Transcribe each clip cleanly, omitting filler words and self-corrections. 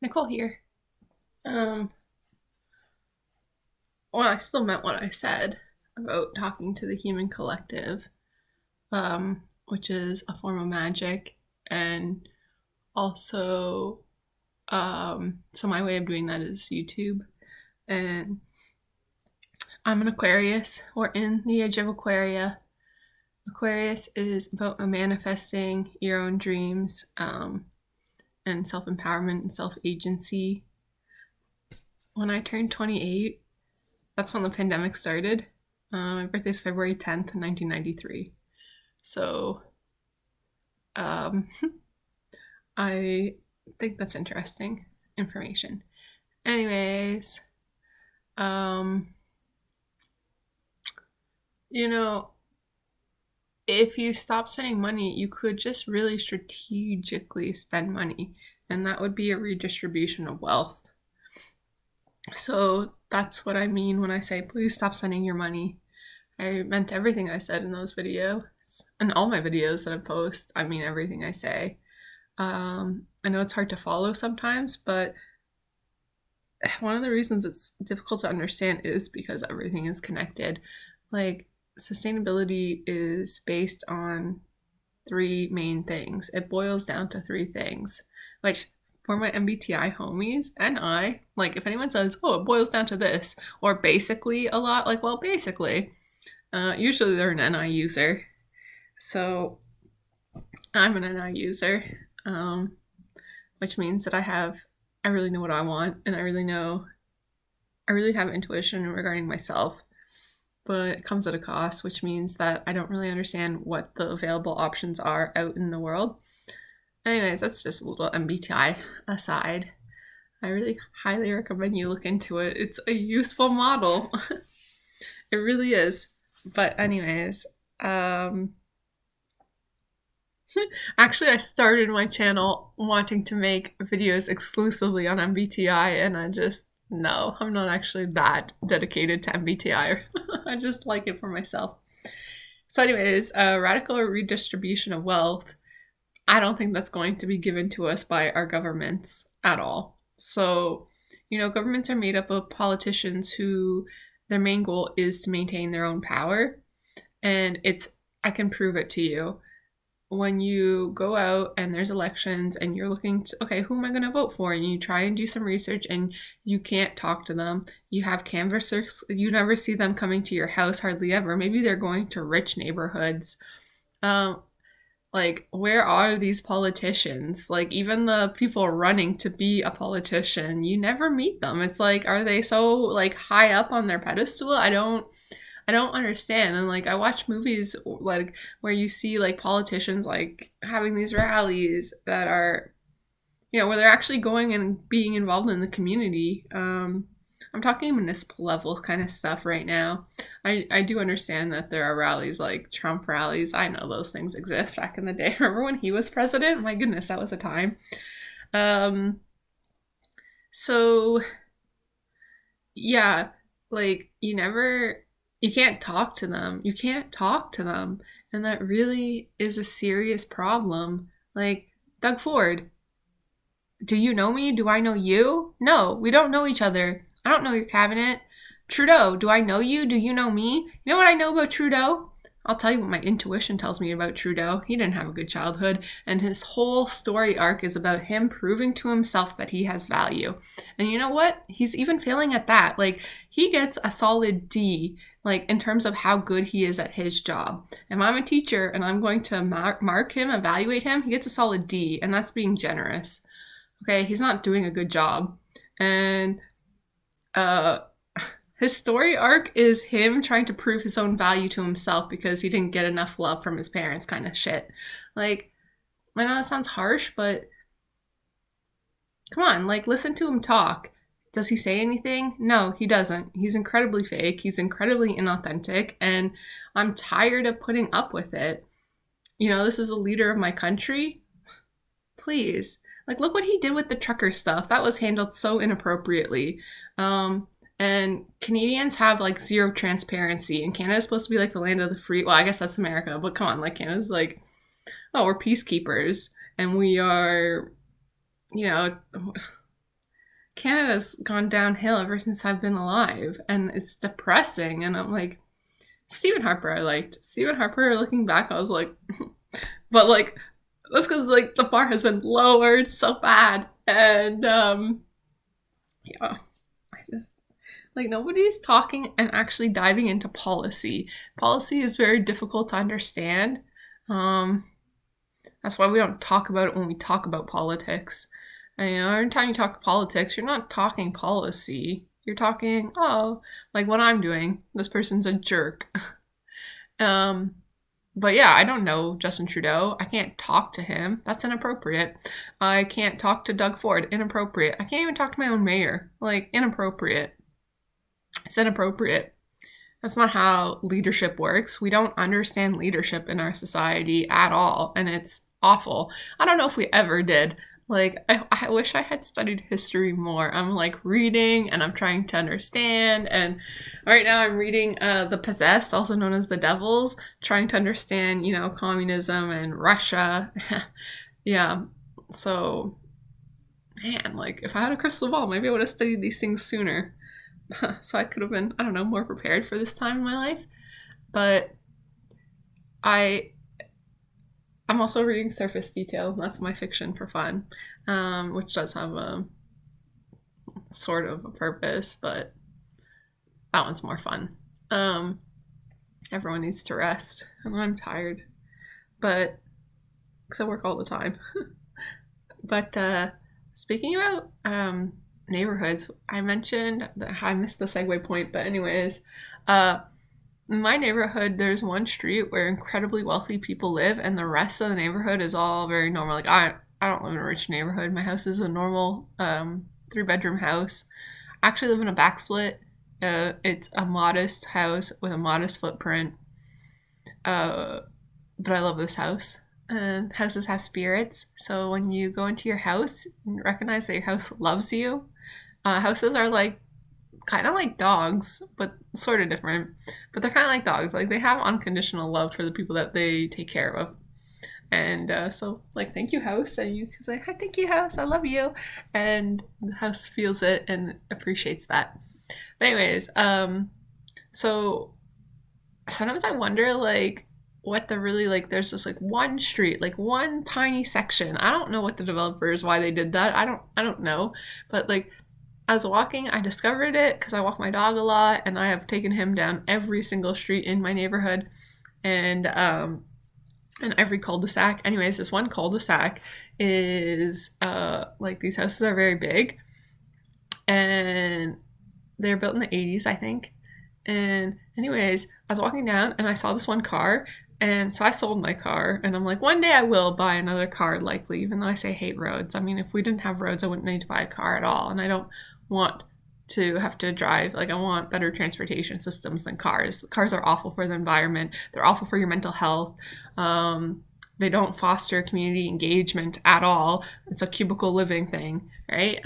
Nicole here. Um, well, I still meant what I said about talking to the human collective, which is a form of magic, and also, so my way of doing that is YouTube, and I'm an Aquarius. We're in the age of Aquaria. Aquarius is about manifesting your own dreams, and self empowerment and self agency. When I turned 28, that's when the pandemic started. My birthday's February 10th, 1993. So um, I think that's interesting information. Anyways, um, you know, if you stop spending money, you could just really strategically spend money, and that would be a redistribution of wealth. So that's what I mean when I say please stop spending your money. I meant everything I said in those videos. And all my videos that I post, I mean everything I say. I know it's hard to follow sometimes, but one of the reasons it's difficult to understand is because everything is connected. Like, sustainability is based on three main things. It boils down to three things, which for my MBTI homies and I, like, if anyone says, oh, it boils down to this, or basically a lot, like, well, basically, usually they're an NI user. So I'm an NI user, which means that I really know what I want, and I really have intuition regarding myself, but it comes at a cost, which means that I don't really understand what the available options are out in the world. Anyways, that's just a little MBTI aside. I really highly recommend you look into it. It's a useful model. It really is. But anyways, actually, I started my channel wanting to make videos exclusively on MBTI, and no, I'm not actually that dedicated to MBTI. I just like it for myself. So, anyways, radical redistribution of wealth, I don't think that's going to be given to us by our governments at all. So, governments are made up of politicians who their main goal is to maintain their own power. And I can prove it to you. When you go out and there's elections and you're looking to, okay, who am I going to vote for? And you try and do some research and you can't talk to them. You have canvassers, you never see them coming to your house hardly ever. Maybe they're going to rich neighborhoods. Like, where are these politicians? Like, even the people running to be a politician, you never meet them. It's like, are they so like high up on their pedestal? I don't understand. And like, I watch movies like where you see like politicians like having these rallies that are, where they're actually going and being involved in the community. I'm talking municipal level kind of stuff right now. I do understand that there are rallies like Trump rallies. I know those things exist back in the day. Remember when he was president? My goodness, that was a time. Um, so yeah, like you can't talk to them. You can't talk to them. And that really is a serious problem. Like, Doug Ford, do you know me? Do I know you? No, we don't know each other. I don't know your cabinet. Trudeau, do I know you? Do you know me? You know what I know about Trudeau? I'll tell you what my intuition tells me about Trudeau. He didn't have a good childhood, and his whole story arc is about him proving to himself that he has value. And you know what? He's even failing at that. Like, he gets a solid D, like, in terms of how good he is at his job. If I'm a teacher and I'm going to mark him, evaluate him, he gets a solid D, and that's being generous. Okay, he's not doing a good job. And uh his story arc is him trying to prove his own value to himself because he didn't get enough love from his parents, kind of shit. Like, I know that sounds harsh, but come on, like, listen to him talk. Does he say anything? No, he doesn't. He's incredibly fake, he's incredibly inauthentic, and I'm tired of putting up with it. This is a leader of my country. Please. Like, look what he did with the trucker stuff. That was handled so inappropriately. And Canadians have like zero transparency, and Canada's supposed to be like the land of the free. Well, I guess that's America, but come on, like, Canada's like, oh, we're peacekeepers, and we are, you know, Canada's gone downhill ever since I've been alive, and it's depressing. And I'm like, Stephen Harper, I liked. Stephen Harper, looking back, I was like, but like, that's because like the bar has been lowered so bad. And yeah, I just like nobody's talking and actually diving into policy. Policy is very difficult to understand. That's why we don't talk about it when we talk about politics. And, you know, every time you talk politics, you're not talking policy. You're talking, oh, like what I'm doing. This person's a jerk. But yeah, I don't know Justin Trudeau. I can't talk to him. That's inappropriate. I can't talk to Doug Ford. Inappropriate. I can't even talk to my own mayor. Like, inappropriate. It's inappropriate. That's not how leadership works. We don't understand leadership in our society at all, and it's awful. I don't know if we ever did. Like, I wish I had studied history more. I'm like reading and I'm trying to understand. And right now I'm reading The Possessed, also known as The Devils, trying to understand, you know, communism and Russia. Yeah. So, man, like if I had a crystal ball, maybe I would have studied these things sooner. So I could have been, I don't know, more prepared for this time in my life. But I'm also reading Surface Detail. That's my fiction for fun, which does have a sort of a purpose, but that one's more fun. Everyone needs to rest, and I'm tired, but because I work all the time. But speaking about neighborhoods, I mentioned that I missed the segue point, but anyways, in my neighborhood, there's one street where incredibly wealthy people live, and the rest of the neighborhood is all very normal. Like, I don't live in a rich neighborhood. My house is a normal 3-bedroom house. I actually live in a backsplit. It's a modest house with a modest footprint. But I love this house. And houses have spirits. So when you go into your house, you recognize that your house loves you. Houses are like kind of like dogs, but sort of different. But they're kind of like dogs. Like, they have unconditional love for the people that they take care of. And so, like, thank you, house. And you can say, hi, thank you, house. I love you. And the house feels it and appreciates that. But anyways, so sometimes I wonder, like, what the really, like, there's just like one street, like one tiny section. I don't know what the developers, why they did that. I don't know. But like, I was walking, I discovered it because I walk my dog a lot, and I have taken him down every single street in my neighborhood, and every cul-de-sac. Anyways, this one cul-de-sac is like, these houses are very big, and they're built in the 80s, I think. And anyways, I was walking down and I saw this one car, and so I sold my car, and I'm like, one day I will buy another car, likely, even though I say I hate roads. I mean, if we didn't have roads, I wouldn't need to buy a car at all, and I don't want to have to drive. Like, I want better transportation systems than cars. Cars are awful for the environment. They're awful for your mental health. They don't foster community engagement at all. It's a cubicle living thing, right?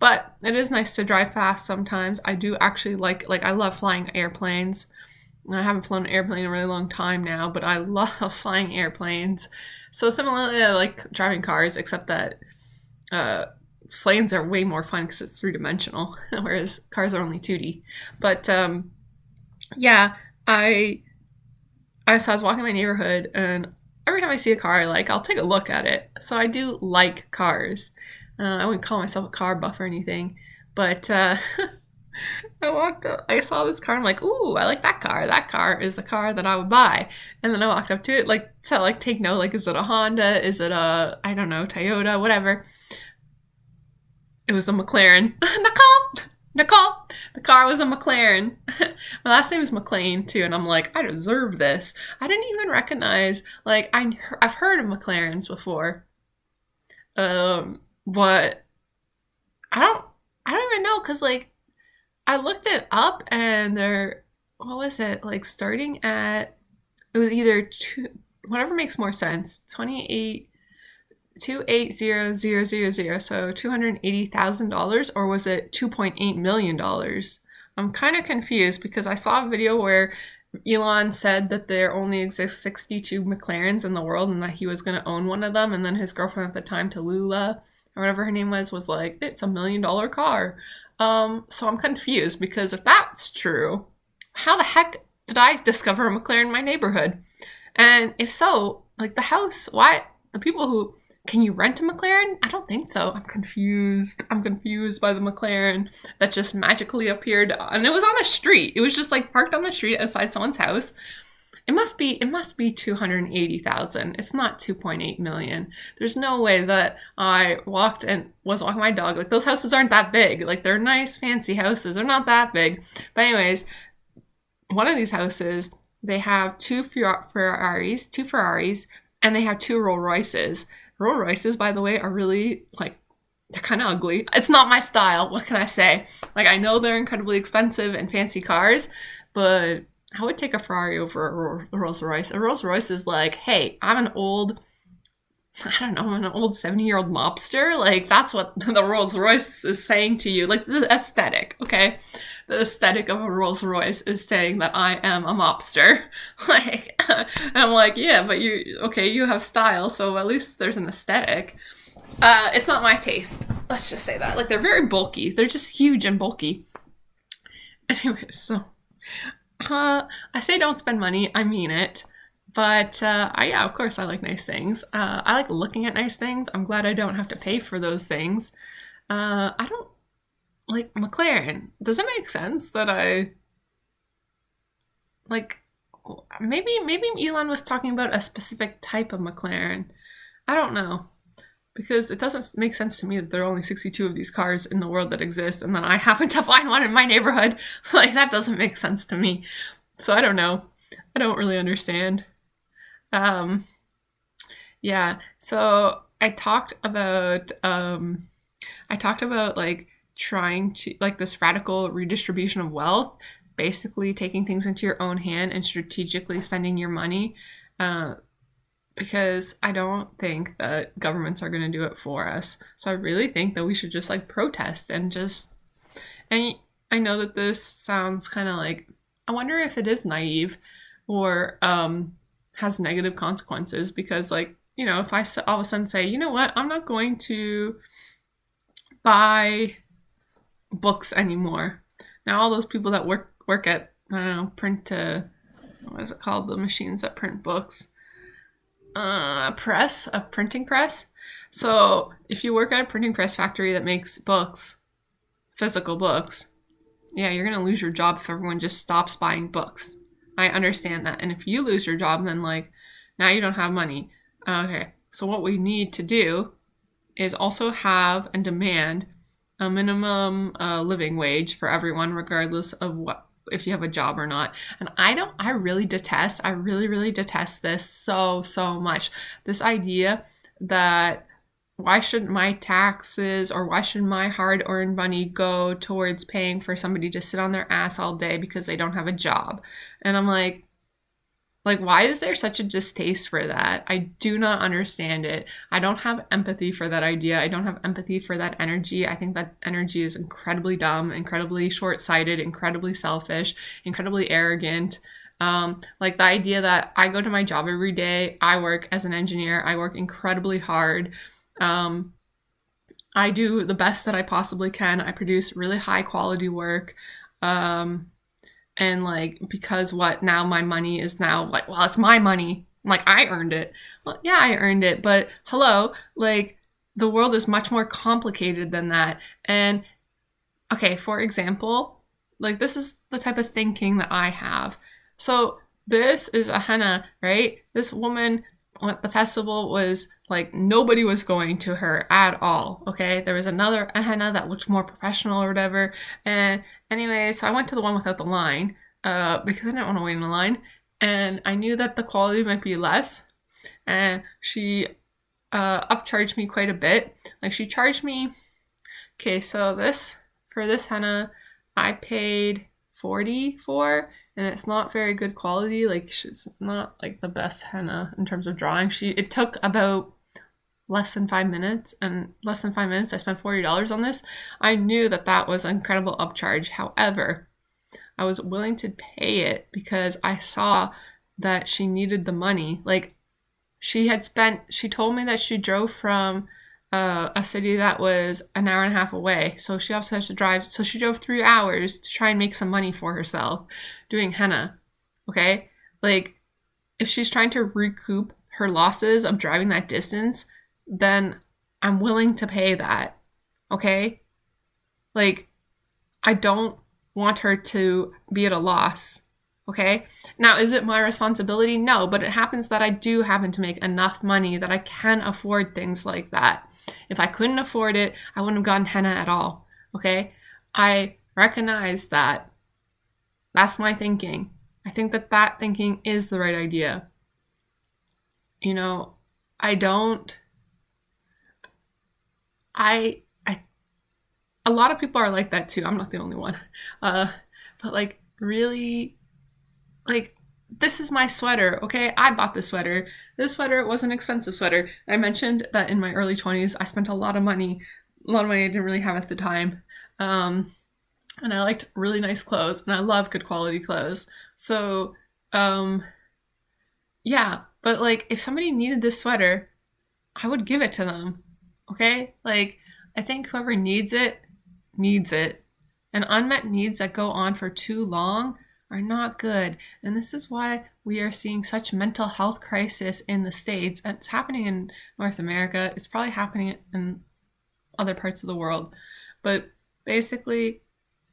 But it is nice to drive fast sometimes. I do actually like I love flying airplanes. I haven't flown an airplane in a really long time now, but I love flying airplanes. So similarly, I like driving cars, except that planes are way more fun because it's 3-dimensional, whereas cars are only 2D. But yeah, I was walking my neighborhood, and every time I see a car I like, I'll take a look at it. So I do like cars. I wouldn't call myself a car buff or anything, but I walked up, I saw this car, and I'm like, ooh, I like that car. That car is a car that I would buy. And then I walked up to it, like, to like take note, like, is it a Honda? Is it a, I don't know, Toyota, whatever. It was a McLaren. Nicole, the car was a McLaren. My last name is McLean too, and I'm like, I deserve this. I didn't even recognize, like, I've heard of McLarens before, but I don't even know, because like, I looked it up, and they're, what was it, like, starting at, it was either whatever makes more sense, 280,000, so $280,000, or was it $2.8 million? I'm kind of confused, because I saw a video where Elon said that there only exists 62 McLarens in the world, and that he was going to own one of them, and then his girlfriend at the time, Tallulah, or whatever her name was like, it's $1 million car. So I'm confused because if that's true, how the heck did I discover a McLaren in my neighborhood? And if so, like the house, why the people who can you rent a McLaren? I don't think so. I'm confused. I'm confused by the McLaren that just magically appeared, and it was on the street. It was just like parked on the street outside someone's house. It must be 280,000. It's not 2.8 million. There's no way that I was walking my dog. Like those houses aren't that big. Like they're nice, fancy houses. They're not that big. But anyways, one of these houses, they have two Ferraris, and they have two Rolls Royces. Rolls Royces, by the way, are really like, they're kind of ugly. It's not my style. What can I say? Like, I know they're incredibly expensive and fancy cars, but I would take a Ferrari over a Rolls Royce. A Rolls Royce is like, hey, I'm an old 70-year-old mobster. Like, that's what the Rolls Royce is saying to you. Like, the aesthetic, okay? The aesthetic of a Rolls Royce is saying that I am a mobster. Like, and I'm like, yeah, but you have style, so at least there's an aesthetic. It's not my taste. Let's just say that. Like, they're very bulky. They're just huge and bulky. Anyway, so I say don't spend money. I mean it. But yeah, of course I like nice things. I like looking at nice things. I'm glad I don't have to pay for those things. I don't like McLaren. Does it make sense that I like maybe Elon was talking about a specific type of McLaren. I don't know. Because it doesn't make sense to me that there are only 62 of these cars in the world that exist and then I happen to find one in my neighborhood. Like, that doesn't make sense to me. So I don't know. I don't really understand. Yeah, so I talked about like trying to like this radical redistribution of wealth, basically taking things into your own hand and strategically spending your money, because I don't think that governments are going to do it for us. So I really think that we should just like protest and I know that this sounds kind of like, I wonder if it is naive or has negative consequences, because like, you know, if I all of a sudden say, you know what, I'm not going to buy books anymore. Now all those people that work at, I don't know, what is it called, the machines that print books, a printing press. So if you work at a printing press factory that makes books, physical books, yeah, you're gonna lose your job if everyone just stops buying books. I understand that. And if you lose your job, then like, now you don't have money. Okay, so what we need to do is also have and demand a minimum living wage for everyone, regardless of what, if you have a job or not. And I really detest this so much. This idea that why should my taxes or why should my hard-earned money go towards paying for somebody to sit on their ass all day because they don't have a job? And I'm like, why is there such a distaste for that? I do not understand it. I don't have empathy for that idea. I don't have empathy for that energy. I think that energy is incredibly dumb, incredibly short-sighted, incredibly selfish, incredibly arrogant. Like the idea that I go to my job every day, I work as an engineer, I work incredibly hard. I do the best that I possibly can. I produce really high quality work. And like, because what now my money is now like, well, it's my money. Like, I earned it. Well, yeah, I earned it. But hello, like the world is much more complicated than that. And okay, for example, like this is the type of thinking that I have. So this is a henna, right? This woman at the festival was like, nobody was going to her at all, okay? There was another henna that looked more professional or whatever. And anyway, so I went to the one without the line because I didn't want to wait in the line. And I knew that the quality might be less. And she upcharged me quite a bit. Like she charged me, okay, so for this henna, I paid 40 for, and it's not very good quality. Like she's not like the best henna in terms of drawing. It took about less than 5 minutes, and less than 5 minutes I spent $40 on this. I knew that was an incredible upcharge. However, I was willing to pay it because I saw that she needed the money. Like she told me that she drove from a city that was an hour and a half away. So she also has to drive. So she drove 3 hours to try and make some money for herself doing henna. Okay? Like, if she's trying to recoup her losses of driving that distance, then I'm willing to pay that. Okay? Like, I don't want her to be at a loss. Okay? Now, is it my responsibility? No, but it happens that I do happen to make enough money that I can afford things like that. If I couldn't afford it, I wouldn't have gotten henna at all. Okay? I recognize that. That's my thinking. I think that that thinking is the right idea. You know, I don't. I a lot of people are like that too. I'm not the only one. But like, really, like, this is my sweater, okay? I bought this sweater. This sweater was an expensive sweater. I mentioned that in my early 20s, I spent a lot of money I didn't really have at the time. And I liked really nice clothes, and I love good quality clothes. So, yeah, but like, if somebody needed this sweater, I would give it to them, okay? Like, I think whoever needs it, needs it. And unmet needs that go on for too long are not good. And this is why we are seeing such mental health crisis in the States. And it's happening in North America. It's probably happening in other parts of the world. But basically,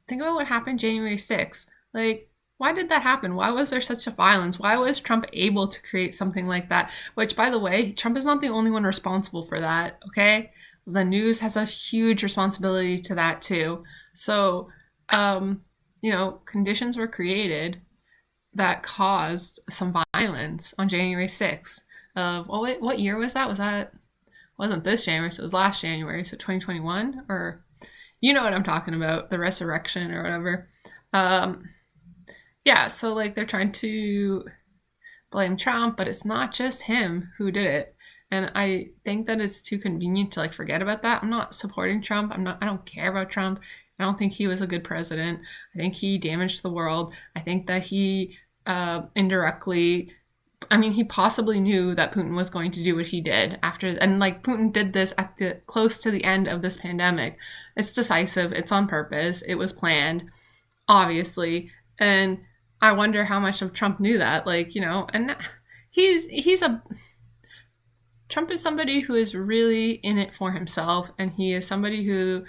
think about what happened January 6th. Like, why did that happen? Why was there such a violence? Why was Trump able to create something like that? Which, by the way, Trump is not the only one responsible for that, okay? The news has a huge responsibility to that too. So, conditions were created that caused some violence on January 6th. What year was that? Wasn't this January, so it was last January, so 2021? Or, you know what I'm talking about, the resurrection or whatever. Yeah, so like, they're trying to blame Trump, but it's not just him who did it. And I think that it's too convenient to like forget about that. I'm not supporting Trump. I don't care about Trump. I don't think he was a good president. I think he damaged the world. I think that he indirectly, he possibly knew that Putin was going to do what he did and like, Putin did this at the close to the end of this pandemic. It's decisive. It's on purpose. It was planned, obviously. And I wonder how much of Trump knew that, and Trump is somebody who is really in it for himself, and he is somebody who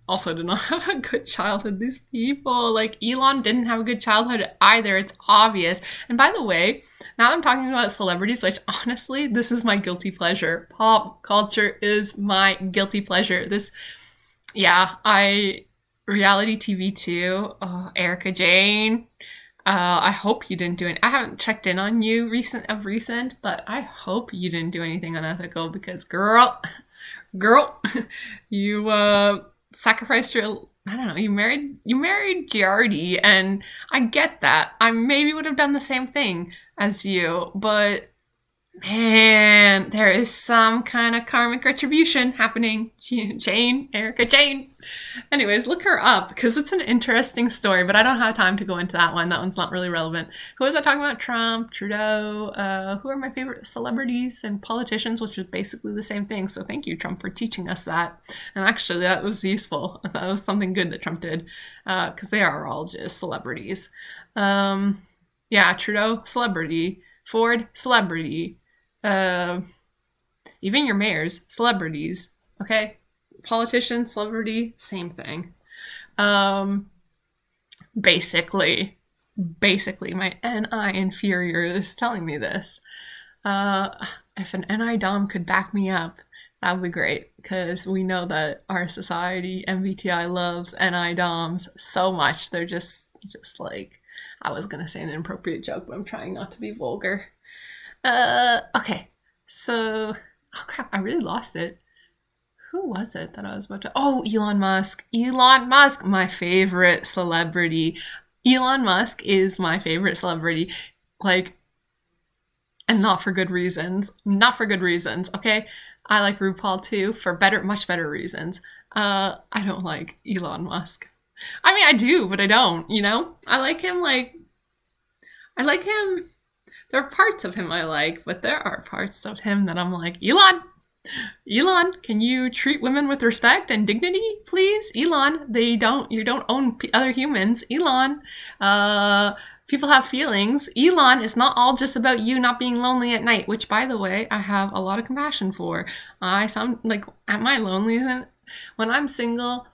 also did not have a good childhood. These people, like Elon, didn't have a good childhood either. It's obvious. And by the way, now that I'm talking about celebrities, which honestly, this is my guilty pleasure. Pop culture is my guilty pleasure. Reality TV too. Erica Jane. I hope you didn't do it. I haven't checked in on you recent, but I hope you didn't do anything unethical, because girl, you sacrificed I don't know, you married Giardi, and I get that. I maybe would have done the same thing as you, but man, there is some kind of karmic retribution happening. Erica Jane. Anyways, look her up, because it's an interesting story, but I don't have time to go into that one. That one's not really relevant. Who was I talking about? Trump, Trudeau, who are my favorite celebrities and politicians, which is basically the same thing. So thank you, Trump, for teaching us that. And actually, that was useful. That was something good that Trump did, because they are all just celebrities. Trudeau, celebrity. Ford, celebrity. Even your mayors, celebrities, okay? Politician, celebrity, same thing. Basically, my NI inferior is telling me this. If an NI Dom could back me up, that would be great, because we know that our society, MBTI, loves NI Doms so much. They're just like, I was gonna say an inappropriate joke, but I'm trying not to be vulgar. Okay, so, oh crap, I really lost it. Who was it that I was about to, Elon Musk, my favorite celebrity. Elon Musk is my favorite celebrity, like, and not for good reasons, okay? I like RuPaul too, for much better reasons. I don't like Elon Musk. I do, but I don't, I like him, there are parts of him I like, but there are parts of him that I'm like, Elon, Elon, can you treat women with respect and dignity, please? Elon, you don't own other humans. Elon, people have feelings. Elon, it's not all just about you not being lonely at night, which, by the way, I have a lot of compassion for. I sound like, at my loneliest, when I'm single,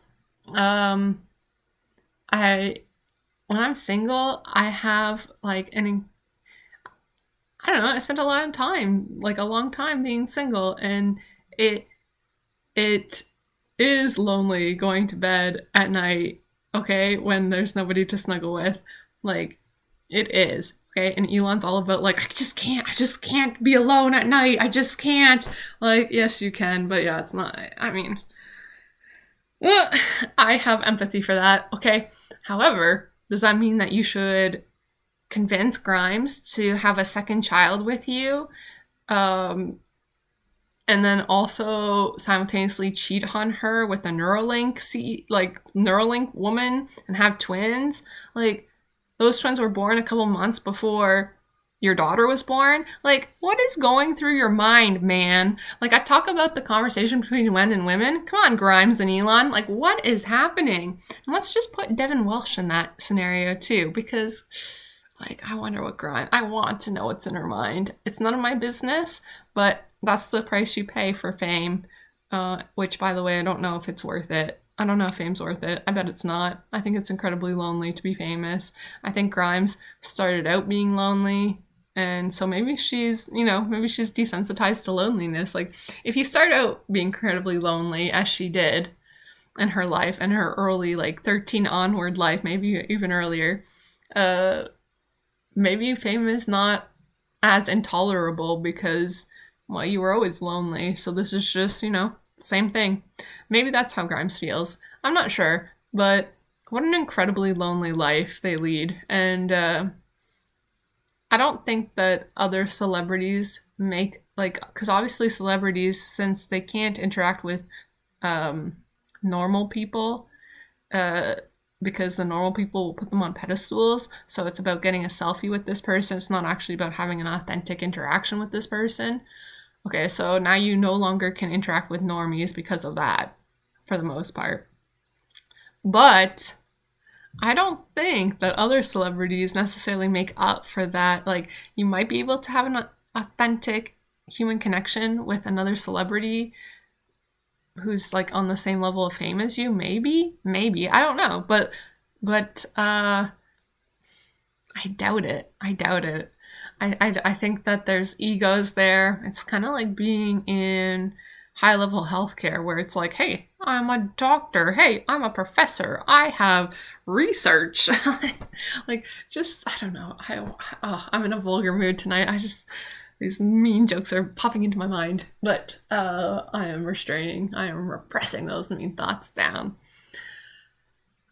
um, I, when I'm single, I have like I don't know, I spent a lot of time, like a long time being single, and it it is lonely going to bed at night, okay, when there's nobody to snuggle with. Like, it is. Okay, and Elon's all about like, I just can't be alone at night. I just can't. Like, yes, you can, but yeah, it's not. I mean, I have empathy for that. Okay. However, does that mean that you should convince Grimes to have a second child with you? Um, and then also simultaneously cheat on her with a Neuralink woman and have twins. Like, those twins were born a couple months before your daughter was born. Like, what is going through your mind, man? Like, I talk about the conversation between men and women. Come on, Grimes and Elon. Like, what is happening? And let's just put Devin Welsh in that scenario too, because like, I wonder what I want to know what's in her mind. It's none of my business, but that's the price you pay for fame. Which, by the way, I don't know if it's worth it. I don't know if fame's worth it. I bet it's not. I think it's incredibly lonely to be famous. I think Grimes started out being lonely, and so maybe maybe she's desensitized to loneliness. Like, if you start out being incredibly lonely, as she did in her life, and her early, like 13 onward life, maybe even earlier, maybe fame is not as intolerable because, well, you were always lonely. So this is just, same thing. Maybe that's how Grimes feels. I'm not sure, but what an incredibly lonely life they lead. And I don't think that other celebrities make, like, because obviously celebrities, since they can't interact with normal people, because the normal people will put them on pedestals. So it's about getting a selfie with this person. It's not actually about having an authentic interaction with this person. Okay, so now you no longer can interact with normies because of that, for the most part. But I don't think that other celebrities necessarily make up for that. Like, you might be able to have an authentic human connection with another celebrity who's like on the same level of fame as you. Maybe I don't know, but I doubt it. I think that there's egos there. It's kind of like being in high level healthcare where it's like, hey, I'm a doctor. Hey, I'm a professor. I have research. Like, just, I don't know. I'm in a vulgar mood tonight. These mean jokes are popping into my mind, but I am repressing those mean thoughts down.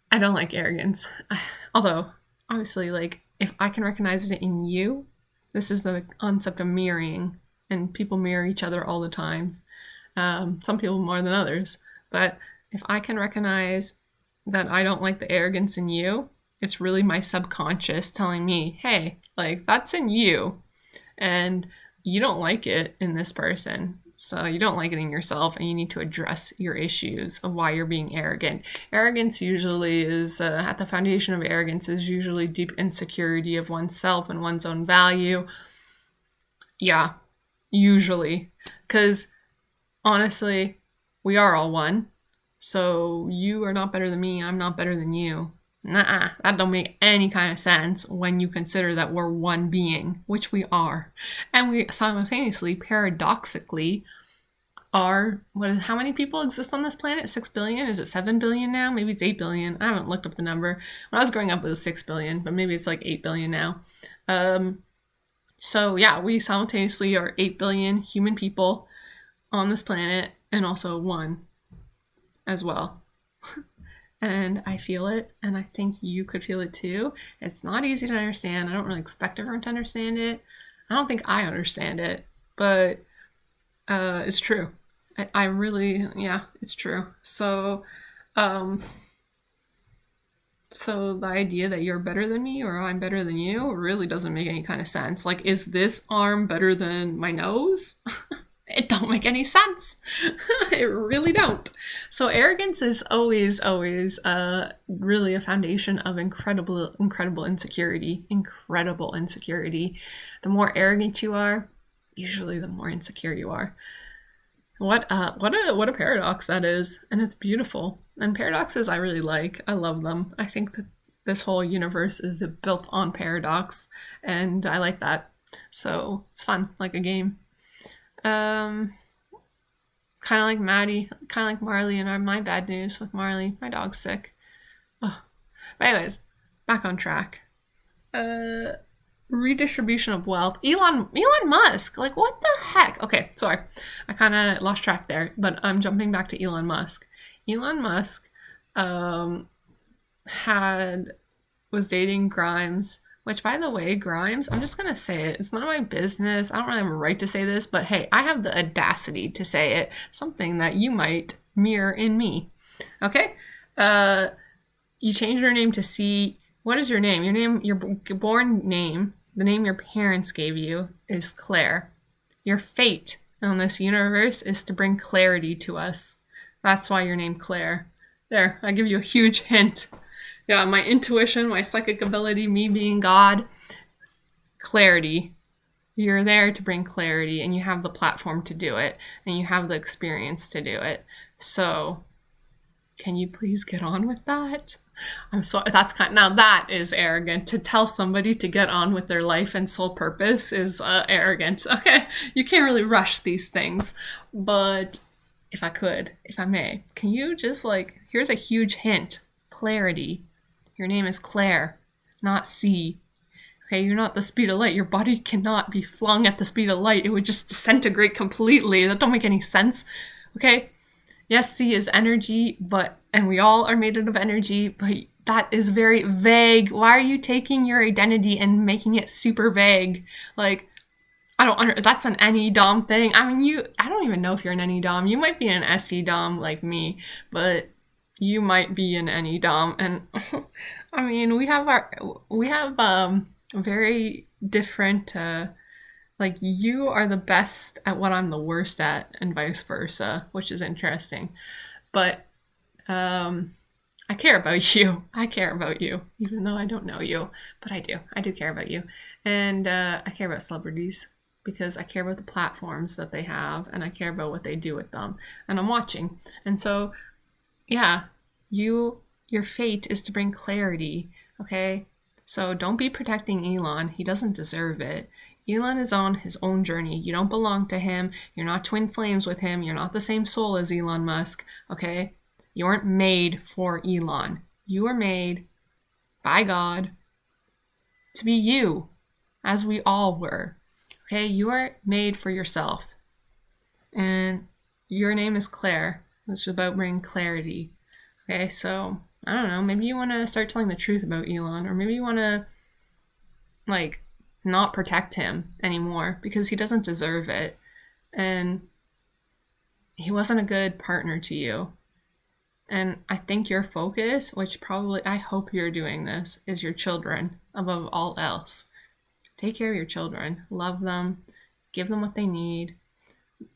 I don't like arrogance. Although, obviously, like, if I can recognize it in you, this is the concept of mirroring, and people mirror each other all the time. Some people more than others. But if I can recognize that I don't like the arrogance in you, it's really my subconscious telling me, hey, like, that's in you. And you don't like it in this person. So you don't like it in yourself, and you need to address your issues of why you're being arrogant. Arrogance usually is, at the foundation of arrogance is usually deep insecurity of oneself and one's own value. Yeah, usually. Because honestly, we are all one. So you are not better than me, I'm not better than you. Nuh-uh, that don't make any kind of sense when you consider that we're one being, which we are. And we simultaneously, paradoxically, are, how many people exist on this planet? 6 billion? Is it 7 billion now? Maybe it's 8 billion. I haven't looked up the number. When I was growing up, it was 6 billion, but maybe it's like 8 billion now. So yeah, we simultaneously are 8 billion human people on this planet, and also one as well. And I feel it, and I think you could feel it too. It's not easy to understand. I don't really expect everyone to understand it. I don't think I understand it, but it's true. I really, yeah, it's true. So the idea that you're better than me or I'm better than you really doesn't make any kind of sense. Like, is this arm better than my nose? It don't make any sense. It really don't. So arrogance is always really a foundation of incredible insecurity. Incredible insecurity. The more arrogant you are, usually the more insecure you are. What a paradox that is, and it's beautiful. And paradoxes I really like. I love them. I think that this whole universe is built on paradox, and I like that. So it's fun, like a game. Kind of like Maddie, kind of like Marley, and my bad news with Marley. My dog's sick. Oh. But anyways, back on track. Redistribution of wealth. Elon Musk. Like, what the heck? Okay, sorry. I kind of lost track there, but I'm jumping back to Elon Musk. Elon Musk was dating Grimes, which, by the way, Grimes, I'm just going to say it. It's none of my business. I don't really have a right to say this, but hey, I have the audacity to say it. Something that you might mirror in me. Okay? You changed your name to C. What is your name? Your born name, the name your parents gave you, is Claire. Your fate on this universe is to bring clarity to us. That's why you're named Claire. There, I give you a huge hint. Yeah, my intuition, my psychic ability, me being God, clarity. You're there to bring clarity, and you have the platform to do it, and you have the experience to do it. So, can you please get on with that? I'm sorry, now that is arrogant. To tell somebody to get on with their life and sole purpose is arrogant. Okay, you can't really rush these things, but if I may, can you just here's a huge hint. Clarity. Your name is Claire, not C. Okay, you're not the speed of light. Your body cannot be flung at the speed of light. It would just disintegrate completely. That don't make any sense. Okay? Yes, C is energy, and we all are made out of energy, but that is very vague. Why are you taking your identity and making it super vague? That's an any dom thing. I mean, I don't even know if you're an any dom. You might be an SE dom like me, but you might be an any dom. And I mean, we have very different, you are the best at what I'm the worst at, and vice versa, which is interesting. But I care about you. I care about you, even though I don't know you, but I do. I do care about you. And I care about celebrities because I care about the platforms that they have, and I care about what they do with them. And I'm watching. And so, yeah, your fate is to bring clarity, okay? So don't be protecting Elon. He doesn't deserve it. Elon is on his own journey. You don't belong to him. You're not twin flames with him. You're not the same soul as Elon Musk, okay? You weren't made for Elon. You were made by God to be you, as we all were, okay? You are made for yourself. And your name is Claire. It's about bringing clarity, okay? So, I don't know, maybe you want to start telling the truth about Elon, or maybe you want to, not protect him anymore because he doesn't deserve it. And he wasn't a good partner to you. And I think your focus, which probably, I hope you're doing this, is your children above all else. Take care of your children. Love them. Give them what they need.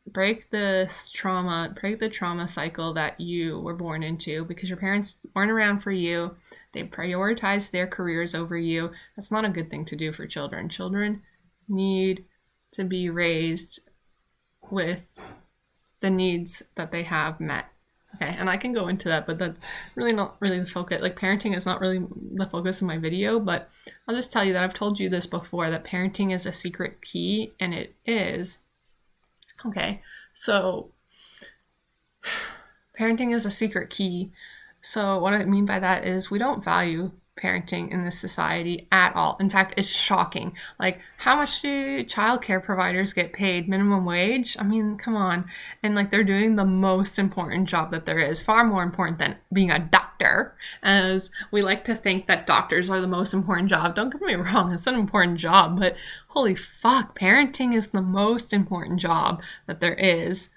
Break the trauma cycle that you were born into because your parents weren't around for you. They prioritized their careers over you. That's not a good thing to do for children. Children need to be raised with the needs that they have met. Okay, and I can go into that, but that's really not really the focus. Parenting is not really the focus of my video, but I'll just tell you that I've told you this before, that parenting is a secret key, and it is. Okay, so parenting is a secret key. So what I mean by that is we don't value parenting in this society at all. In fact, it's shocking. How much do childcare providers get paid? Minimum wage? I mean, come on. And they're doing the most important job that there is, far more important than being a doctor, as we like to think that doctors are the most important job. Don't get me wrong, it's an important job, but holy fuck, parenting is the most important job that there is.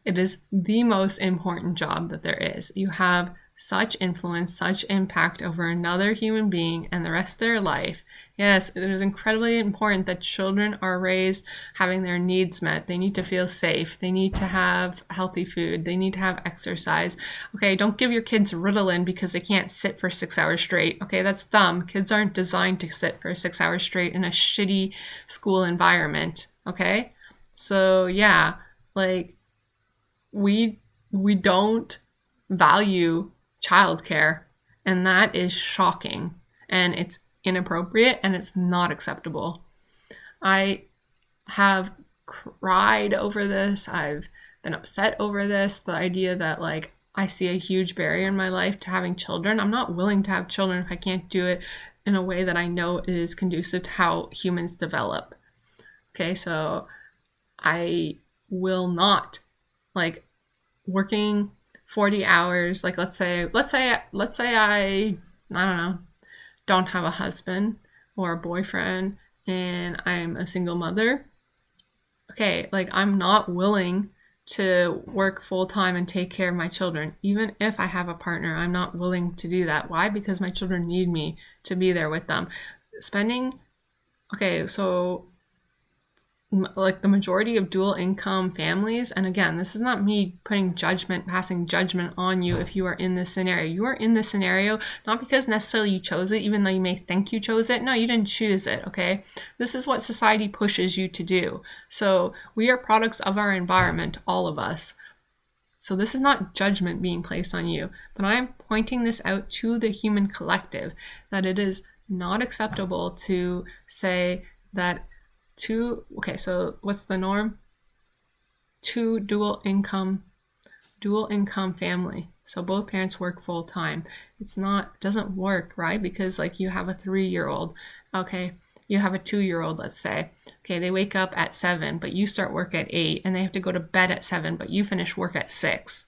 It is the most important job that there is. You have such influence, such impact over another human being and the rest of their life. Yes, it is incredibly important that children are raised having their needs met. They need to feel safe. They need to have healthy food. They need to have exercise. Okay, don't give your kids Ritalin because they can't sit for 6 hours straight. Okay, that's dumb. Kids aren't designed to sit for 6 hours straight in a shitty school environment. Okay? So yeah, like we don't value childcare, and that is shocking, and it's inappropriate, and it's not acceptable. I have cried over this. I've been upset over this. The idea that like I see a huge barrier in my life to having children. I'm not willing to have children if I can't do it in a way that I know is conducive to how humans develop. Okay, so I will not, like, working 40 hours, like let's say I don't know, don't have a husband or a boyfriend and I'm a single mother. Okay, like I'm not willing to work full time and take care of my children. Even if I have a partner, I'm not willing to do that. Why? Because my children need me to be there with them. Okay, so like the majority of dual income families, and again, this is not me passing judgment on you if you are in this scenario. You are in this scenario not because necessarily you chose it, even though you may think you chose it. No, you didn't choose it, okay? This is what society pushes you to do. So we are products of our environment, all of us. So this is not judgment being placed on you, but I'm pointing this out to the human collective, that it is not acceptable to say that okay, so what's the norm? Two dual income family. So both parents work full time. It doesn't work, right? Because like you have a 3-year-old, okay, you have a 2-year-old, let's say. Okay, they wake up at 7, but you start work at 8, and they have to go to bed at 7, but you finish work at 6.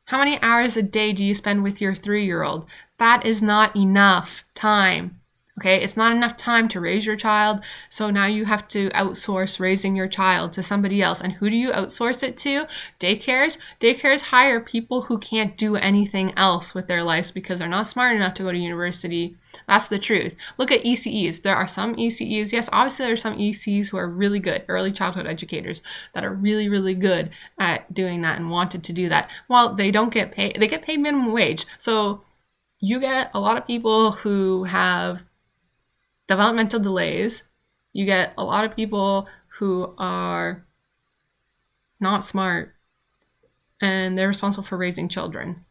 How many hours a day do you spend with your 3-year-old? That is not enough time. Okay, it's not enough time to raise your child, so now you have to outsource raising your child to somebody else. And who do you outsource it to? Daycares. Daycares hire people who can't do anything else with their lives because they're not smart enough to go to university. That's the truth. Look at ECEs. There are some ECEs. Yes, obviously there are some ECEs who are really good, early childhood educators, that are really, really good at doing that and wanted to do that. Well, they don't get paid. They get paid minimum wage. So you get a lot of people who have developmental delays. You get a lot of people who are not smart and they're responsible for raising children.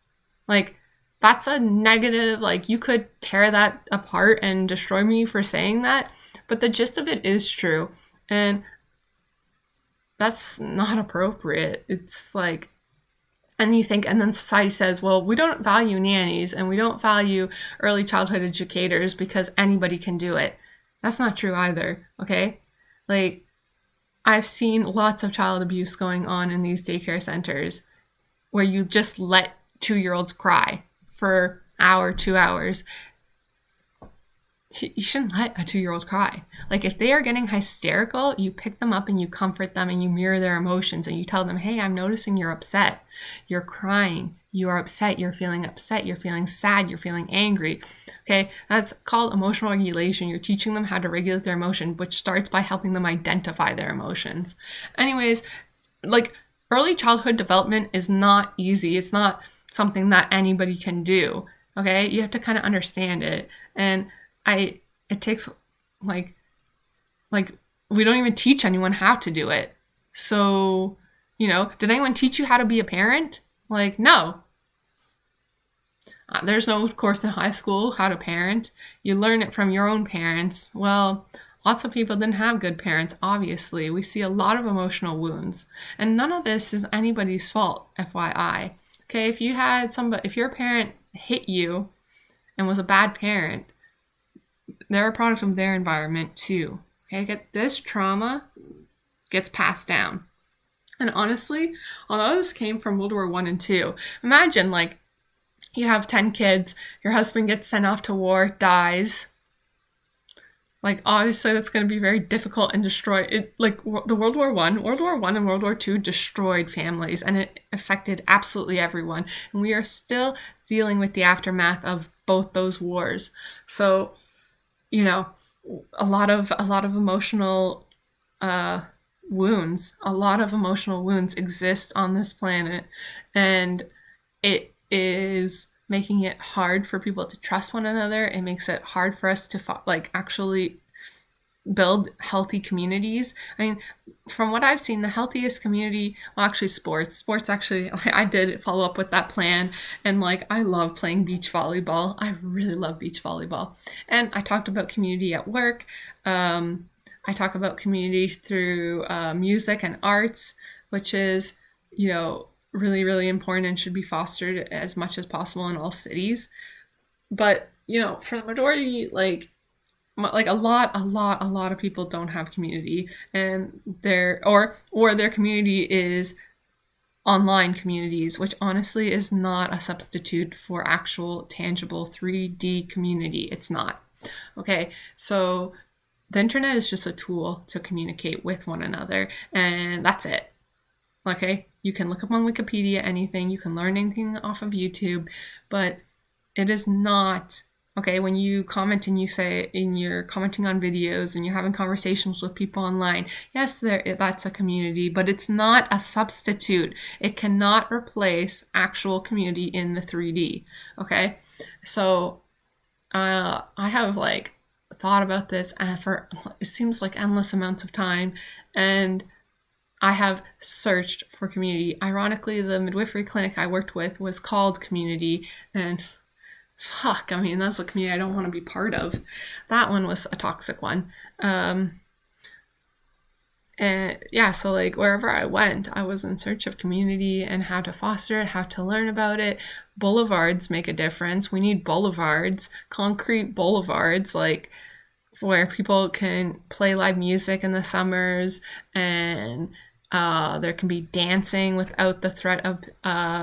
Like, that's a negative, like you could tear that apart and destroy me for saying that, but the gist of it is true. And that's not appropriate. It's like, and then society says, well, we don't value nannies and we don't value early childhood educators because anybody can do it. That's not true either, okay? Like, I've seen lots of child abuse going on in these daycare centers where you just let 2-year-olds cry for an hour, 2 hours. You shouldn't let a 2-year-old cry. Like, if they are getting hysterical, you pick them up and you comfort them and you mirror their emotions and you tell them, hey, I'm noticing you're upset. You're crying. You are upset. You're feeling sad. You're feeling angry. Okay, that's called emotional regulation. You're teaching them how to regulate their emotion, which starts by helping them identify their emotions. Anyways, like, early childhood development is not easy. It's not something that anybody can do. Okay, you have to kind of understand it. And it takes like we don't even teach anyone how to do it. So, did anyone teach you how to be a parent? Like, no. There's no course in high school how to parent. You learn it from your own parents. Well, lots of people didn't have good parents, obviously. We see a lot of emotional wounds. And none of this is anybody's fault, FYI. Okay, if your parent hit you and was a bad parent, they're a product of their environment too. Okay, this trauma gets passed down. And honestly, although this came from World War I and II, imagine like you have 10 kids, your husband gets sent off to war, dies. Like, obviously, that's going to be very difficult and destroy it. Like, the World War I and World War II destroyed families, and it affected absolutely everyone. And we are still dealing with the aftermath of both those wars. So, you know, a lot of emotional wounds, a lot of emotional wounds exist on this planet, and it is making it hard for people to trust one another. It makes it hard for us to actually build healthy communities. I mean, from what I've seen, the healthiest community, well, actually sports actually, I did follow up with that plan, and like, I love playing beach volleyball. I really love beach volleyball. And I talked about community at work. I talk about community through music and arts, which is, really, really important and should be fostered as much as possible in all cities. But, for the majority, like a lot of people don't have community, and their community is online communities, which honestly is not a substitute for actual tangible 3D community. It's not. Okay, so the internet is just a tool to communicate with one another, and that's it. Okay, you can look up on Wikipedia anything, you can learn anything off of YouTube, but it is not. Okay, when you comment and you say, and you're commenting on videos and you're having conversations with people online, yes, that's a community, but it's not a substitute. It cannot replace actual community in the 3D. Okay, so I have thought about this for it seems like endless amounts of time, and I have searched for community. Ironically, the midwifery clinic I worked with was called Community, and fuck, I mean, that's a community I don't want to be part of. That one was a toxic one. And yeah, so wherever I went, I was in search of community and how to foster it, how to learn about it. Boulevards make a difference. We need boulevards, concrete boulevards, where people can play live music in the summers, and there can be dancing without the threat of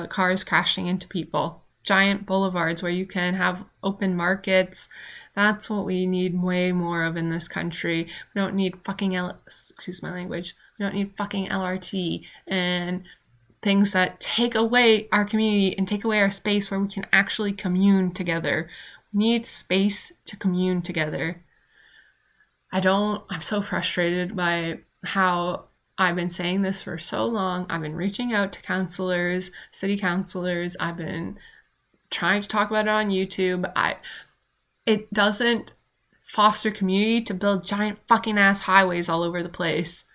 cars crashing into people. Giant boulevards where you can have open markets. That's what we need way more of in this country. We don't need fucking excuse my language. We don't need fucking LRT and things that take away our community and take away our space where we can actually commune together. We need space to commune together. I'm so frustrated by how I've been saying this for so long. I've been reaching out to counselors, city councilors. I've been trying to talk about it on YouTube. It doesn't foster community to build giant fucking ass highways all over the place.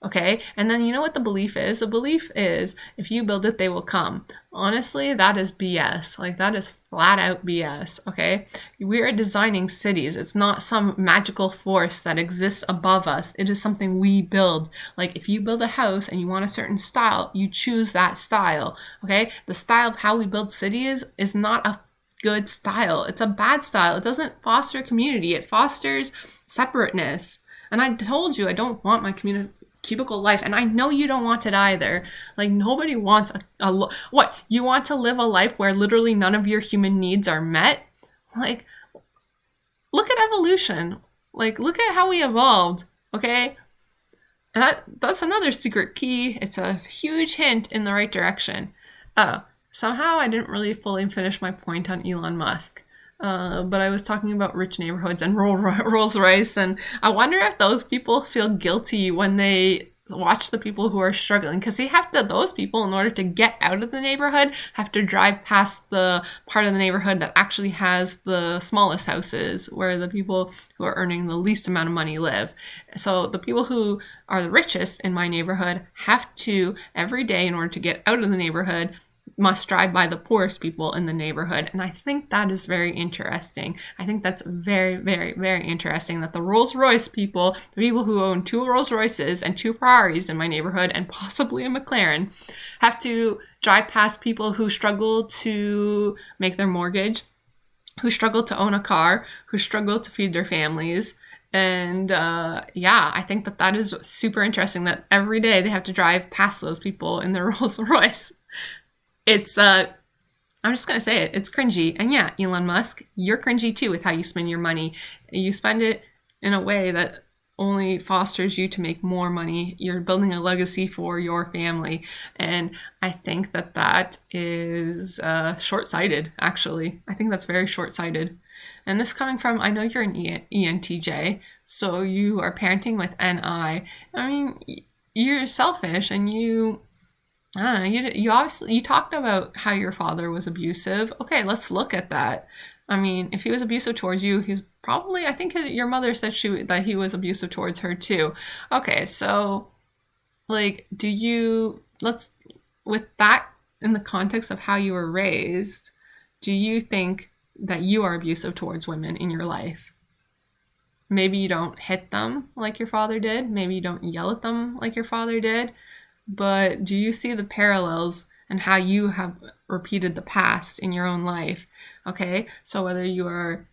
Okay? And then you know what the belief is? The belief is if you build it, they will come. Honestly, that is BS. That is flat out BS. Okay? We are designing cities. It's not some magical force that exists above us. It is something we build. If you build a house and you want a certain style, you choose that style. Okay? The style of how we build cities is not a good style. It's a bad style. It doesn't foster community. It fosters separateness. And I told you I don't want my cubicle life, and I know you don't want it either. Nobody wants what? You want to live a life where literally none of your human needs are met? Look at evolution. Look at how we evolved, okay? And that's another secret key. It's a huge hint in the right direction. Somehow I didn't really fully finish my point on Elon Musk. But I was talking about rich neighborhoods and Rolls Royce, and I wonder if those people feel guilty when they watch the people who are struggling, because those people, in order to get out of the neighborhood, have to drive past the part of the neighborhood that actually has the smallest houses, where the people who are earning the least amount of money live. So the people who are the richest in my neighborhood have to, every day, in order to get out of the neighborhood, must drive by the poorest people in the neighborhood. And I think that is very interesting. I think that's very, very, very interesting that the Rolls-Royce people, the people who own 2 Rolls-Royces and 2 Ferraris in my neighborhood, and possibly a McLaren, have to drive past people who struggle to make their mortgage, who struggle to own a car, who struggle to feed their families. And I think that is super interesting that every day they have to drive past those people in their Rolls-Royce. It's, I'm just going to say it, it's cringy. And yeah, Elon Musk, you're cringy too with how you spend your money. You spend it in a way that only fosters you to make more money. You're building a legacy for your family. And I think that that is short-sighted, actually. I think that's very short-sighted. And this coming from, I know you're an ENTJ, so you are parenting with NI. I mean, you're selfish, and I don't know, you obviously, you talked about how your father was abusive. Okay, let's look at that. I mean, if he was abusive towards you, he's probably, I think your mother said that he was abusive towards her too. Okay, so like, with that in the context of how you were raised, do you think that you are abusive towards women in your life? Maybe you don't hit them like your father did. Maybe you don't yell at them like your father did. But do you see the parallels and how you have repeated the past in your own life? Okay, so whether you are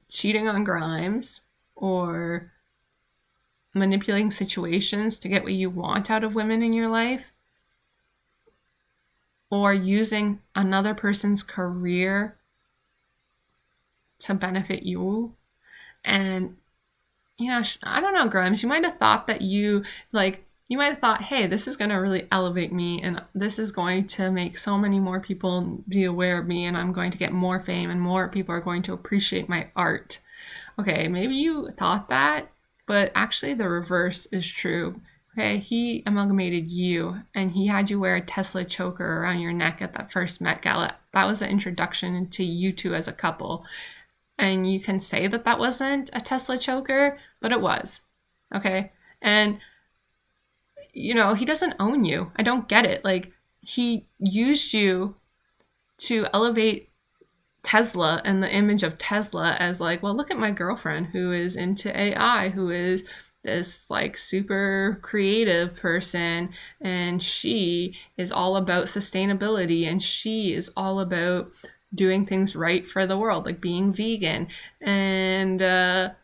cheating on Grimes or manipulating situations to get what you want out of women in your life, or using another person's career to benefit you. And, I don't know, Grimes, you might have thought that you might have thought, hey, this is going to really elevate me, and this is going to make so many more people be aware of me, and I'm going to get more fame, and more people are going to appreciate my art. Okay, maybe you thought that, but actually the reverse is true. Okay, he amalgamated you, and he had you wear a Tesla choker around your neck at that first Met Gala. That was the introduction to you two as a couple. And you can say that that wasn't a Tesla choker, but it was. Okay? And, he doesn't own you. I don't get it. Like, he used you to elevate Tesla and the image of Tesla as like, well, look at my girlfriend who is into AI, who is this like super creative person, and she is all about sustainability, and she is all about doing things right for the world, like being vegan, and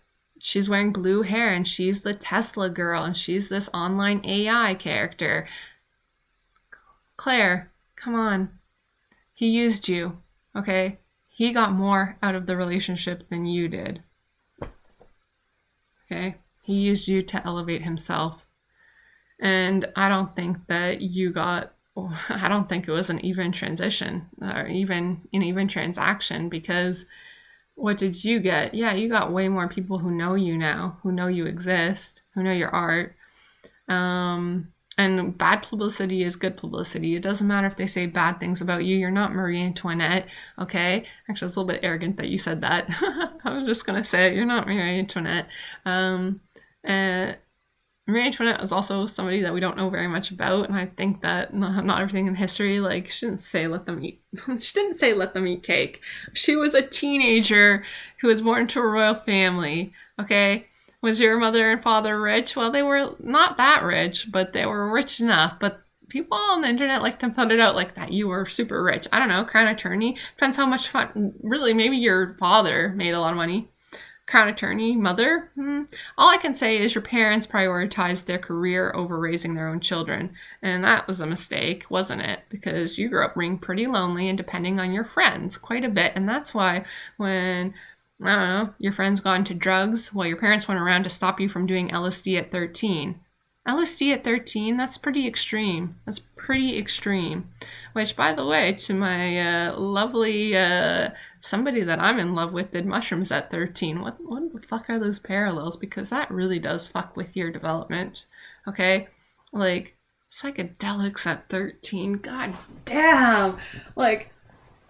she's wearing blue hair, and she's the Tesla girl, and she's this online AI character. Claire, come on. He used you, okay? He got more out of the relationship than you did. Okay? He used you to elevate himself. And I don't think that I don't think it was an even transition or even an even transaction, because what did you get? Yeah, you got way more people who know you now, who know you exist, who know your art. And bad publicity is good publicity. It doesn't matter if they say bad things about you. You're not Marie Antoinette, okay? Actually, it's a little bit arrogant that you said that. I was just going to say, you're not Marie Antoinette. And Marie Antoinette was also somebody that we don't know very much about, and I think that not everything in history, like, she didn't say let them eat cake. She was a teenager who was born to a royal family, okay? Was your mother and father rich? Well, they were not that rich, but they were rich enough. But people on the internet like to put it out like that you were super rich. I don't know, crown attorney. Depends how much fun. Really, maybe your father made a lot of money. Crown attorney, mother. All I can say is your parents prioritized their career over raising their own children. And that was a mistake, wasn't it? Because you grew up being pretty lonely and depending on your friends quite a bit. And that's why when, I don't know, your friends got into drugs, well, your parents went around to stop you from doing LSD at 13. LSD at 13, that's pretty extreme. That's pretty extreme. Which, by the way, to my lovely somebody that I'm in love with did mushrooms at 13. What the fuck are those parallels? Because that really does fuck with your development. Okay? Like, psychedelics at 13. God damn. Like,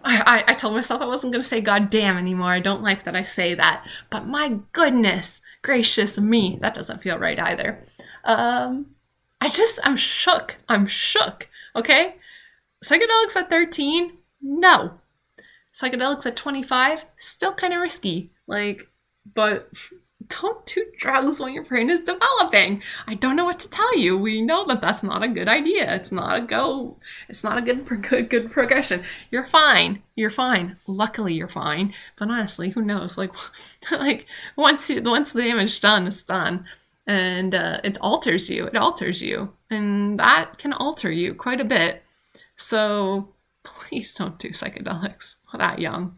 I told myself I wasn't going to say God damn anymore. I don't like that I say that. But my goodness gracious me. That doesn't feel right either. I'm shook. I'm shook. Okay? Psychedelics at 13? No. Psychedelics at 25? Still kind of risky. Like, but don't do drugs when your brain is developing. I don't know what to tell you. We know that that's not a good idea. It's not a good progression. You're fine. You're fine. Luckily, you're fine. But honestly, who knows? Like once the damage done, it's done. And it alters you. It alters you. And that can alter you quite a bit. So please don't do psychedelics that young.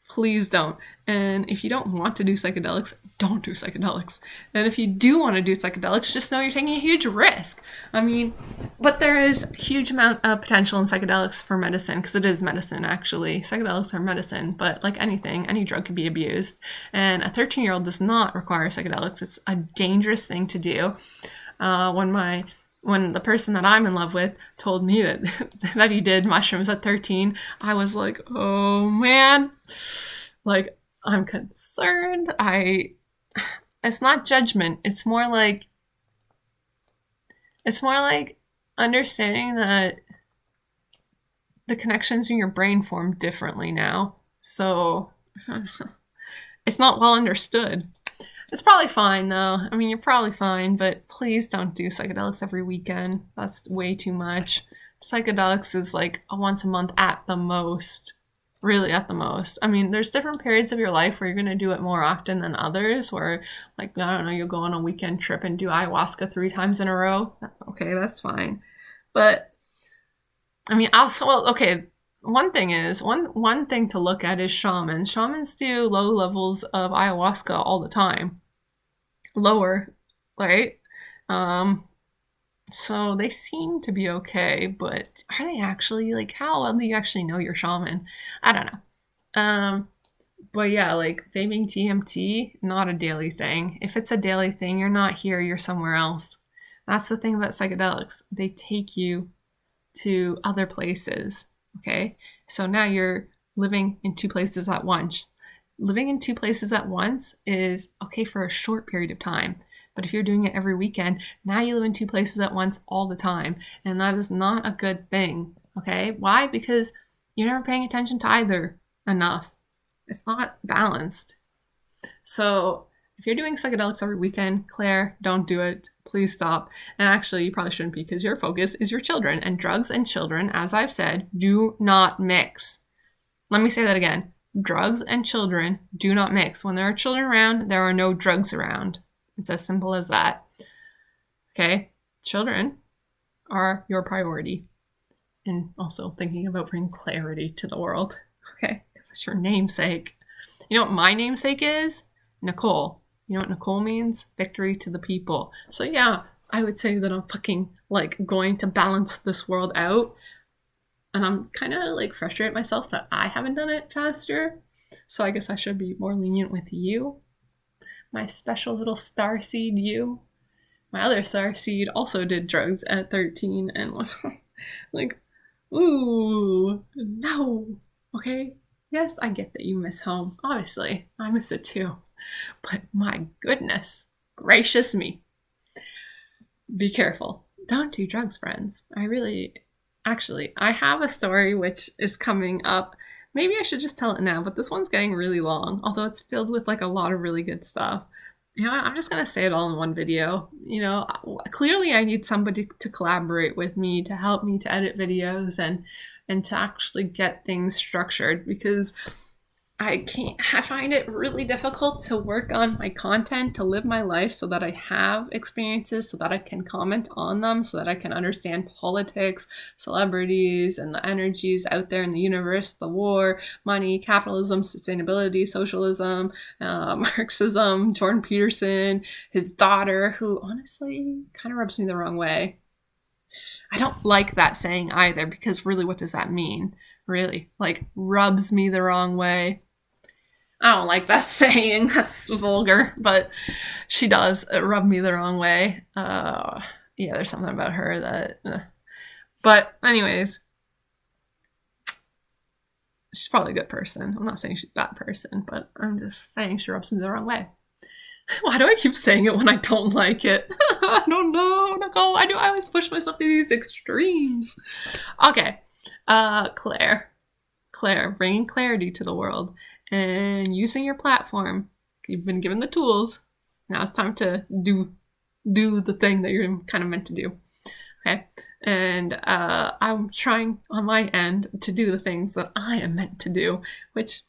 Please don't. And if you don't want to do psychedelics, don't do psychedelics. And if you do want to do psychedelics, just know you're taking a huge risk. I mean, but there is a huge amount of potential in psychedelics for medicine, because it is medicine, actually. Psychedelics are medicine, but like anything, any drug can be abused. And a 13-year-old does not require psychedelics. It's a dangerous thing to do. When the person that I'm in love with told me that that he did mushrooms at 13, I was like, oh man, like, I'm concerned. It's not judgment. It's more like understanding that the connections in your brain form differently now. So it's not well understood. It's probably fine though. I mean, you're probably fine, but please don't do psychedelics every weekend. That's way too much. Psychedelics is like a once a month at the most. Really, at the most. I mean, there's different periods of your life where you're going to do it more often than others, where, like, I don't know, you'll go on a weekend trip and do ayahuasca 3 times in a row. Okay, that's fine. But, I mean, also, well, okay, one thing to look at is shamans. Shamans do low levels of ayahuasca all the time. Lower, right? So they seem to be okay, but are they actually, like, how well do you actually know your shaman? I don't know. But yeah, like, vaping DMT, not a daily thing. If it's a daily thing, you're not here, you're somewhere else. That's the thing about psychedelics. They take you to other places, okay? So now you're living in 2 places at once. Living in 2 places at once is okay for a short period of time. But if you're doing it every weekend, now you live in 2 places at once all the time. And that is not a good thing, okay? Why? Because you're never paying attention to either enough. It's not balanced. So if you're doing psychedelics every weekend, Claire, don't do it. Please stop. And actually, you probably shouldn't, because your focus is your children. And drugs and children, as I've said, do not mix. Let me say that again. Drugs and children do not mix. When there are children around, there are no drugs around. It's as simple as that. Okay? Children are your priority. And also thinking about bringing clarity to the world. Okay? Because it's your namesake. You know what my namesake is? Nicole. You know what Nicole means? Victory to the people. So yeah, I would say that I'm fucking, like, going to balance this world out. And I'm kind of, like, frustrated myself that I haven't done it faster. So I guess I should be more lenient with you. My special little starseed you. My other starseed also did drugs at 13 and like, ooh, no. Okay? Yes, I get that you miss home. Obviously, I miss it too. But my goodness gracious me. Be careful. Don't do drugs, friends. Actually, I have a story which is coming up. Maybe I should just tell it now, but this one's getting really long, although it's filled with, like, a lot of really good stuff. You know what? I'm just going to say it all in one video. You know, clearly I need somebody to collaborate with me, to help me to edit videos and to actually get things structured, because I find it really difficult to work on my content, to live my life so that I have experiences, so that I can comment on them, so that I can understand politics, celebrities, and the energies out there in the universe, the war, money, capitalism, sustainability, socialism, Marxism, Jordan Peterson, his daughter, who honestly kind of rubs me the wrong way. I don't like that saying either, because really, what does that mean? Really, like, rubs me the wrong way. I don't like that saying. That's vulgar, but she does rub me the wrong way. Yeah, there's something about her that... But anyways, she's probably a good person. I'm not saying she's a bad person, but I'm just saying she rubs me the wrong way. Why do I keep saying it when I don't like it? I don't know, Nicole. Why do I always push myself to these extremes? Okay. Claire, bringing clarity to the world and using your platform. You've been given the tools. Now it's time to do the thing that you're kind of meant to do. Okay? And I'm trying on my end to do the things that I am meant to do, which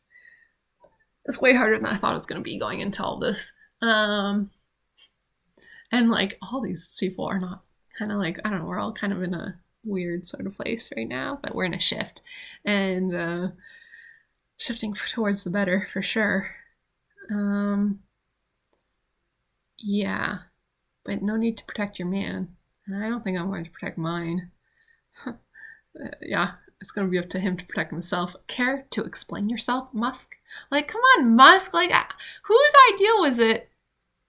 is way harder than I thought it was going to be going into all this. And, like, all these people are not kind of, like, I don't know, we're all kind of in a weird sort of place right now, but we're in a shift. And shifting towards the better for sure. Yeah, but no need to protect your man. I don't think I'm going to protect mine. Yeah, it's going to be up to him to protect himself. Care to explain yourself, Musk? Like, come on, Musk. Like, whose idea was it?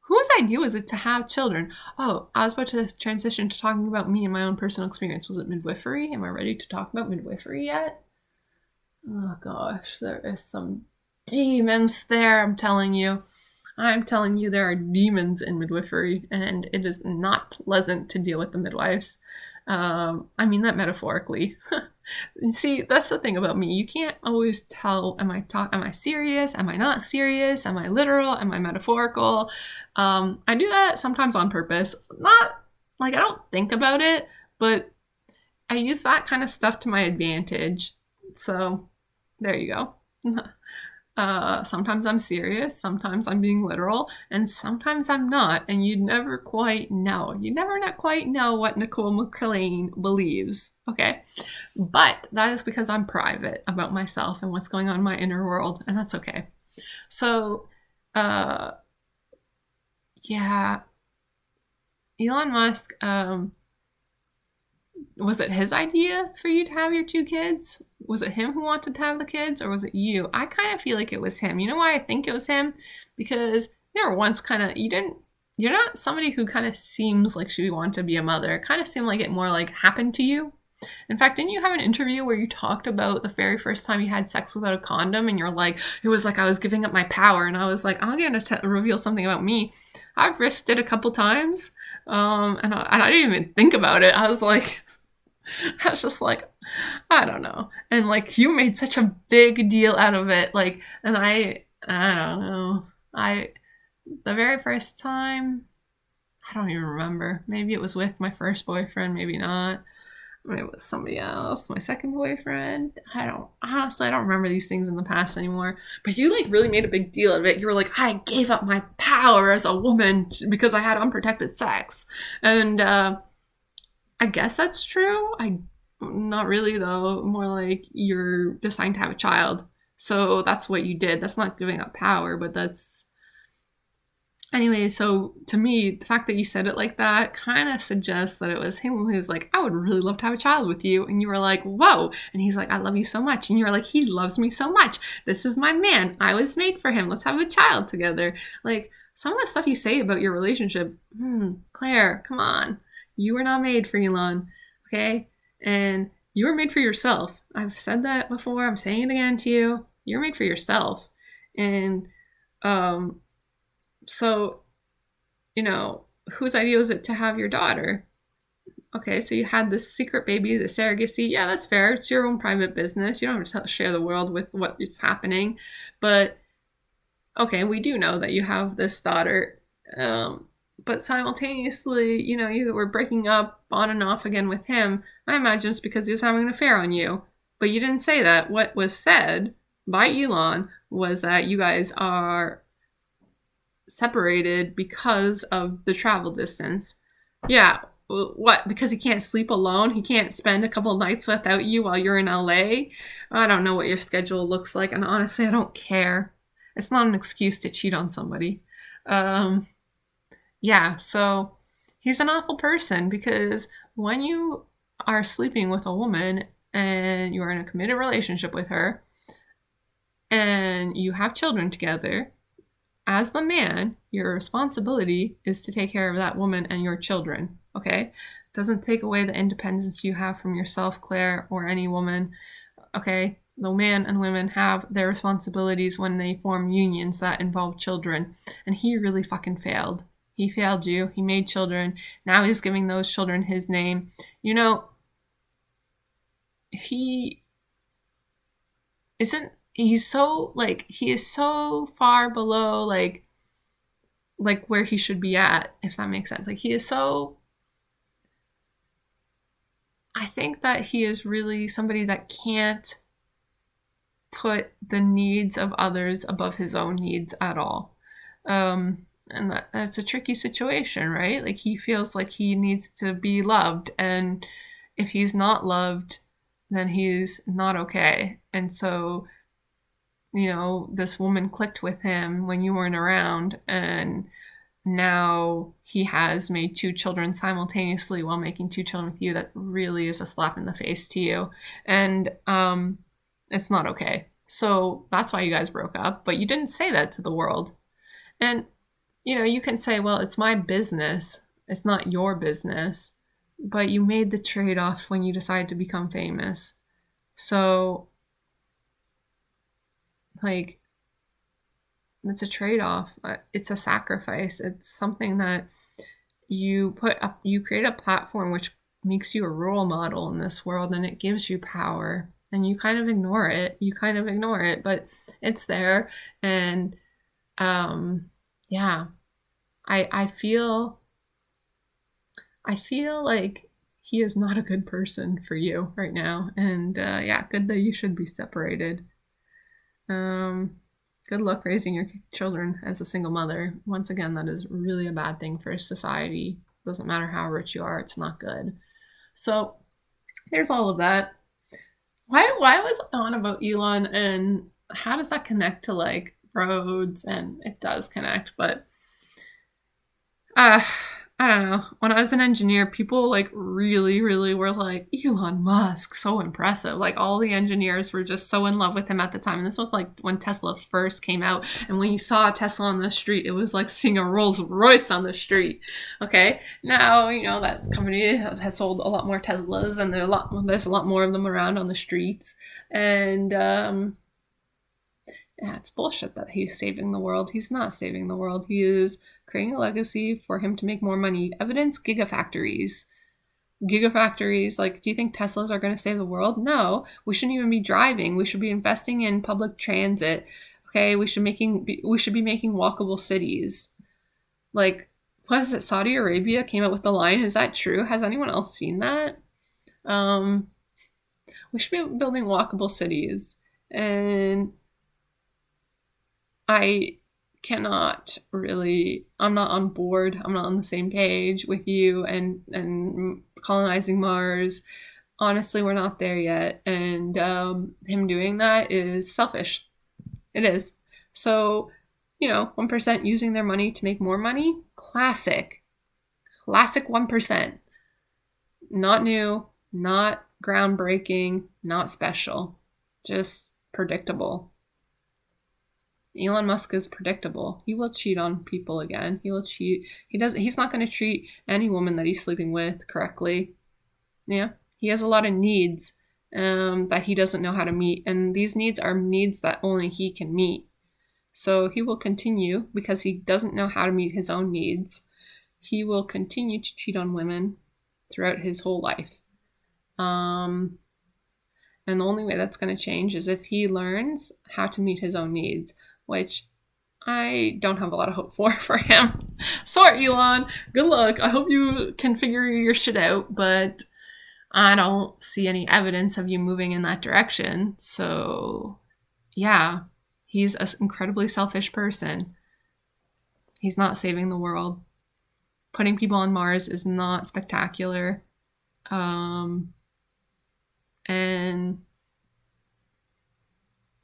Whose idea was it to have children? Oh, I was about to transition to talking about me and my own personal experience. Was it midwifery? Am I ready to talk about midwifery yet? Oh gosh, there is some demons there, I'm telling you. I'm telling you, there are demons in midwifery, and it is not pleasant to deal with the midwives. I mean that metaphorically. See, that's the thing about me. You can't always tell, am I serious? Am I not serious? Am I literal? Am I metaphorical? I do that sometimes on purpose. Not like I don't think about it, but I use that kind of stuff to my advantage. So there you go. Sometimes I'm serious, sometimes I'm being literal, and sometimes I'm not, and you'd never quite know. You never quite know what Nicole McLean believes, okay? But that is because I'm private about myself and what's going on in my inner world, and that's okay. So, yeah, Elon Musk, was it his idea for you to have your 2 kids? Was it him who wanted to have the kids, or was it you? I kind of feel like it was him. You know why I think it was him? Because you were once kind of, you're not somebody who kind of seems like she wanted to be a mother. It kind of seemed like it more like happened to you. In fact, didn't you have an interview where you talked about the very first time you had sex without a condom, and you're like, it was like I was giving up my power, and I was like, I'm going to reveal something about me. I've risked it a couple times, and I didn't even think about it. I was just like, I don't know. And like, you made such a big deal out of it. Like, and I don't know. The very first time, I don't even remember. Maybe it was with my first boyfriend, maybe not. Maybe it was somebody else, my second boyfriend. Honestly, I don't remember these things in the past anymore. But you like really made a big deal of it. You were like, I gave up my power as a woman because I had unprotected sex. And, I guess that's true. Not really though. More like you're deciding to have a child. So that's what you did. That's not giving up power, but that's anyway. So to me, the fact that you said it like that kind of suggests that it was him who was like, I would really love to have a child with you. And you were like, whoa. And he's like, I love you so much. And you were like, he loves me so much. This is my man. I was made for him. Let's have a child together. Like some of the stuff you say about your relationship, Claire, come on. You were not made for Elon, okay? And you were made for yourself. I've said that before. I'm saying it again to you. You're made for yourself. And so, whose idea was it to have your daughter? Okay, so you had this secret baby, the surrogacy. Yeah, that's fair. It's your own private business. You don't have to share the world with what is happening. But, okay, we do know that you have this daughter. But simultaneously, you were breaking up on and off again with him. I imagine it's because he was having an affair on you. But you didn't say that. What was said by Elon was that you guys are separated because of the travel distance. Yeah, what? Because he can't sleep alone? He can't spend a couple nights without you while you're in LA? I don't know what your schedule looks like, and honestly, I don't care. It's not an excuse to cheat on somebody. Yeah, so he's an awful person because when you are sleeping with a woman and you are in a committed relationship with her and you have children together, as the man, your responsibility is to take care of that woman and your children, okay? Doesn't take away the independence you have from yourself, Claire, or any woman, okay? The man and women have their responsibilities when they form unions that involve children, and he really fucking failed. He failed you. He made children. Now he's giving those children his name. He isn't, he is so far below, like where he should be at, if that makes sense. Like, I think that he is really somebody that can't put the needs of others above his own needs at all. And that's a tricky situation, right? Like, he feels like he needs to be loved, and if he's not loved, then he's not okay. And so this woman clicked with him when you weren't around, and now he has made 2 children simultaneously while making 2 children with you. That really is a slap in the face to you. And it's not okay. So that's why you guys broke up, but you didn't say that to the world. And, you can say, well, it's my business. It's not your business. But you made the trade-off when you decided to become famous. So, like, it's a trade-off. It's a sacrifice. It's something that you put up. You create a platform which makes you a role model in this world, and it gives you power. And you kind of ignore it. But it's there. And yeah, I feel like he is not a good person for you right now. And yeah, good that you should be separated. Good luck raising your children as a single mother. Once again, that is really a bad thing for society. Doesn't matter how rich you are, it's not good. So there's all of that. Why was I on about Elon, and how does that connect to like roads? And it does connect, but I don't know. When I was an engineer, people like really, really were like, Elon Musk, so impressive. Like all the engineers were just so in love with him at the time. And this was like when Tesla first came out. And when you saw a Tesla on the street, it was like seeing a Rolls Royce on the street. Okay. Now, that company has sold a lot more Teslas, and there's a lot more of them around on the streets. And yeah, it's bullshit that he's saving the world. He's not saving the world. He is creating a legacy for him to make more money. Evidence gigafactories. Gigafactories, like, do you think Teslas are going to save the world? No. We shouldn't even be driving. We should be investing in public transit. Okay, we should be making walkable cities. Like, what is it? Saudi Arabia came up with the line. Is that true? Has anyone else seen that? We should be building walkable cities. And I'm not on board. I'm not on the same page with you and colonizing Mars. Honestly, we're not there yet. And him doing that is selfish. It is. So, 1% using their money to make more money. Classic 1%. Not new, not groundbreaking, not special. Just predictable. Elon Musk is predictable. He will cheat on people again. He will cheat. He's not going to treat any woman that he's sleeping with correctly. Yeah. He has a lot of needs that he doesn't know how to meet. And these needs are needs that only he can meet. So he will continue, because he doesn't know how to meet his own needs. He will continue to cheat on women throughout his whole life. And the only way that's going to change is if he learns how to meet his own needs, which I don't have a lot of hope for him. Sorry, Elon. Good luck. I hope you can figure your shit out, but I don't see any evidence of you moving in that direction. So, yeah, he's an incredibly selfish person. He's not saving the world. Putting people on Mars is not spectacular. And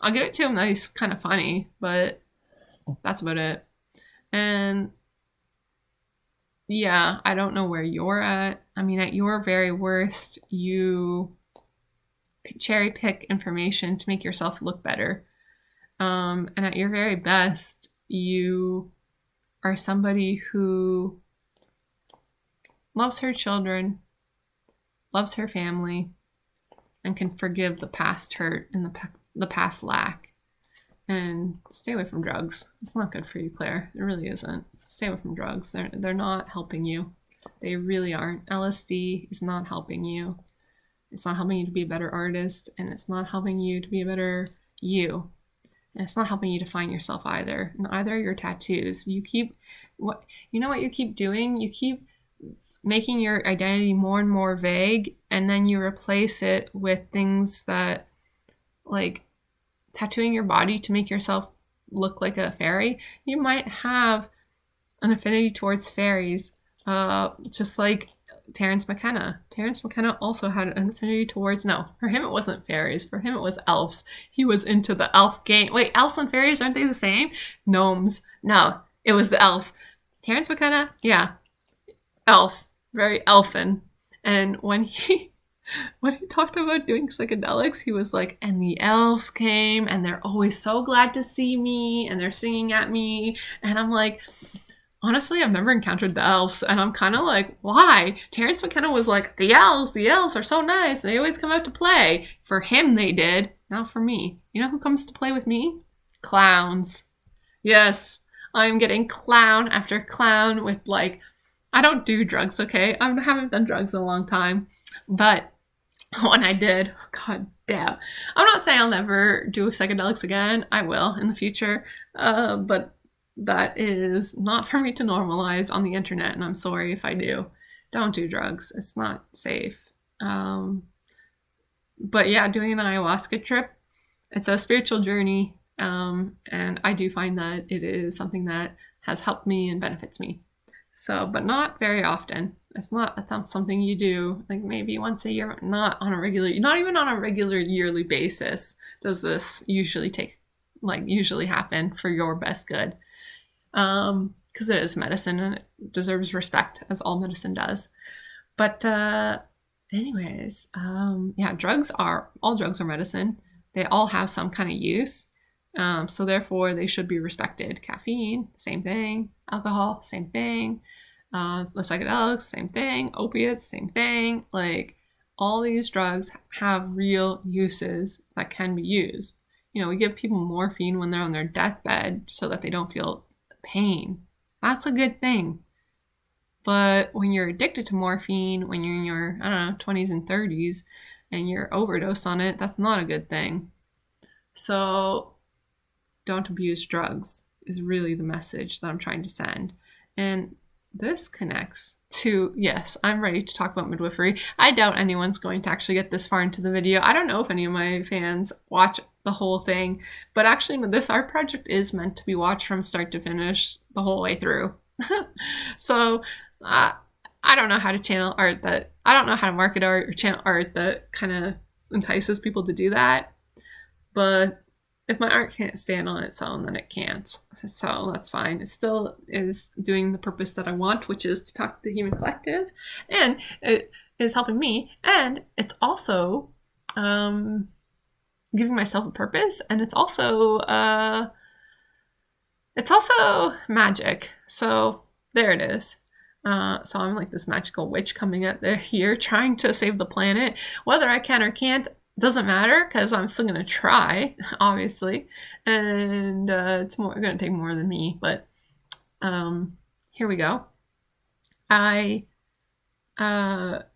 I'll give it to him that he's kind of funny, but that's about it. And yeah, I don't know where you're at. I mean, at your very worst, you cherry pick information to make yourself look better. And at your very best, you are somebody who loves her children, loves her family, and can forgive the past hurt and the past lack. And stay away from drugs. It's not good for you, Claire. It really isn't. Stay away from drugs. They're not helping you. They really aren't. LSD is not helping you. It's not helping you to be a better artist, and it's not helping you to be a better you. And it's not helping you to find yourself either. And either your tattoos. You know what you keep doing? You keep making your identity more and more vague, and then you replace it with things that, like, tattooing your body to make yourself look like a fairy. You might have an affinity towards fairies, just like Terrence McKenna. Terrence McKenna also had an affinity towards, no, for him it wasn't fairies. For him it was elves. He was into the elf game. Wait, elves and fairies, aren't they the same? Gnomes. No, it was the elves. Terrence McKenna, yeah, elf. Very elfin. And when he talked about doing psychedelics, he was like, and the elves came and they're always so glad to see me and they're singing at me. And I'm like, honestly, I've never encountered the elves, and I'm kind of like, why? Terrence McKenna was like, the elves are so nice. They always come out to play. For him, they did. Not for me. You know who comes to play with me? Clowns. Yes, I'm getting clown after clown with like, I don't do drugs, okay? I haven't done drugs in a long time, but when I did, god damn. I'm not saying I'll never do psychedelics again. I will in the future, but that is not for me to normalize on the internet, and I'm sorry if I do. Don't do drugs. It's not safe. But yeah, doing an ayahuasca trip, it's a spiritual journey, and I do find that it is something that has helped me and benefits me. So, but not very often. It's not something you do like maybe once a year, not even on a regular yearly basis does this usually happen for your best good. Because it is medicine and it deserves respect, as all medicine does. But anyways, yeah, all drugs are medicine. They all have some kind of use. So therefore they should be respected. Caffeine, same thing. Alcohol, same thing. The psychedelics, same thing. Opiates, same thing. Like, all these drugs have real uses that can be used. You know, we give people morphine when they're on their deathbed so that they don't feel pain. That's a good thing. But when you're addicted to morphine, when you're in your, 20s and 30s, and you're overdosed on it, that's not a good thing. So don't abuse drugs is really the message that I'm trying to send. And this connects to, yes, I'm ready to talk about midwifery. I doubt anyone's going to actually get this far into the video. I don't know if any of my fans watch the whole thing, but actually this art project is meant to be watched from start to finish the whole way through. So I don't know how to channel art that, I don't know how to market art or channel art that kind of entices people to do that. But if my art can't stand on its own, then it can't. So that's fine. It still is doing the purpose that I want, which is to talk to the human collective. And it is helping me. And it's also giving myself a purpose. And it's also magic. So there it is. So I'm like this magical witch coming out there here trying to save the planet. Whether I can or can't doesn't matter, because I'm still gonna try, obviously, and it's gonna take more than me. But here we go. I got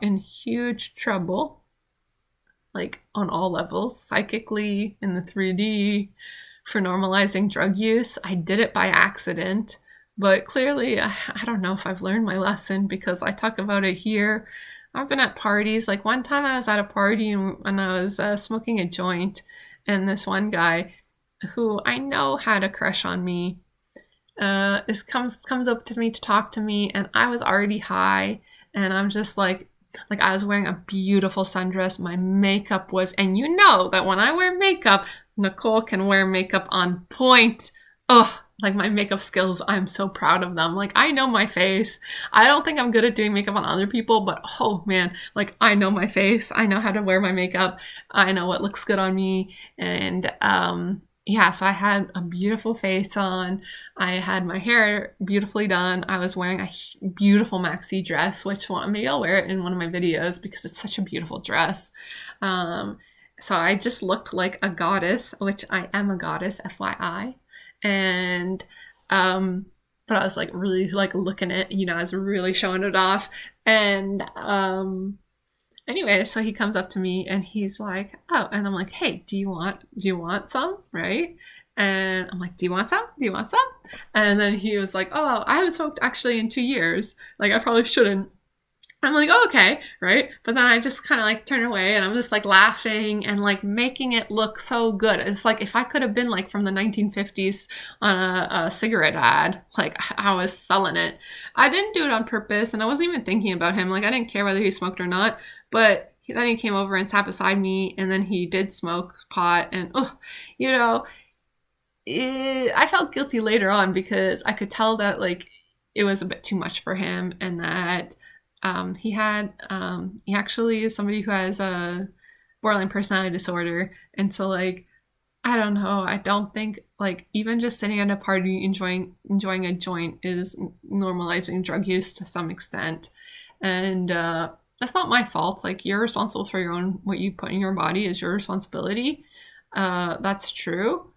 in huge trouble, like on all levels, psychically, in the 3D, for normalizing drug use. I did it by accident, but clearly I don't know if I've learned my lesson, because I talk about it here. I've been at parties. Like, one time I was at a party and I was smoking a joint, and this one guy who I know had a crush on me comes up to me to talk to me, and I was already high, and I'm just like I was wearing a beautiful sundress. My makeup was, and you know that when I wear makeup, Nicole can wear makeup on point. Ugh. Like, my makeup skills, I'm so proud of them. Like, I know my face. I don't think I'm good at doing makeup on other people, but oh man, like, I know my face. I know how to wear my makeup. I know what looks good on me. And yeah, so I had a beautiful face on. I had my hair beautifully done. I was wearing a beautiful maxi dress, which maybe I'll wear it in one of my videos because it's such a beautiful dress. So I just looked like a goddess, which I am a goddess, FYI. And but I was like really like looking at, I was really showing it off. And anyway, so he comes up to me and he's like, oh, and I'm like, hey, do you want some, right? And I'm like, do you want some? And then he was like, oh, I haven't smoked actually in 2 years. Like, I probably shouldn't. I'm like, oh, okay, right? But then I just kind of like turn away and I'm just like laughing and like making it look so good. It's like if I could have been like from the 1950s on a cigarette ad, like I was selling it. I didn't do it on purpose and I wasn't even thinking about him. Like I didn't care whether he smoked or not. But then he came over and sat beside me and then he did smoke pot. And, oh, you know, I felt guilty later on because I could tell that like it was a bit too much for him and that he actually is somebody who has a borderline personality disorder. And so like, I don't know, I don't think like even just sitting at a party enjoying a joint is normalizing drug use to some extent. And that's not my fault. Like you're responsible for your own, what you put in your body is your responsibility. That's true.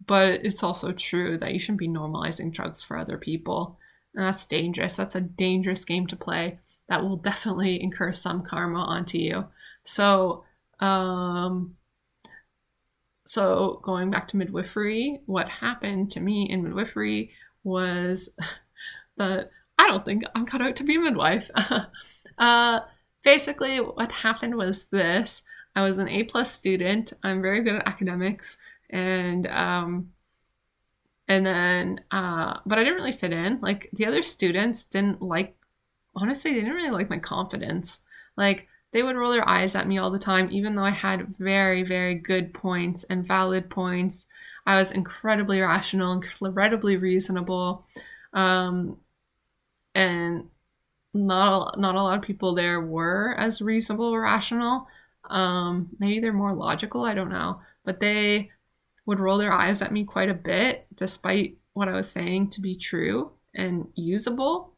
But it's also true that you shouldn't be normalizing drugs for other people. And that's dangerous. That's a dangerous game to play that will definitely incur some karma onto you. So, so going back to midwifery, what happened to me in midwifery was that I don't think I'm cut out to be a midwife. Basically, what happened was this. I was an A+ student. I'm very good at academics. And then but I didn't really fit in. Like the other students didn't like, honestly, they didn't really like my confidence. Like they would roll their eyes at me all the time, even though I had very, very good points and valid points. I was incredibly rational, incredibly reasonable. And not a lot of people there were as reasonable or rational. Maybe they're more logical, I don't know. But they would roll their eyes at me quite a bit, despite what I was saying to be true and usable.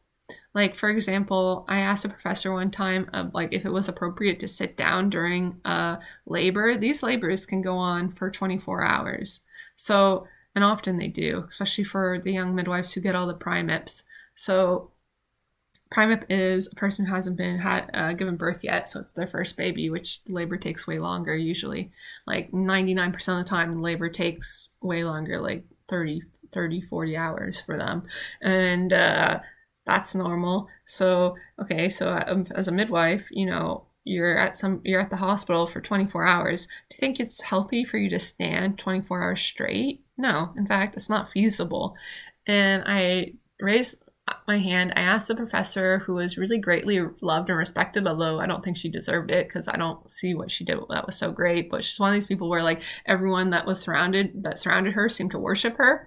Like, for example, I asked a professor one time, like, if it was appropriate to sit down during labor. These labors can go on for 24 hours. So, and often they do, especially for the young midwives who get all the primips. So, primip is a person who hasn't been given birth yet, so it's their first baby, which labor takes way longer usually. Like 99% of the time, labor takes way longer, like 30, 40 hours for them. And that's normal. So, okay, so as a midwife, you know, you're at the hospital for 24 hours. Do you think it's healthy for you to stand 24 hours straight? No, in fact, it's not feasible. And I raised my hand. I asked the professor, who was really greatly loved and respected, although I don't think she deserved it because I don't see what she did that was so great. But she's one of these people where like everyone that surrounded her seemed to worship her.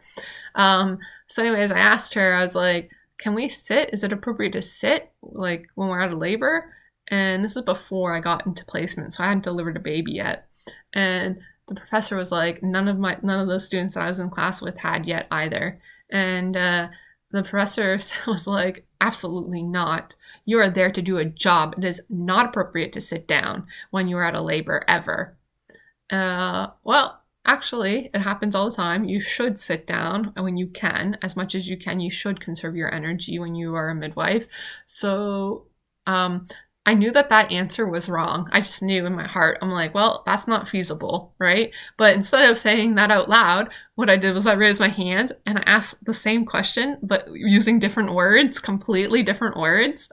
So anyways, I asked her, I was like, can we sit? Is it appropriate to sit like when we're out of labor? And this was before I got into placement, so I hadn't delivered a baby yet. And the professor was like, none of those students that I was in class with had yet either. And the professor was like, absolutely not. You are there to do a job. It is not appropriate to sit down when you are at a labor ever. Well, actually, it happens all the time. You should sit down when you can, as much as you can. You should conserve your energy when you are a midwife. So, I knew that answer was wrong. I just knew in my heart. I'm like, well, that's not feasible, right? But instead of saying that out loud, what I did was I raised my hand and I asked the same question, but using different words, completely different words,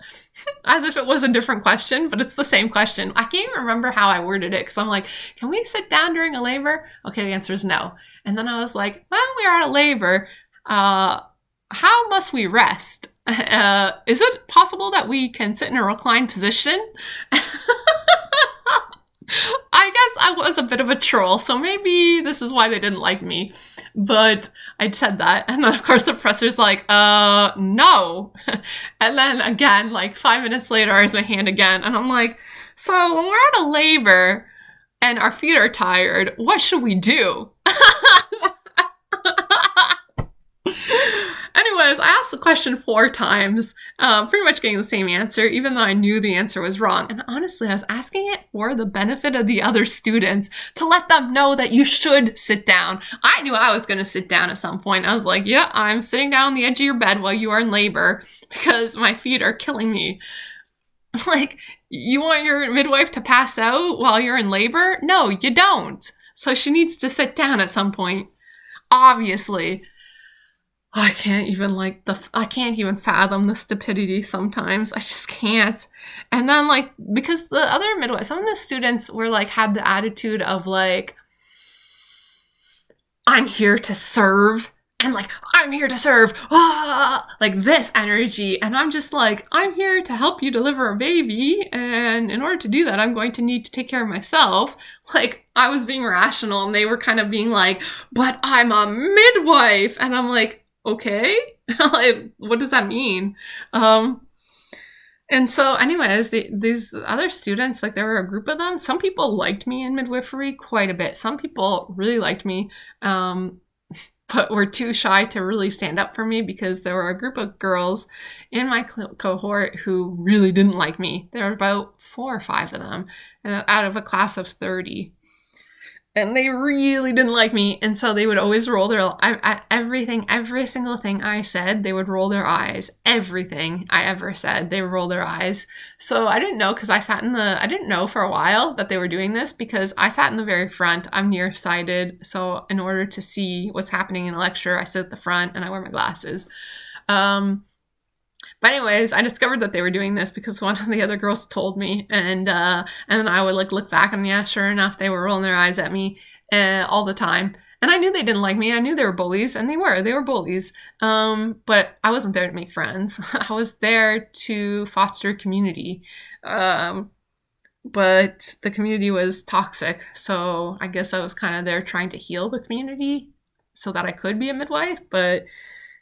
as if it was a different question, but it's the same question. I can't even remember how I worded it because I'm like, can we sit down during a labor? Okay, the answer is no. And then I was like, when we are at labor, how must we rest? Is it possible that we can sit in a reclined position? I guess I was a bit of a troll, so maybe this is why they didn't like me. But I said that, and then of course the professor's like, no. And then again, like 5 minutes later, I raise my hand again, and I'm like, so when we're at a labor and our feet are tired, what should we do? Anyways, I asked the question 4 times, pretty much getting the same answer, even though I knew the answer was wrong. And honestly, I was asking it for the benefit of the other students to let them know that you should sit down. I knew I was going to sit down at some point. I was like, yeah, I'm sitting down on the edge of your bed while you are in labor because my feet are killing me. Like, you want your midwife to pass out while you're in labor? No, you don't. So she needs to sit down at some point, obviously. I can't even I can't even fathom the stupidity sometimes. I just can't. And then like because the other midwives, some of the students were like had the attitude of like I'm here to serve and like I'm here to serve. Like this energy and I'm just like I'm here to help you deliver a baby and in order to do that I'm going to need to take care of myself. Like I was being rational and they were kind of being like, "But I'm a midwife." And I'm like, "Okay." Like what does that mean? Um and so, anyways, these other students, like there were a group of them. Some people liked me in midwifery quite a bit. Some people really liked me, um, but were too shy to really stand up for me because there were a group of girls in my cohort who really didn't like me. There were about 4 or 5 of them out of a class of 30. And they really didn't like me, and so they would always roll their at everything, every single thing I said. They would roll their eyes. Everything I ever said, they would roll their eyes. So I didn't know because I didn't know for a while that they were doing this because I sat in the very front. I'm nearsighted, so in order to see what's happening in a lecture, I sit at the front and I wear my glasses. But anyways, I discovered that they were doing this because one of the other girls told me, and then I would like look back and yeah, sure enough, they were rolling their eyes at me all the time. And I knew they didn't like me. I knew they were bullies, and they were bullies. But I wasn't there to make friends. I was there to foster community. But the community was toxic, so I guess I was kind of there trying to heal the community so that I could be a midwife, but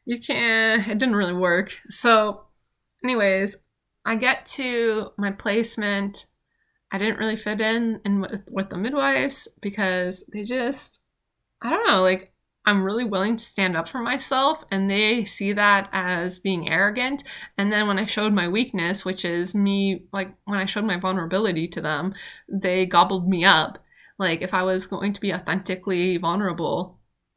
you can't, it didn't really work. So anyways, I get to my placement. I didn't really fit in with the midwives because they just, I don't know, like I'm really willing to stand up for myself and they see that as being arrogant. And then when I showed my weakness, which is me, like when I showed my vulnerability to them, they gobbled me up. Like if I was going to be authentically vulnerable,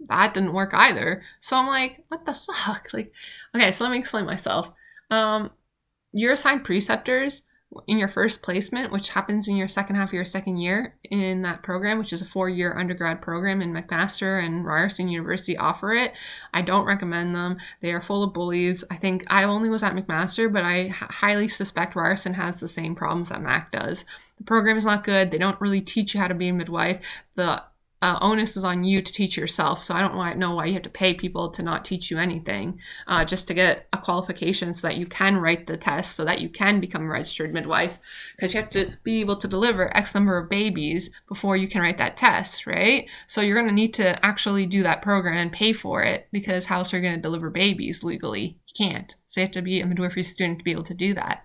that didn't work either. So I'm like, what the fuck? Like, okay, so let me explain myself. You're assigned preceptors in your first placement, which happens in your second half of your second year in that program, which is a 4-year undergrad program in McMaster, and Ryerson University offer it. I don't recommend them. They are full of bullies. I think I only was at McMaster, but I highly suspect Ryerson has the same problems that Mac does. The program is not good. They don't really teach you how to be a midwife. The onus is on you to teach yourself. So I don't know why you have to pay people to not teach you anything, just to get a qualification so that you can write the test, so that you can become a registered midwife, because you have to be able to deliver X number of babies before you can write that test, right? So you're going to need to actually do that program and pay for it, because how else are you going to deliver babies legally? You can't. So you have to be a midwifery student to be able to do that.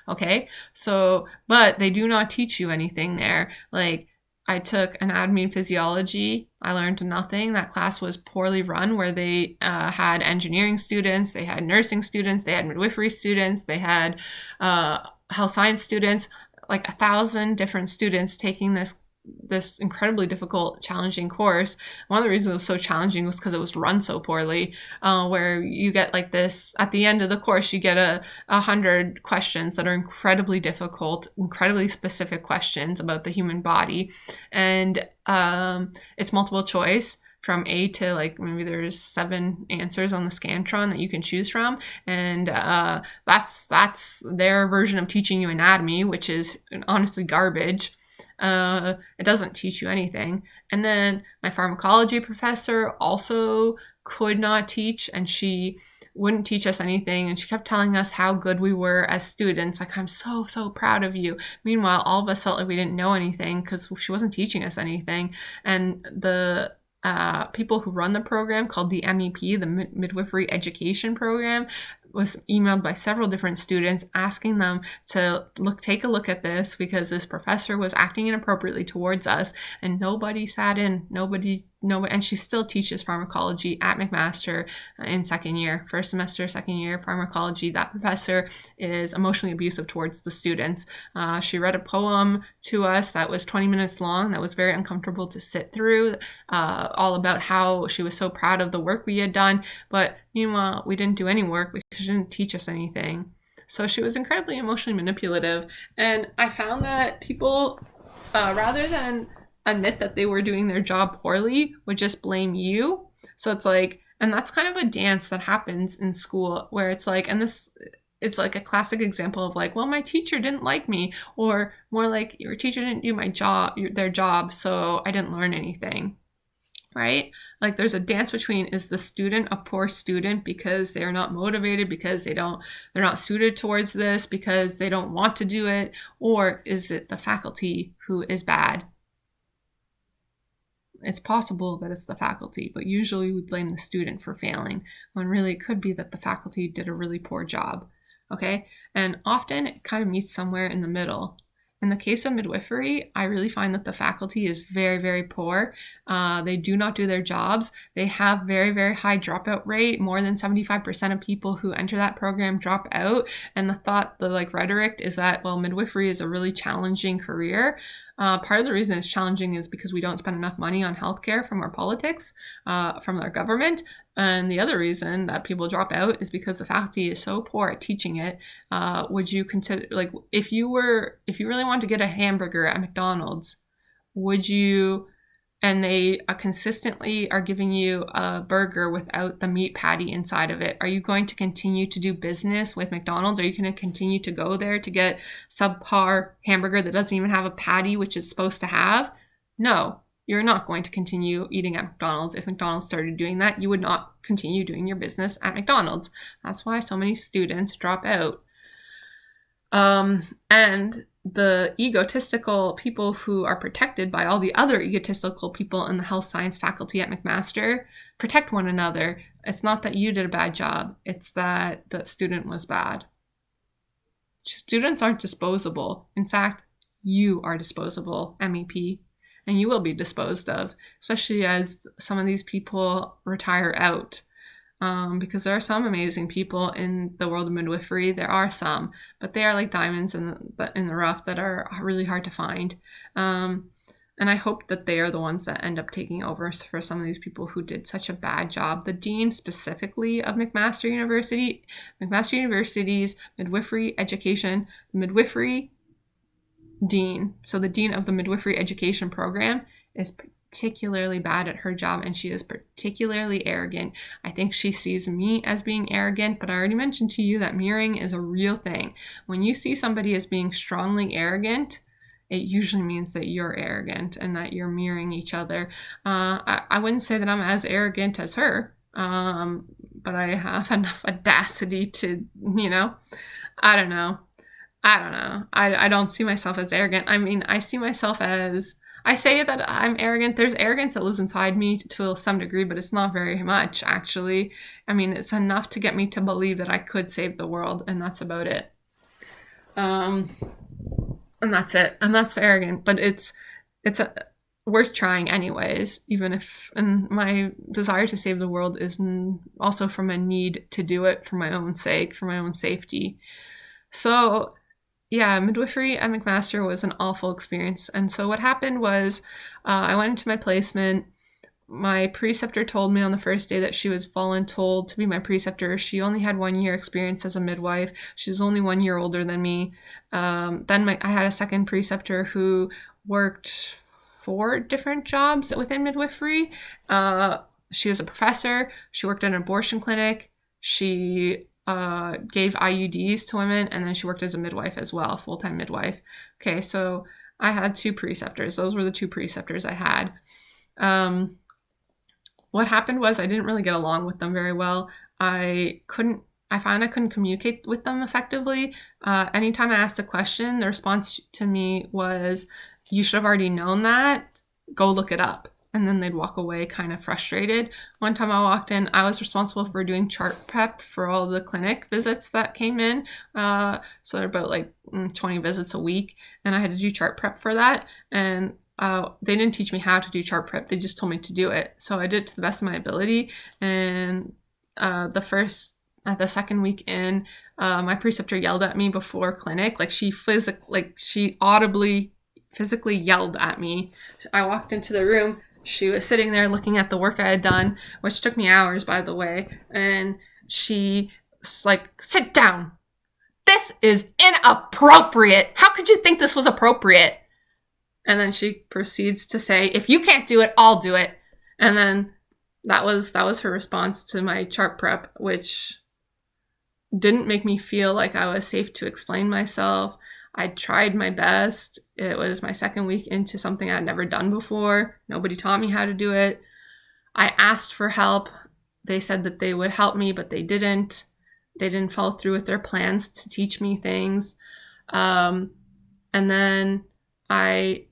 Okay? So, but they do not teach you anything there. Like, I took anatomy and physiology. I learned nothing. That class was poorly run, where they had engineering students, they had nursing students, they had midwifery students, they had health science students, like 1,000 different students taking this incredibly difficult, challenging course. One of the reasons it was so challenging was because it was run so poorly, where you get like this, at the end of the course, you get 100 questions that are incredibly difficult, incredibly specific questions about the human body. And it's multiple choice from A to like maybe there's 7 answers on the Scantron that you can choose from. And that's their version of teaching you anatomy, which is honestly garbage. It doesn't teach you anything. And then my pharmacology professor also could not teach, and she wouldn't teach us anything, and she kept telling us how good we were as students, like, I'm so proud of you. Meanwhile, all of us felt like we didn't know anything because she wasn't teaching us anything. And the people who run the program, called the MEP, the Midwifery Education Program, was emailed by several different students asking them to take a look at this, because this professor was acting inappropriately towards us, and nobody sat in. Nobody, and she still teaches pharmacology at McMaster in second year, first semester, second year pharmacology. That professor is emotionally abusive towards the students. She read a poem to us that was 20 minutes long, that was very uncomfortable to sit through, all about how she was so proud of the work we had done, but meanwhile, we didn't do any work because she didn't teach us anything. So she was incredibly emotionally manipulative. And I found that people, rather than admit that they were doing their job poorly, would just blame you. So it's like, And that's kind of a dance that happens in school where it's like, and this, it's like a classic example of like, well, my teacher didn't like me, or more like your teacher didn't do their job, so I didn't learn anything. Right? Like there's a dance between, is the student a poor student because they are not motivated, because they're not suited towards this, because they don't want to do it, or is it the faculty who is bad? It's possible that it's the faculty, but usually we blame the student for failing, when really it could be that the faculty did a really poor job. Okay? And often it kind of meets somewhere in the middle. In the case of midwifery, I really find that the faculty is very, very poor. They do not do their jobs. They have very, very high dropout rate. More than 75% of people who enter that program drop out. And the rhetoric is that, well, midwifery is a really challenging career. Part of the reason it's challenging is because we don't spend enough money on healthcare from our politics, from our government. And the other reason that people drop out is because the faculty is so poor at teaching it. Would you consider, like, if you really wanted to get a hamburger at McDonald's, would you, and they consistently are giving you a burger without the meat patty inside of it, are you going to continue to do business with McDonald's? Are you going to continue to go there to get subpar hamburger that doesn't even have a patty, which it's supposed to have? No. You're not going to continue eating at McDonald's. If McDonald's started doing that, you would not continue doing your business at McDonald's. That's why so many students drop out. And the egotistical people who are protected by all the other egotistical people in the health science faculty at McMaster protect one another. It's not that you did a bad job. It's that the student was bad. Students aren't disposable. In fact, you are disposable, MEP. And you will be disposed of, especially as some of these people retire out. Because there are some amazing people in the world of midwifery. There are some, but they are like diamonds in the rough that are really hard to find. And I hope that they are the ones that end up taking over for some of these people who did such a bad job. The dean specifically of McMaster University's midwifery education, midwifery dean, so the dean of the midwifery education program, is particularly bad at her job, and she is particularly arrogant. I think she sees me as being arrogant, but I already mentioned to you that mirroring is a real thing. When you see somebody as being strongly arrogant, it usually means that you're arrogant and that you're mirroring each other. I wouldn't say that I'm as arrogant as her, but I have enough audacity to, I don't know. I don't see myself as arrogant. I mean, I see myself as, I say that I'm arrogant. There's arrogance that lives inside me to some degree, but it's not very much, actually. I mean, it's enough to get me to believe that I could save the world, and that's about it. And that's it. And that's arrogant, but it's worth trying anyways, even if, and my desire to save the world is also from a need to do it for my own sake, for my own safety. So yeah, midwifery at McMaster was an awful experience. And so what happened was I went into my placement. My preceptor told me on the first day that she was voluntold to be my preceptor. She only had 1 year experience as a midwife. She was only 1 year older than me. Then I had a second preceptor who worked 4 different jobs within midwifery. She was a professor. She worked at an abortion clinic. She gave IUDs to women, and then she worked as a midwife as well, full-time midwife. Okay, so I had 2 preceptors. Those were the 2 preceptors I had. What happened was I didn't really get along with them very well. I found I couldn't communicate with them effectively. Anytime I asked a question, the response to me was, "You should have already known that. Go look it up." And then they'd walk away kind of frustrated. One time I walked in, I was responsible for doing chart prep for all the clinic visits that came in. So they're about like 20 visits a week. And I had to do chart prep for that. And they didn't teach me how to do chart prep. They just told me to do it. So I did it to the best of my ability. And the second week in, my preceptor yelled at me before clinic. Like she audibly, physically yelled at me. I walked into the room. She was sitting there looking at the work I had done, which took me hours, by the way. And she was like, "Sit down. This is inappropriate. How could you think this was appropriate?" And then she proceeds to say, "If you can't do it, I'll do it." And then That was her response to my chart prep, which didn't make me feel like I was safe to explain myself. I tried my best. It was my second week into something I'd never done before. Nobody taught me how to do it. I asked for help. They said that they would help me, but they didn't. They didn't follow through with their plans to teach me things. And then they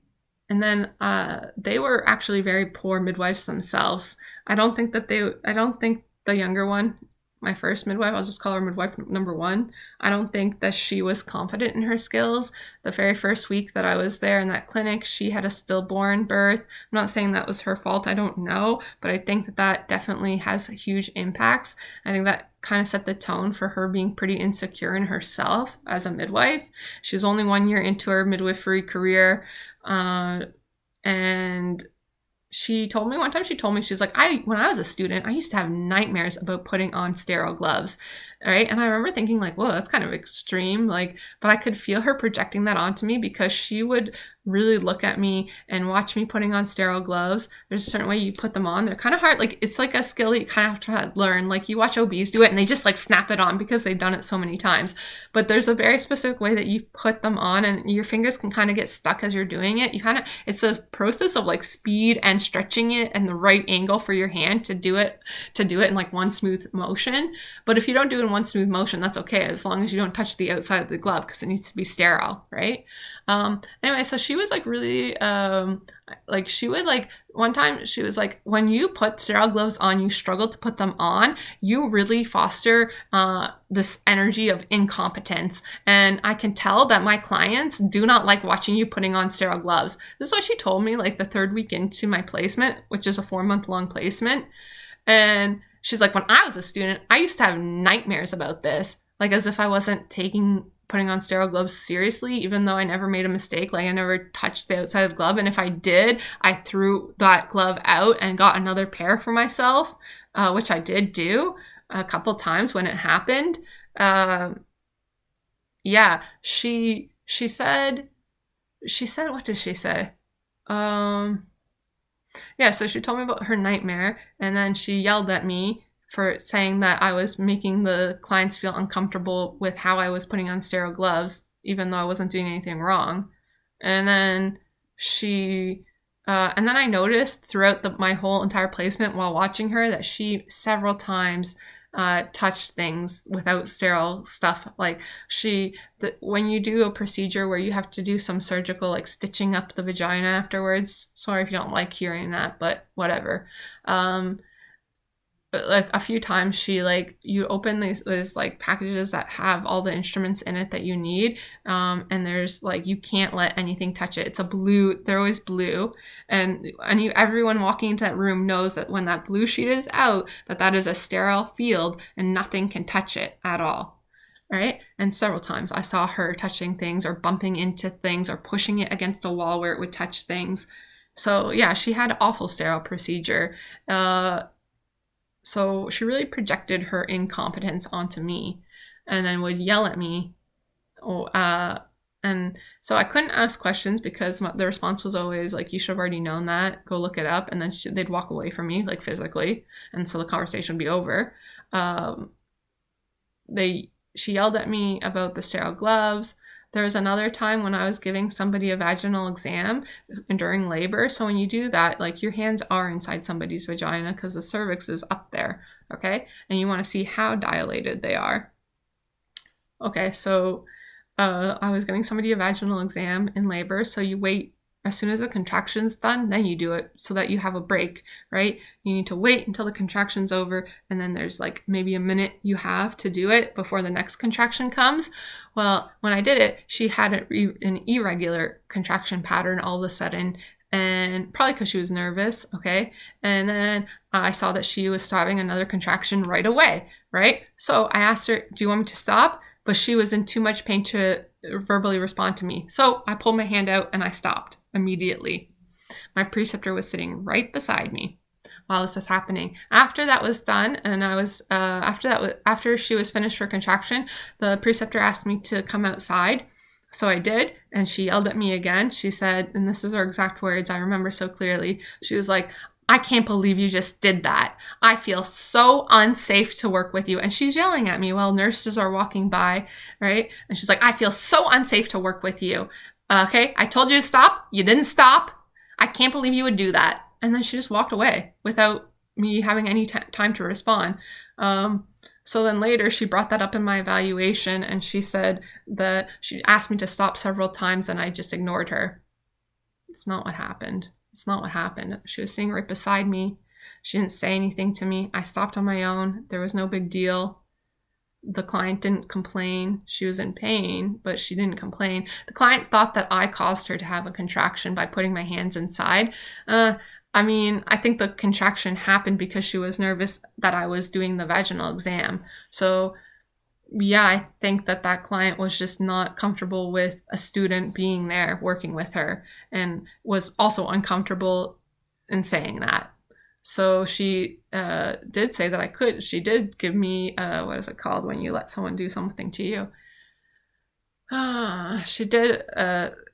were actually very poor midwives themselves. I don't think the younger one, my first midwife, I'll just call her midwife number one, I don't think that she was confident in her skills. The very first week that I was there in that clinic, she had a stillborn birth. I'm not saying that was her fault, I don't know, but I think that that definitely has huge impacts. I think that kind of set the tone for her being pretty insecure in herself as a midwife. She was only 1 year into her midwifery career, and she told me one time, she's like, when I was a student, I used to have nightmares about putting on sterile gloves, right? And I remember thinking like, whoa, that's kind of extreme. Like, but I could feel her projecting that onto me because she would really look at me and watch me putting on sterile gloves. There's a certain way you put them on. They're kind of hard. Like, it's like a skill that you kind of have to learn. Like, you watch OBs do it and they just like snap it on because they've done it so many times. But there's a very specific way that you put them on, and your fingers can kind of get stuck as you're doing it. It's a process of like speed and stretching it and the right angle for your hand to do it in like one smooth motion. But if you don't do it in one smooth motion, that's okay, as long as you don't touch the outside of the glove, because it needs to be sterile, right? Anyway, so she was like really, like she would like, one time she was like, when you put sterile gloves on, you struggle to put them on, you really foster this energy of incompetence. And I can tell that my clients do not like watching you putting on sterile gloves. This is what she told me like the third week into my placement, which is a 4-month-long placement. And she's like, when I was a student, I used to have nightmares about this, like as if I wasn't putting on sterile gloves seriously, even though I never made a mistake. Like, I never touched the outside of the glove. And if I did, I threw that glove out and got another pair for myself, which I did do a couple times when it happened. Yeah, she said, what did she say? Yeah, so she told me about her nightmare, and then she yelled at me for saying that I was making the clients feel uncomfortable with how I was putting on sterile gloves, even though I wasn't doing anything wrong. And then and then I noticed throughout my whole entire placement while watching her that she several times touched things without sterile stuff. Like, when you do a procedure where you have to do some surgical, like stitching up the vagina afterwards, sorry if you don't like hearing that, but whatever. Like a few times she like, you open these like packages that have all the instruments in it that you need, and there's like, you can't let anything touch it. It's a blue, they're always blue, and everyone walking into that room knows that when that blue sheet is out, that is a sterile field and nothing can touch it at all. Right? And several times I saw her touching things or bumping into things or pushing it against a wall where it would touch things. So yeah, she had an awful sterile procedure. So she really projected her incompetence onto me, and then would yell at me. And so I couldn't ask questions because the response was always like, you should have already known that, go look it up. And then they'd walk away from me, like physically. And so the conversation would be over. She yelled at me about the sterile gloves. There was another time when I was giving somebody a vaginal exam during labor. So when you do that, like, your hands are inside somebody's vagina because the cervix is up there, okay? And you want to see how dilated they are. Okay, so I was giving somebody a vaginal exam in labor. So you wait as soon as the contraction's done, then you do it so that you have a break, right? You need to wait until the contraction's over, and then there's like maybe a minute you have to do it before the next contraction comes. Well, when I did it, she had an irregular contraction pattern all of a sudden, and probably because she was nervous, okay? And then I saw that she was having another contraction right away, right? So I asked her, do you want me to stop? But she was in too much pain to verbally respond to me. So I pulled my hand out and I stopped immediately. My preceptor was sitting right beside me while this was happening. After that was done, and I was after she was finished her contraction, the preceptor asked me to come outside. So I did, and she yelled at me again. She said, and this is her exact words, I remember so clearly. She was like, I can't believe you just did that. I feel so unsafe to work with you. And she's yelling at me while nurses are walking by, right? And she's like, I feel so unsafe to work with you. Okay, I told you to stop. You didn't stop. I can't believe you would do that. And then she just walked away without me having any time to respond. So then later she brought that up in my evaluation, and she said that she asked me to stop several times and I just ignored her. It's not what happened. It's not what happened. She was sitting right beside me. She didn't say anything to me. I stopped on my own. There was no big deal. The client didn't complain. She was in pain, but she didn't complain. The client thought that I caused her to have a contraction by putting my hands inside. I mean, I think the contraction happened because she was nervous that I was doing the vaginal exam. So yeah, I think that that client was just not comfortable with a student being there working with her, and was also uncomfortable in saying that. So she did say that I could. She did give me, what is it called when you let someone do something to you? She did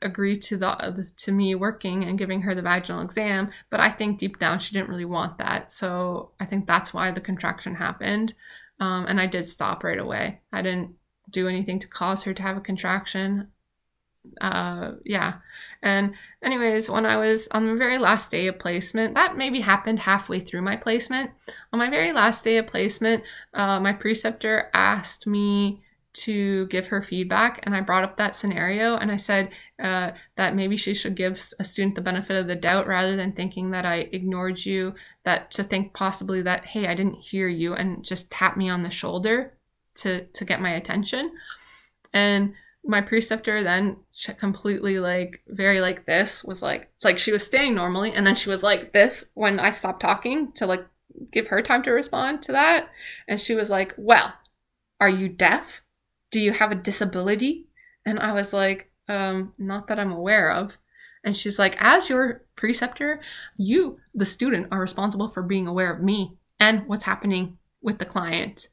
agree to me working and giving her the vaginal exam, but I think deep down she didn't really want that. So I think that's why the contraction happened. And I did stop right away. I didn't do anything to cause her to have a contraction. Yeah. And anyways, when I was on the very last day of placement, that maybe happened halfway through my placement. On my very last day of placement, my preceptor asked me to give her feedback, and I brought up that scenario, and I said that maybe she should give a student the benefit of the doubt rather than thinking that I ignored you, that to think possibly that, hey, I didn't hear you, and just tap me on the shoulder to get my attention. And my preceptor then completely very like this was like, it's like she was staying normally, and then she was like this when I stopped talking to give her time to respond to that. And she was like, well, are you deaf? Do you have a disability? And I was like, not that I'm aware of. And she's like, as your preceptor, you, the student, are responsible for being aware of me and what's happening with the client.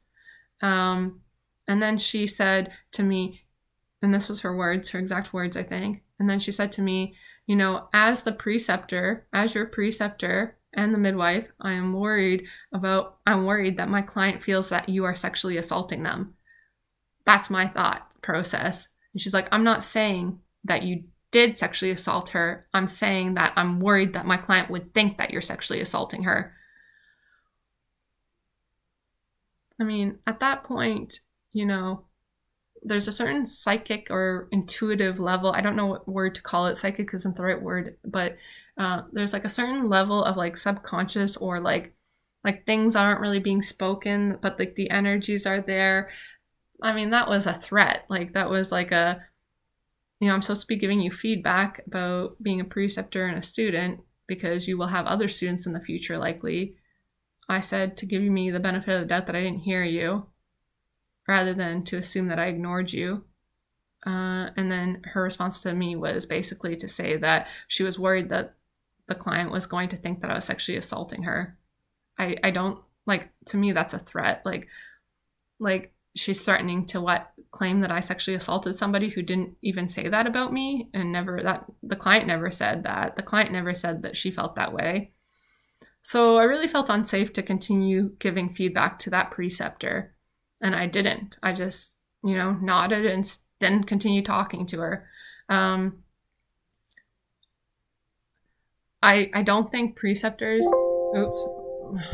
And then she said to me, and this was her words, her exact words, I think. And then she said to me, as the preceptor, as your preceptor and the midwife, I'm worried that my client feels that you are sexually assaulting them. That's my thought process. And she's like, I'm not saying that you did sexually assault her. I'm saying that I'm worried that my client would think that you're sexually assaulting her. I mean, at that point, there's a certain psychic or intuitive level. I don't know what word to call it. Psychic isn't the right word, but there's a certain level of subconscious or things aren't really being spoken, but the energies are there. I mean, that was a threat. That was I'm supposed to be giving you feedback about being a preceptor and a student because you will have other students in the future likely. I said to give me the benefit of the doubt that I didn't hear you, rather than to assume that I ignored you. And then her response to me was basically to say that she was worried that the client was going to think that I was sexually assaulting her. I don't, to me, that's a threat. She's threatening to claim that I sexually assaulted somebody who didn't even say that about me, and the client never said that. The client never said that she felt that way. So I really felt unsafe to continue giving feedback to that preceptor. And I didn't. I just, nodded and didn't continue talking to her. I don't think preceptors, oops,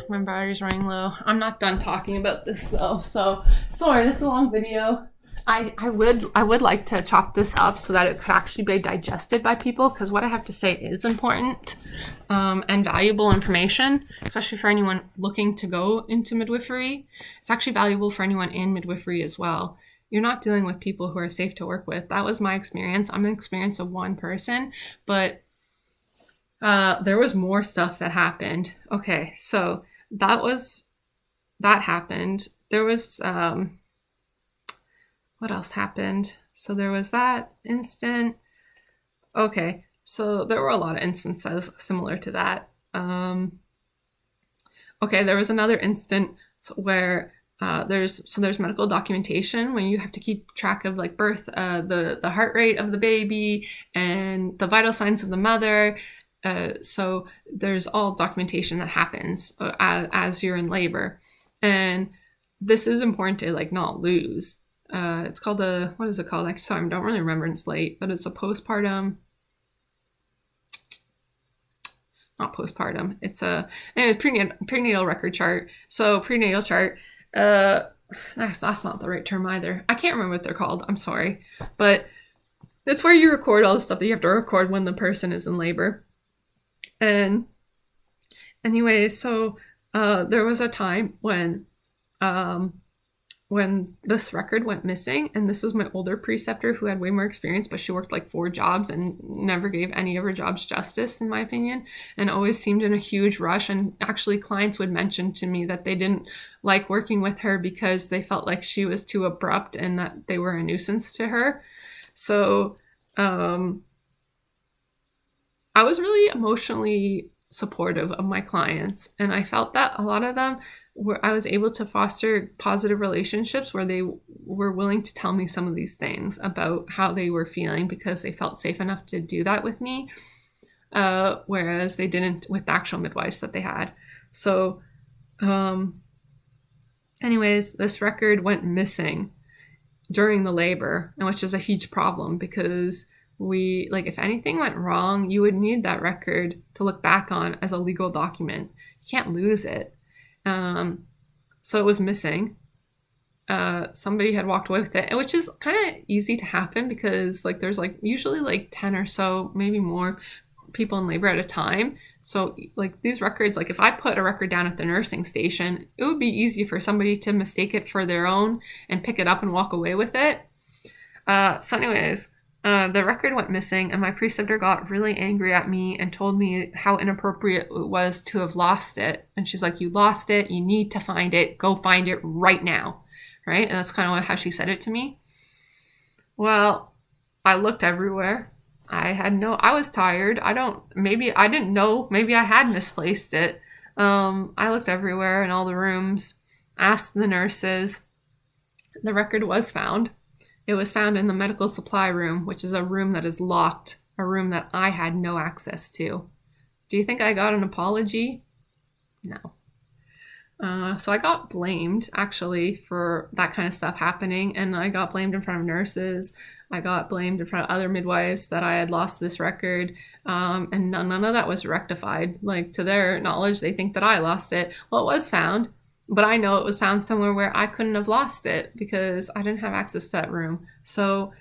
my battery's running low. I'm not done talking about this though. So sorry, this is a long video. I would like to chop this up so that it could actually be digested by people, because what I have to say is important and valuable information, especially for anyone looking to go into midwifery. It's actually valuable for anyone in midwifery as well. You're not dealing with people who are safe to work with. That was my experience. I'm an experience of one person, but there was more stuff that happened. Okay, so that happened. There was what else happened? So there was that instant. Okay, so there were a lot of instances similar to that. Okay, there was another instant where there's medical documentation when you have to keep track of birth, the heart rate of the baby and the vital signs of the mother. So there's all documentation that happens as you're in labor. And this is important to like not lose. It's called what is it called? Sorry, I don't really remember, it's late, but it's a postpartum, not postpartum. It's anyway, prenatal record chart. So prenatal chart, that's not the right term either. I can't remember what they're called. I'm sorry. But it's where you record all the stuff that you have to record when the person is in labor. And anyway, so there was a time when this record went missing, and this was my older preceptor who had way more experience, but she worked like 4 jobs and never gave any of her jobs justice, in my opinion, and always seemed in a huge rush. And actually clients would mention to me that they didn't like working with her because they felt like she was too abrupt and that they were a nuisance to her. So I was really emotionally supportive of my clients, and I felt that a lot of them I was able to foster positive relationships where they were willing to tell me some of these things about how they were feeling because they felt safe enough to do that with me, whereas they didn't with the actual midwives that they had. So anyways, this record went missing during the labor, and which is a huge problem because if anything went wrong, you would need that record to look back on as a legal document. You can't lose it. So it was missing. Somebody had walked away with it, which is kind of easy to happen because there's usually 10 or so, maybe more people in labor at a time. So these records, if I put a record down at the nursing station, it would be easy for somebody to mistake it for their own and pick it up and walk away with it. So anyways, the record went missing, and my preceptor got really angry at me and told me how inappropriate it was to have lost it. And she's like, you lost it, you need to find it, go find it right now, right? And that's kind of how she said it to me. Well, I looked everywhere. I was tired. Maybe I didn't know, maybe I had misplaced it. I looked everywhere in all the rooms, asked the nurses. The record was found. It was found in the medical supply room, which is a room that is locked, a room that I had no access to. Do you think I got an apology? No. So I got blamed, actually, for that kind of stuff happening, and I got blamed in front of nurses. I got blamed in front of other midwives that I had lost this record, and none of that was rectified. To their knowledge, they think that I lost it. Well, it was found. But I know it was found somewhere where I couldn't have lost it because I didn't have access to that room. So,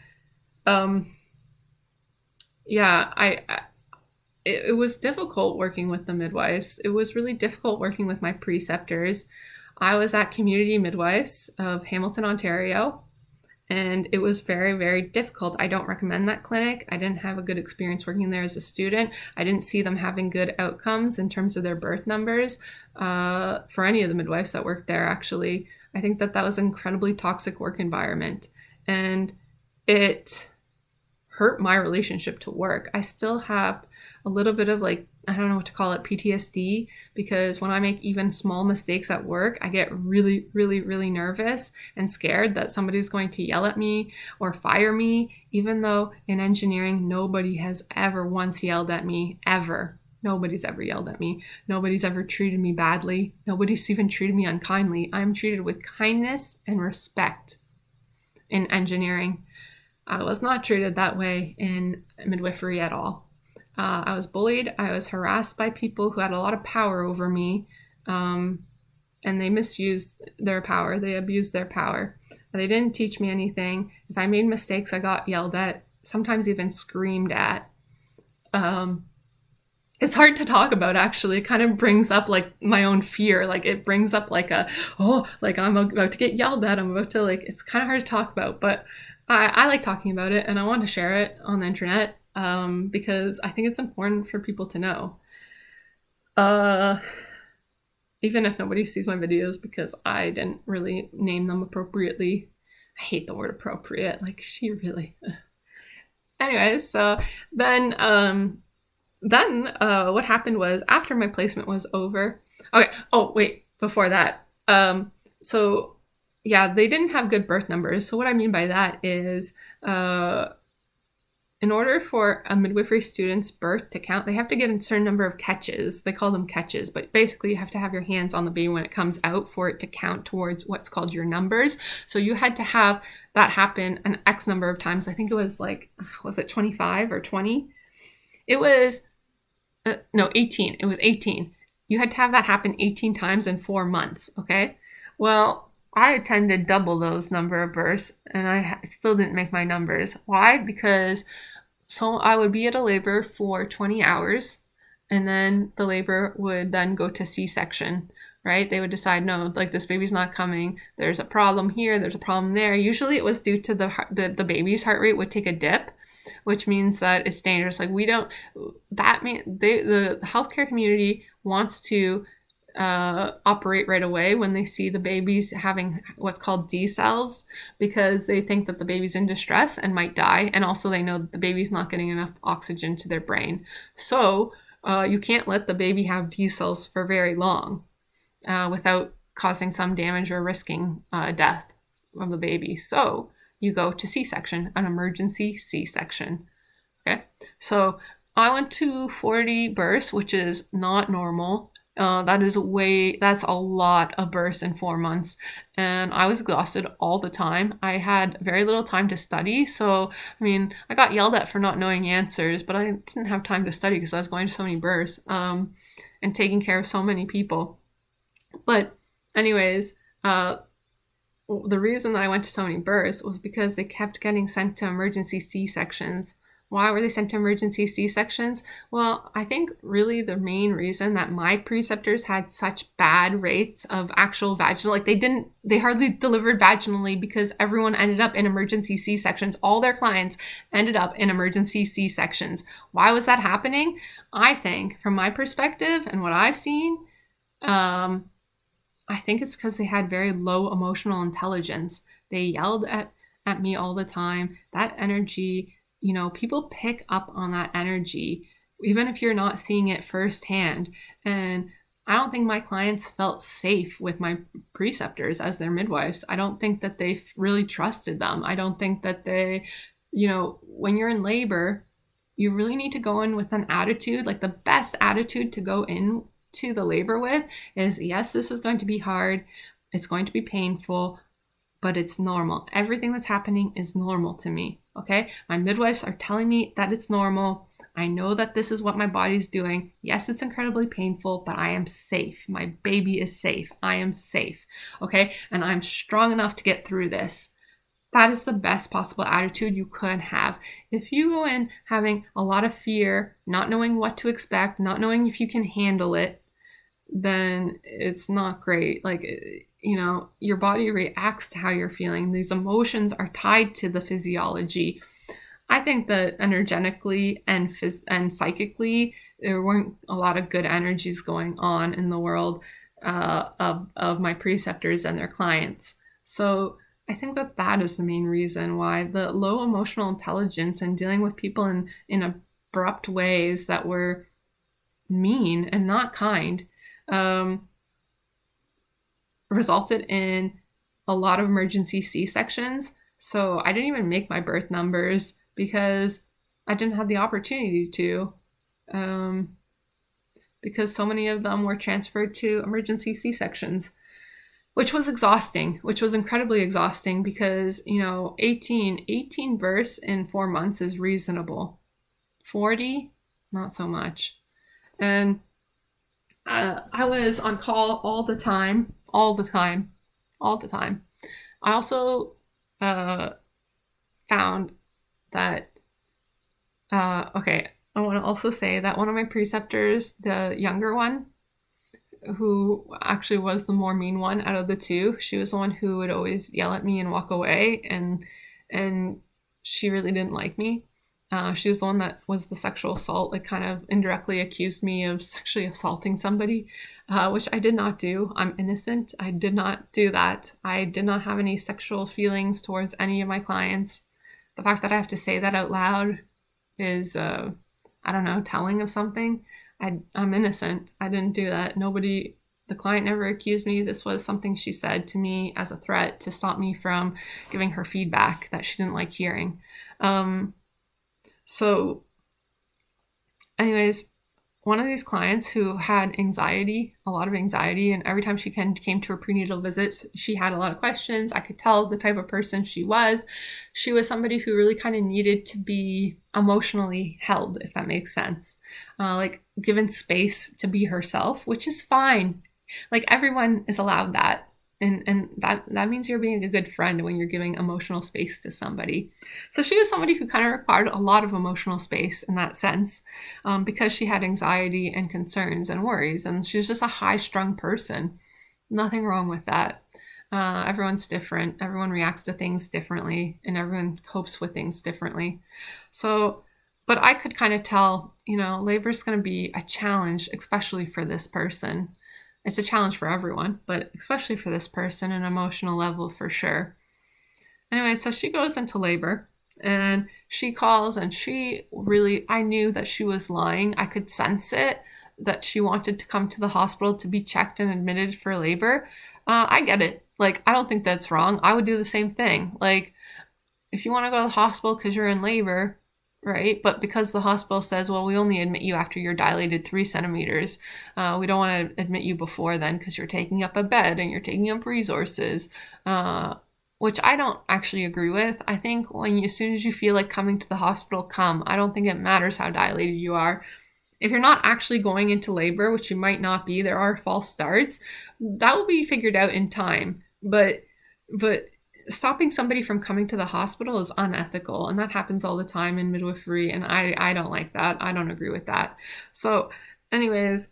it was difficult working with the midwives. It was really difficult working with my preceptors. I was at Community Midwives of Hamilton, Ontario, and it was very, very difficult. I don't recommend that clinic. I didn't have a good experience working there as a student. I didn't see them having good outcomes in terms of their birth numbers for any of the midwives that worked there, actually. I think that was an incredibly toxic work environment, and it hurt my relationship to work. I still have a little bit of I don't know what to call it, PTSD, because when I make even small mistakes at work, I get really, really, really nervous and scared that somebody's going to yell at me or fire me, even though in engineering, nobody has ever once yelled at me, ever. Nobody's ever yelled at me. Nobody's ever treated me badly. Nobody's even treated me unkindly. I'm treated with kindness and respect in engineering. I was not treated that way in midwifery at all. I was bullied. I was harassed by people who had a lot of power over me, and they misused their power. They abused their power. They didn't teach me anything. If I made mistakes, I got yelled at, sometimes even screamed at. It's hard to talk about, actually. It kind of brings up my own fear. It brings up I'm about to get yelled at. I'm about to it's kind of hard to talk about, but I like talking about it, and I want to share it on the internet because I think it's important for people to know. Even if nobody sees my videos because I didn't really name them appropriately. I hate the word appropriate. She really... Anyways, so then what happened was after my placement was over... Okay, oh, wait, before that. So... yeah, they didn't have good birth numbers. So what I mean by that is in order for a midwifery student's birth to count, they have to get a certain number of catches. They call them catches, but basically you have to have your hands on the baby when it comes out for it to count towards what's called your numbers. So you had to have that happen an X number of times. I think it was like, was it 25 or 20? It was, no, 18. It was 18. You had to have that happen 18 times in 4 months, okay? Well, I attended double those number of births, and I still didn't make my numbers. Why? Because so I would be at a labor for 20 hours, and then the labor would then go to C-section, right? They would decide, no, like this baby's not coming. There's a problem here. There's a problem there. Usually it was due to the baby's heart rate would take a dip, which means that it's dangerous. Like the healthcare community wants to operate right away when they see the babies having what's called D cells, because they think that the baby's in distress and might die, and also they know that the baby's not getting enough oxygen to their brain. So you can't let the baby have D cells for very long without causing some damage or risking death of the baby. So you go to C-section, an emergency C-section. Okay, so I went to 40 births, which is not normal. That's a lot of births in 4 months. And I was exhausted all the time. I had very little time to study. So, I mean, I got yelled at for not knowing answers, but I didn't have time to study because I was going to so many births and taking care of so many people. But anyways, the reason that I went to so many births was because they kept getting sent to emergency C-sections. Why were they sent to emergency C-sections? Well, I think really the main reason that my preceptors had such bad rates of actual vaginal, like they hardly delivered vaginally because everyone ended up in emergency C-sections. All their clients ended up in emergency C-sections. Why was that happening? I think from my perspective and what I've seen, I think it's because they had very low emotional intelligence. They yelled at me all the time. That energy, people pick up on that energy, even if you're not seeing it firsthand. And I don't think my clients felt safe with my preceptors as their midwives. I don't think that they really trusted them. I don't think that they, when you're in labor, you really need to go in with an attitude, like the best attitude to go in to the labor with is, yes, this is going to be hard. It's going to be painful, but it's normal. Everything that's happening is normal to me. Okay. My midwives are telling me that it's normal. I know that this is what my body's doing. Yes, it's incredibly painful, but I am safe. My baby is safe. I am safe. Okay. And I'm strong enough to get through this. That is the best possible attitude you could have. If you go in having a lot of fear, not knowing what to expect, not knowing if you can handle it, then it's not great. Like, your body reacts to how you're feeling. These emotions are tied to the physiology. I think that energetically and psychically, there weren't a lot of good energies going on in the world of my preceptors and their clients. So I think that is the main reason why the low emotional intelligence and dealing with people in abrupt ways that were mean and not kind resulted in a lot of emergency C-sections. So I didn't even make my birth numbers because I didn't have the opportunity to, because so many of them were transferred to emergency C-sections, which was exhausting, which was incredibly exhausting because, 18 births in 4 months is reasonable. 40, not so much. And I was on call all the time. I also found that, I want to also say that one of my preceptors, the younger one, who actually was the more mean one out of the two, she was the one who would always yell at me and walk away, and she really didn't like me. She was the one that was the sexual assault, like kind of indirectly accused me of sexually assaulting somebody, which I did not do. I'm innocent. I did not do that. I did not have any sexual feelings towards any of my clients. The fact that I have to say that out loud is, telling of something. I'm innocent. I didn't do that. The client never accused me. This was something she said to me as a threat to stop me from giving her feedback that she didn't like hearing. So anyways, one of these clients who had anxiety, a lot of anxiety, and every time she came to her prenatal visits, she had a lot of questions. I could tell the type of person she was. She was somebody who really kind of needed to be emotionally held, if that makes sense. Like given space to be herself, which is fine. Like everyone is allowed that. And that means you're being a good friend when you're giving emotional space to somebody. So she was somebody who kind of required a lot of emotional space in that sense, because she had anxiety and concerns and worries, and she's just a high-strung person. Nothing wrong with that. Everyone's different. Everyone reacts to things differently, and everyone copes with things differently. So, but I could kind of tell, labor is going to be a challenge, especially for this person. It's a challenge for everyone, but especially for this person, an emotional level for sure. Anyway, so she goes into labor and she calls, and I knew that she was lying. I could sense it, that she wanted to come to the hospital to be checked and admitted for labor. I get it. Like, I don't think that's wrong. I would do the same thing. Like, if you want to go to the hospital because you're in labor, right? But because the hospital says, well, we only admit you after you're dilated 3 centimeters. We don't want to admit you before then because you're taking up a bed and you're taking up resources, which I don't actually agree with. I think as soon as you feel like coming to the hospital, come. I don't think it matters how dilated you are. If you're not actually going into labor, which you might not be, there are false starts, that will be figured out in time. But stopping somebody from coming to the hospital is unethical, and that happens all the time in midwifery, and I don't like that. I don't agree with that. So anyways,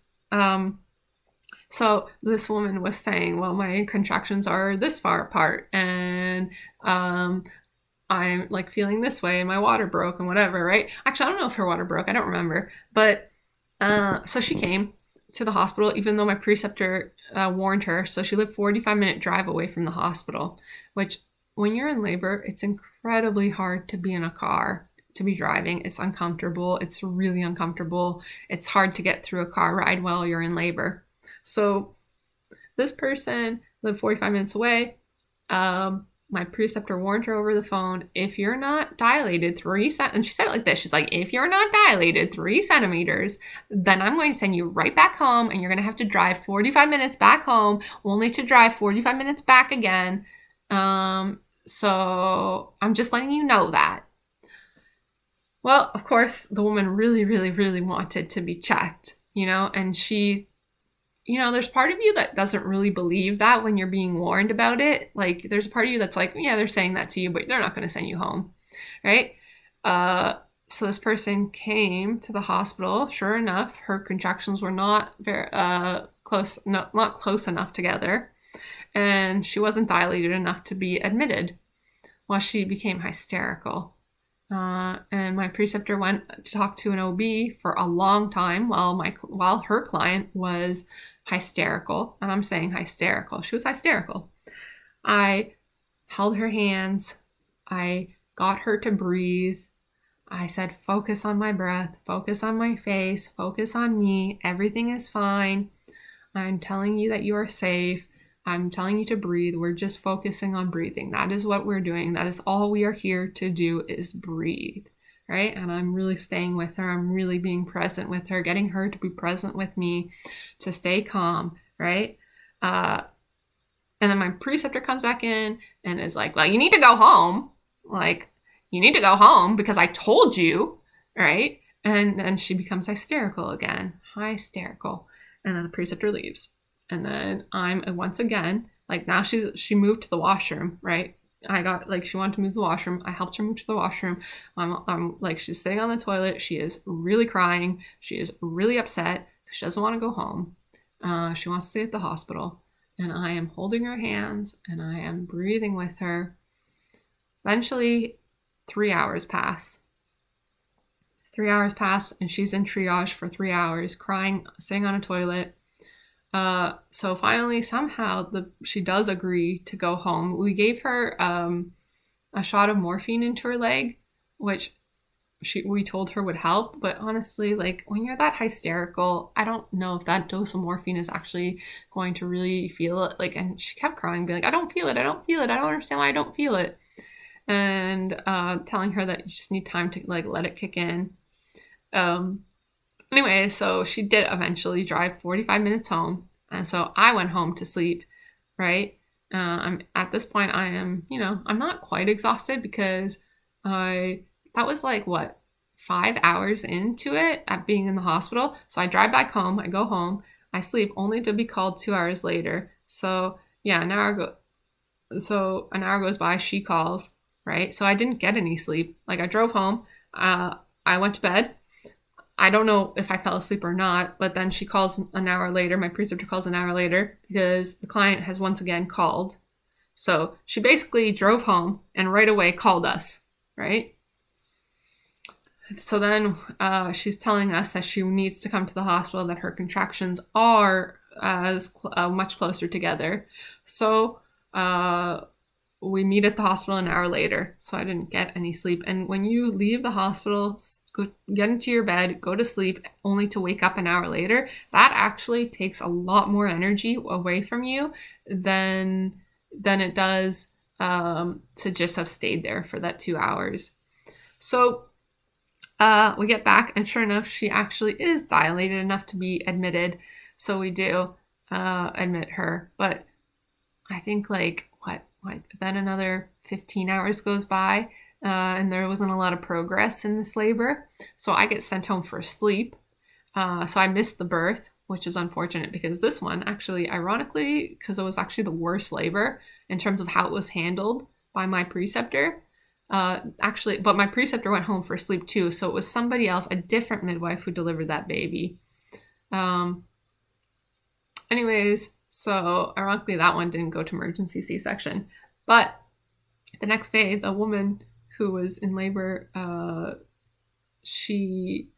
so this woman was saying, well, my contractions are this far apart, and I'm like feeling this way, and my water broke and whatever, right? Actually, I don't know if her water broke. I don't remember. But so she came to the hospital, even though my preceptor warned her. So she lived 45-minute drive away from the hospital, which when you're in labor, it's incredibly hard to be in a car, to be driving. It's uncomfortable. It's really uncomfortable. It's hard to get through a car ride while you're in labor. So this person lived 45 minutes away. My preceptor warned her over the phone, if you're not dilated 3 centimeters, and she said it like this, she's like, if you're not dilated 3 centimeters, then I'm going to send you right back home, and you're going to have to drive 45 minutes back home, only to drive 45 minutes back again. So I'm just letting you know that. Well, of course, the woman really, really, really wanted to be checked, and she, there's part of you that doesn't really believe that when you're being warned about it. Like, there's a part of you that's like, yeah, they're saying that to you, but they're not going to send you home, right? So this person came to the hospital. Sure enough, her contractions were not very close, not close enough together, and she wasn't dilated enough to be admitted. Well, she became hysterical. And my preceptor went to talk to an OB for a long time while her client was hysterical. And I'm saying hysterical. She was hysterical. I held her hands. I got her to breathe. I said, focus on my breath, focus on my face, focus on me. Everything is fine. I'm telling you that you are safe. I'm telling you to breathe. We're just focusing on breathing. That is what we're doing. That is all we are here to do, is breathe, right? And I'm really staying with her. I'm really being present with her, getting her to be present with me, to stay calm, right? And then my preceptor comes back in and is like, well, you need to go home. Like, you need to go home because I told you, right? And then she becomes hysterical again, hysterical. And then the preceptor leaves. And then I'm once again, like, now she moved to the washroom, right? She wanted to move to the washroom. I helped her move to the washroom. I'm like, she's sitting on the toilet. She is really crying. She is really upset. She doesn't want to go home. She wants to stay at the hospital. And I am holding her hands and I am breathing with her. Eventually, 3 hours pass. 3 hours pass and she's in triage for 3 hours, crying, sitting on a toilet. So finally, somehow, she does agree to go home. We gave her a shot of morphine into her leg, which we told her would help. But honestly, like, when you're that hysterical, I don't know if that dose of morphine is actually going to really feel it. Like, and she kept crying, being like, I don't feel it. I don't feel it. I don't understand why I don't feel it. and telling her that you just need time to like let it kick in. Anyway, so she did eventually drive 45 minutes home. And so I went home to sleep, right? I'm at this point, I am, I'm not quite exhausted because that was like what, 5 hours into it at being in the hospital. So I drive back home, I go home, I sleep only to be called 2 hours later. So yeah, an hour goes by, she calls, right? So I didn't get any sleep. Like I drove home, I went to bed. I don't know if I fell asleep or not, but then she calls an hour later. My preceptor calls an hour later because the client has once again called. So she basically drove home and right away called us, right? So then she's telling us that she needs to come to the hospital, that her contractions are much closer together. So we meet at the hospital an hour later, so I didn't get any sleep. And when you leave the hospital, get into your bed, go to sleep, only to wake up an hour later, that actually takes a lot more energy away from you than it does to just have stayed there for that 2 hours. So we get back, and sure enough, she actually is dilated enough to be admitted. So we do admit her, but I think like then another 15 hours goes by, and there wasn't a lot of progress in this labor. So I get sent home for sleep. So I missed the birth, which is unfortunate because this one actually, ironically, because it was actually the worst labor in terms of how it was handled by my preceptor. But my preceptor went home for sleep too. So it was somebody else, a different midwife, who delivered that baby. Anyways, so ironically, that one didn't go to emergency C-section. But the next day, the woman who was in labor, she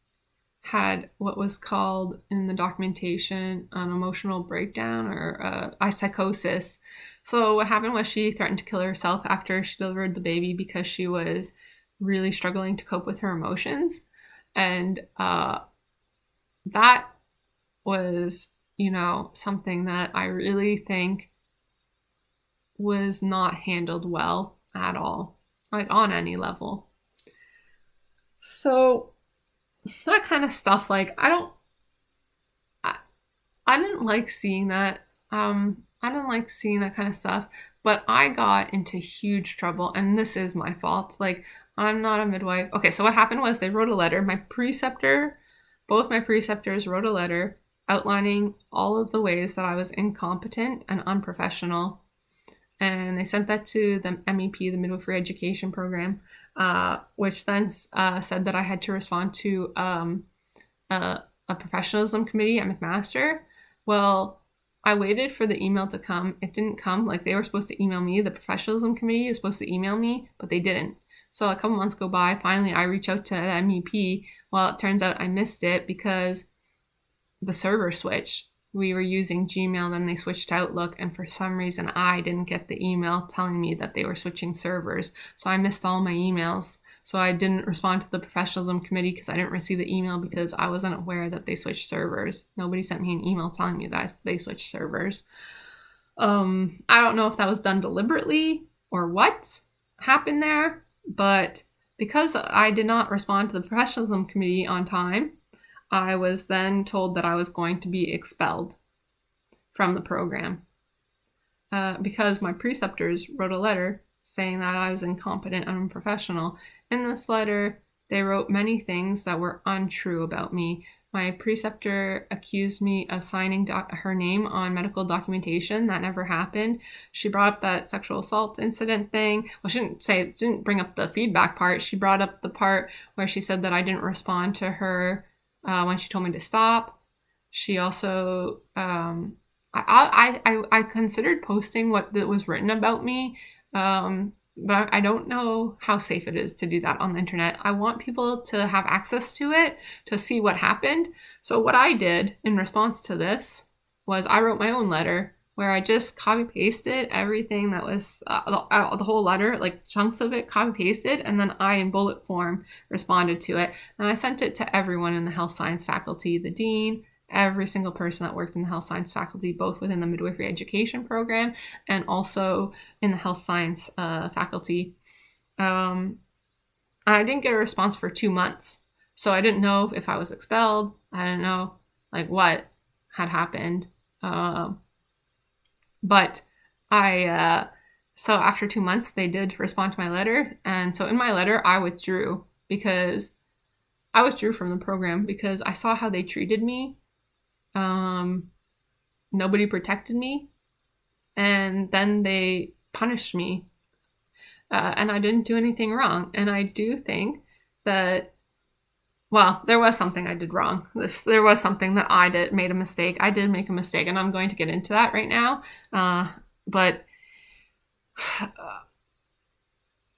had what was called in the documentation an emotional breakdown or a psychosis. So what happened was she threatened to kill herself after she delivered the baby because she was really struggling to cope with her emotions. And that was, something that I really think was not handled well at all, like on any level. So that kind of stuff, like I didn't like seeing that. I didn't like seeing that kind of stuff, but I got into huge trouble, and this is my fault. Like, I'm not a midwife. Okay, so what happened was they wrote a letter. Both my preceptors wrote a letter outlining all of the ways that I was incompetent and unprofessional. And they sent that to the MEP, the Midwifery Education Program, which then said that I had to respond to a professionalism committee at McMaster. Well, I waited for the email to come. It didn't come. Like, they were supposed to email me. The professionalism committee is supposed to email me, but they didn't. So a couple months go by. Finally, I reach out to the MEP. Well, it turns out I missed it because the server switched. We were using Gmail, then they switched to Outlook, and for some reason I didn't get the email telling me that they were switching servers. So I missed all my emails. So I didn't respond to the professionalism committee because I didn't receive the email because I wasn't aware that they switched servers. Nobody sent me an email telling me that they switched servers. I don't know if that was done deliberately or what happened there, but because I did not respond to the professionalism committee on time, I was then told that I was going to be expelled from the program because my preceptors wrote a letter saying that I was incompetent and unprofessional. In this letter, they wrote many things that were untrue about me. My preceptor accused me of signing her name on medical documentation. That never happened. She brought up that sexual assault incident thing. Well, she didn't bring up the feedback part. She brought up the part where she said that I didn't respond to her when she told me to stop. She also, I considered posting what was written about me, but I don't know how safe it is to do that on the internet. I want people to have access to it to see what happened. So what I did in response to this was I wrote my own letter where I just copy pasted everything that was the whole letter, like chunks of it, copy pasted, and then I, in bullet form, responded to it. And I sent it to everyone in the health science faculty, the dean, every single person that worked in the health science faculty, both within the midwifery education program and also in the health science faculty. I didn't get a response for 2 months. So I didn't know if I was expelled. I didn't know like what had happened. But so after 2 months, they did respond to my letter. And so in my letter, I withdrew from the program because I saw how they treated me. Nobody protected me. And then they punished me. And I didn't do anything wrong. And I do think that, well, there was something I did wrong. There was something that made a mistake. I did make a mistake, and I'm going to get into that right now. But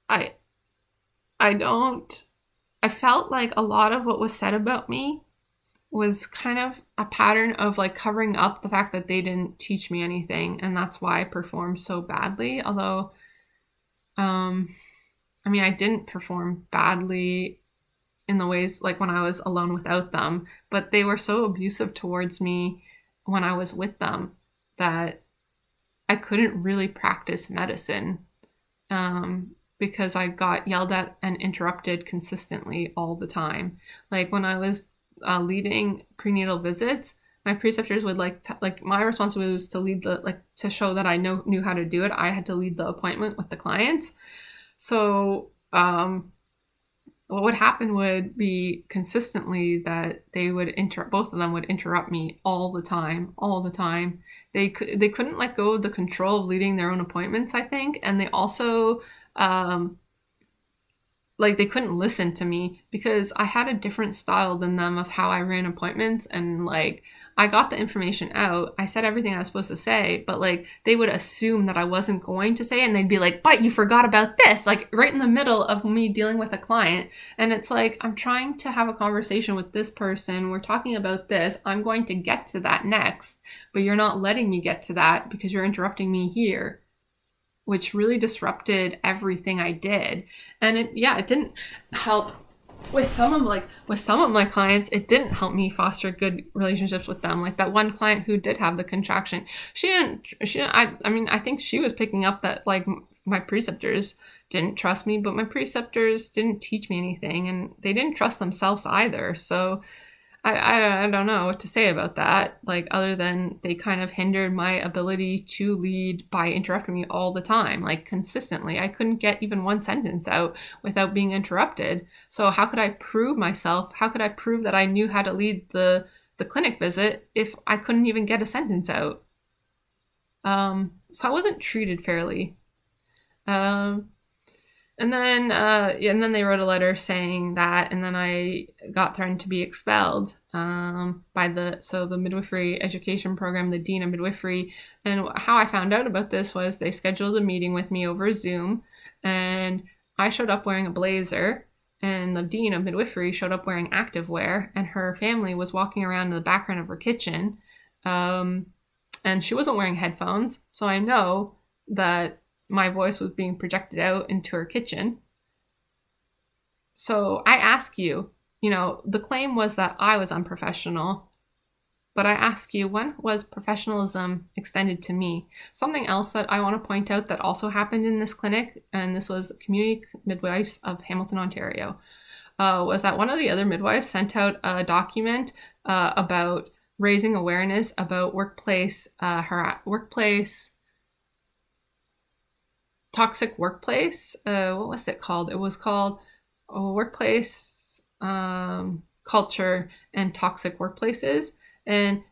I felt like a lot of what was said about me was kind of a pattern of like covering up the fact that they didn't teach me anything, and that's why I performed so badly. Although, I mean, I didn't perform badly in the ways like when I was alone without them, but they were so abusive towards me when I was with them that I couldn't really practice medicine because I got yelled at and interrupted consistently all the time. Like when I was leading prenatal visits, my preceptors would my responsibility was to lead to show that I knew how to do it. I had to lead the appointment with the clients. So what would happen would be consistently that both of them would interrupt me all the time. They couldn't let go of the control of leading their own appointments, I think, and they also they couldn't listen to me because I had a different style than them of how I ran appointments, and I got the information out. I said everything I was supposed to say, but they would assume that I wasn't going to say it, and they'd be like, but you forgot about this, right in the middle of me dealing with a client. And it's like, I'm trying to have a conversation with this person. We're talking about this. I'm going to get to that next, but you're not letting me get to that because you're interrupting me here, which really disrupted everything I did. And it didn't help with some of my clients. It didn't help me foster good relationships with them. Like that one client who did have the contraction, I think she was picking up that my preceptors didn't trust me, but my preceptors didn't teach me anything, and they didn't trust themselves either. So I don't know what to say about that, other than they kind of hindered my ability to lead by interrupting me all the time, consistently. I couldn't get even one sentence out without being interrupted. So how could I prove myself? How could I prove that I knew how to lead the clinic visit if I couldn't even get a sentence out? So I wasn't treated fairly. And then they wrote a letter saying that, and then I got threatened to be expelled by the midwifery education program, the dean of midwifery. And how I found out about this was they scheduled a meeting with me over Zoom, and I showed up wearing a blazer, and the dean of midwifery showed up wearing activewear, and her family was walking around in the background of her kitchen, and she wasn't wearing headphones, so I know that my voice was being projected out into her kitchen. So I ask you, the claim was that I was unprofessional, but I ask you, when was professionalism extended to me? Something else that I want to point out that also happened in this clinic, and this was Community Midwives of Hamilton, Ontario, was that one of the other midwives sent out a document about raising awareness about toxic workplace. What was it called? It was called Workplace Culture and Toxic Workplaces. And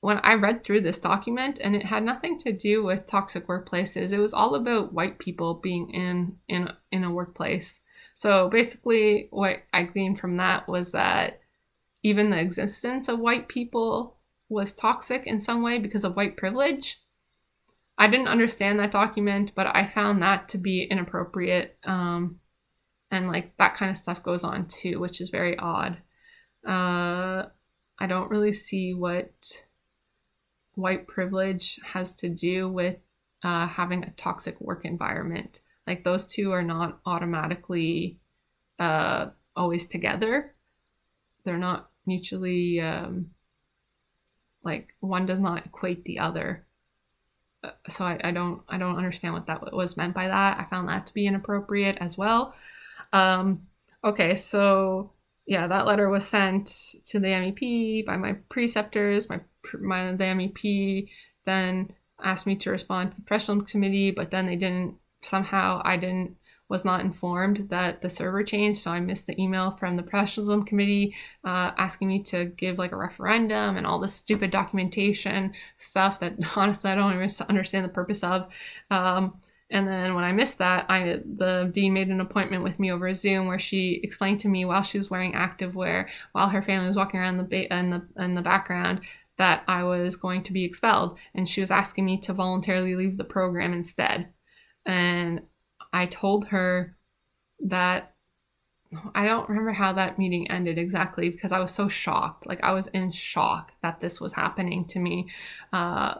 when I read through this document, and it had nothing to do with toxic workplaces, it was all about white people being in a workplace. So basically what I gleaned from that was that even the existence of white people was toxic in some way because of white privilege. I didn't understand that document, but I found that to be inappropriate. And that kind of stuff goes on too, which is very odd. I don't really see what white privilege has to do with having a toxic work environment. Those two are not automatically always together. They're not mutually, one does not equate the other. So I don't understand what that was meant by that. I found that to be inappropriate as well. Okay, so yeah, that letter was sent to the MEP by my preceptors. The MEP then asked me to respond to the professional committee, but then they didn't. Somehow I didn't was not informed that the server changed, so I missed the email from the professionalism committee asking me to give like a referendum and all this stupid documentation stuff that honestly I don't even understand the purpose of. And then when I missed that, the dean made an appointment with me over Zoom where she explained to me while she was wearing activewear, while her family was walking around in the background, that I was going to be expelled, and she was asking me to voluntarily leave the program instead. And I told her that I don't remember how that meeting ended exactly because I was so shocked. Like I was in shock that this was happening to me. I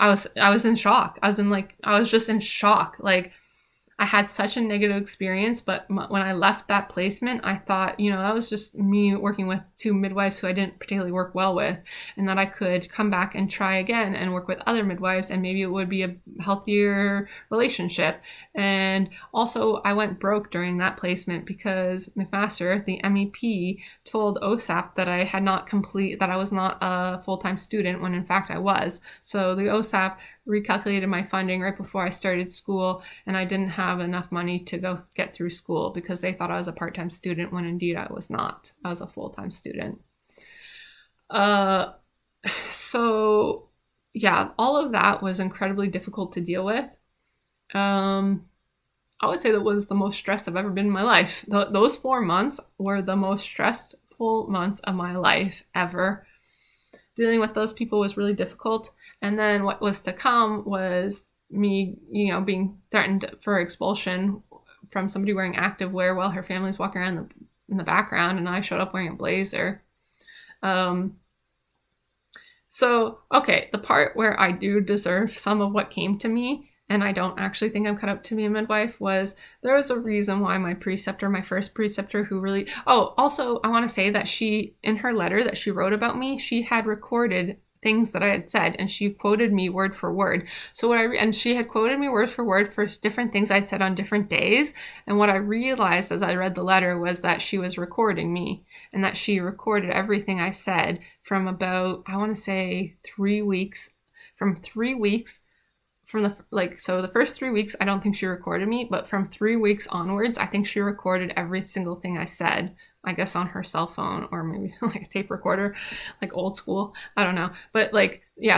was in shock. I was just in shock. Like I had such a negative experience, but when I left that placement, I thought, that was just me working with two midwives who I didn't particularly work well with, and that I could come back and try again and work with other midwives, and maybe it would be a healthier relationship. And also, I went broke during that placement because McMaster, the MEP, told OSAP that that I was not a full-time student when in fact I was. So the OSAP recalculated my funding right before I started school, and I didn't have enough money to go get through school because they thought I was a part-time student when indeed I was not. I was a full-time student. So yeah, all of that was incredibly difficult to deal with. I would say that was the most stressed I've ever been in my life. Those 4 months were the most stressful months of my life ever. Dealing with those people was really difficult. And then what was to come was me, being threatened for expulsion from somebody wearing activewear while her family's walking around in the background, and I showed up wearing a blazer. So, okay, the part where I do deserve some of what came to me, and I don't actually think I'm cut out to be a midwife, was there was a reason why my first preceptor who really... Oh, also, I want to say that in her letter that she wrote about me, she had recorded things that I had said, and she quoted me word for word. So and she had quoted me word for word for different things I'd said on different days. And what I realized as I read the letter was that she was recording me, and that she recorded everything I said from about, I want to say 3 weeks, so the first 3 weeks, I don't think she recorded me, but from 3 weeks onwards, I think she recorded every single thing I said, I guess on her cell phone or maybe like a tape recorder, like old school. I don't know. But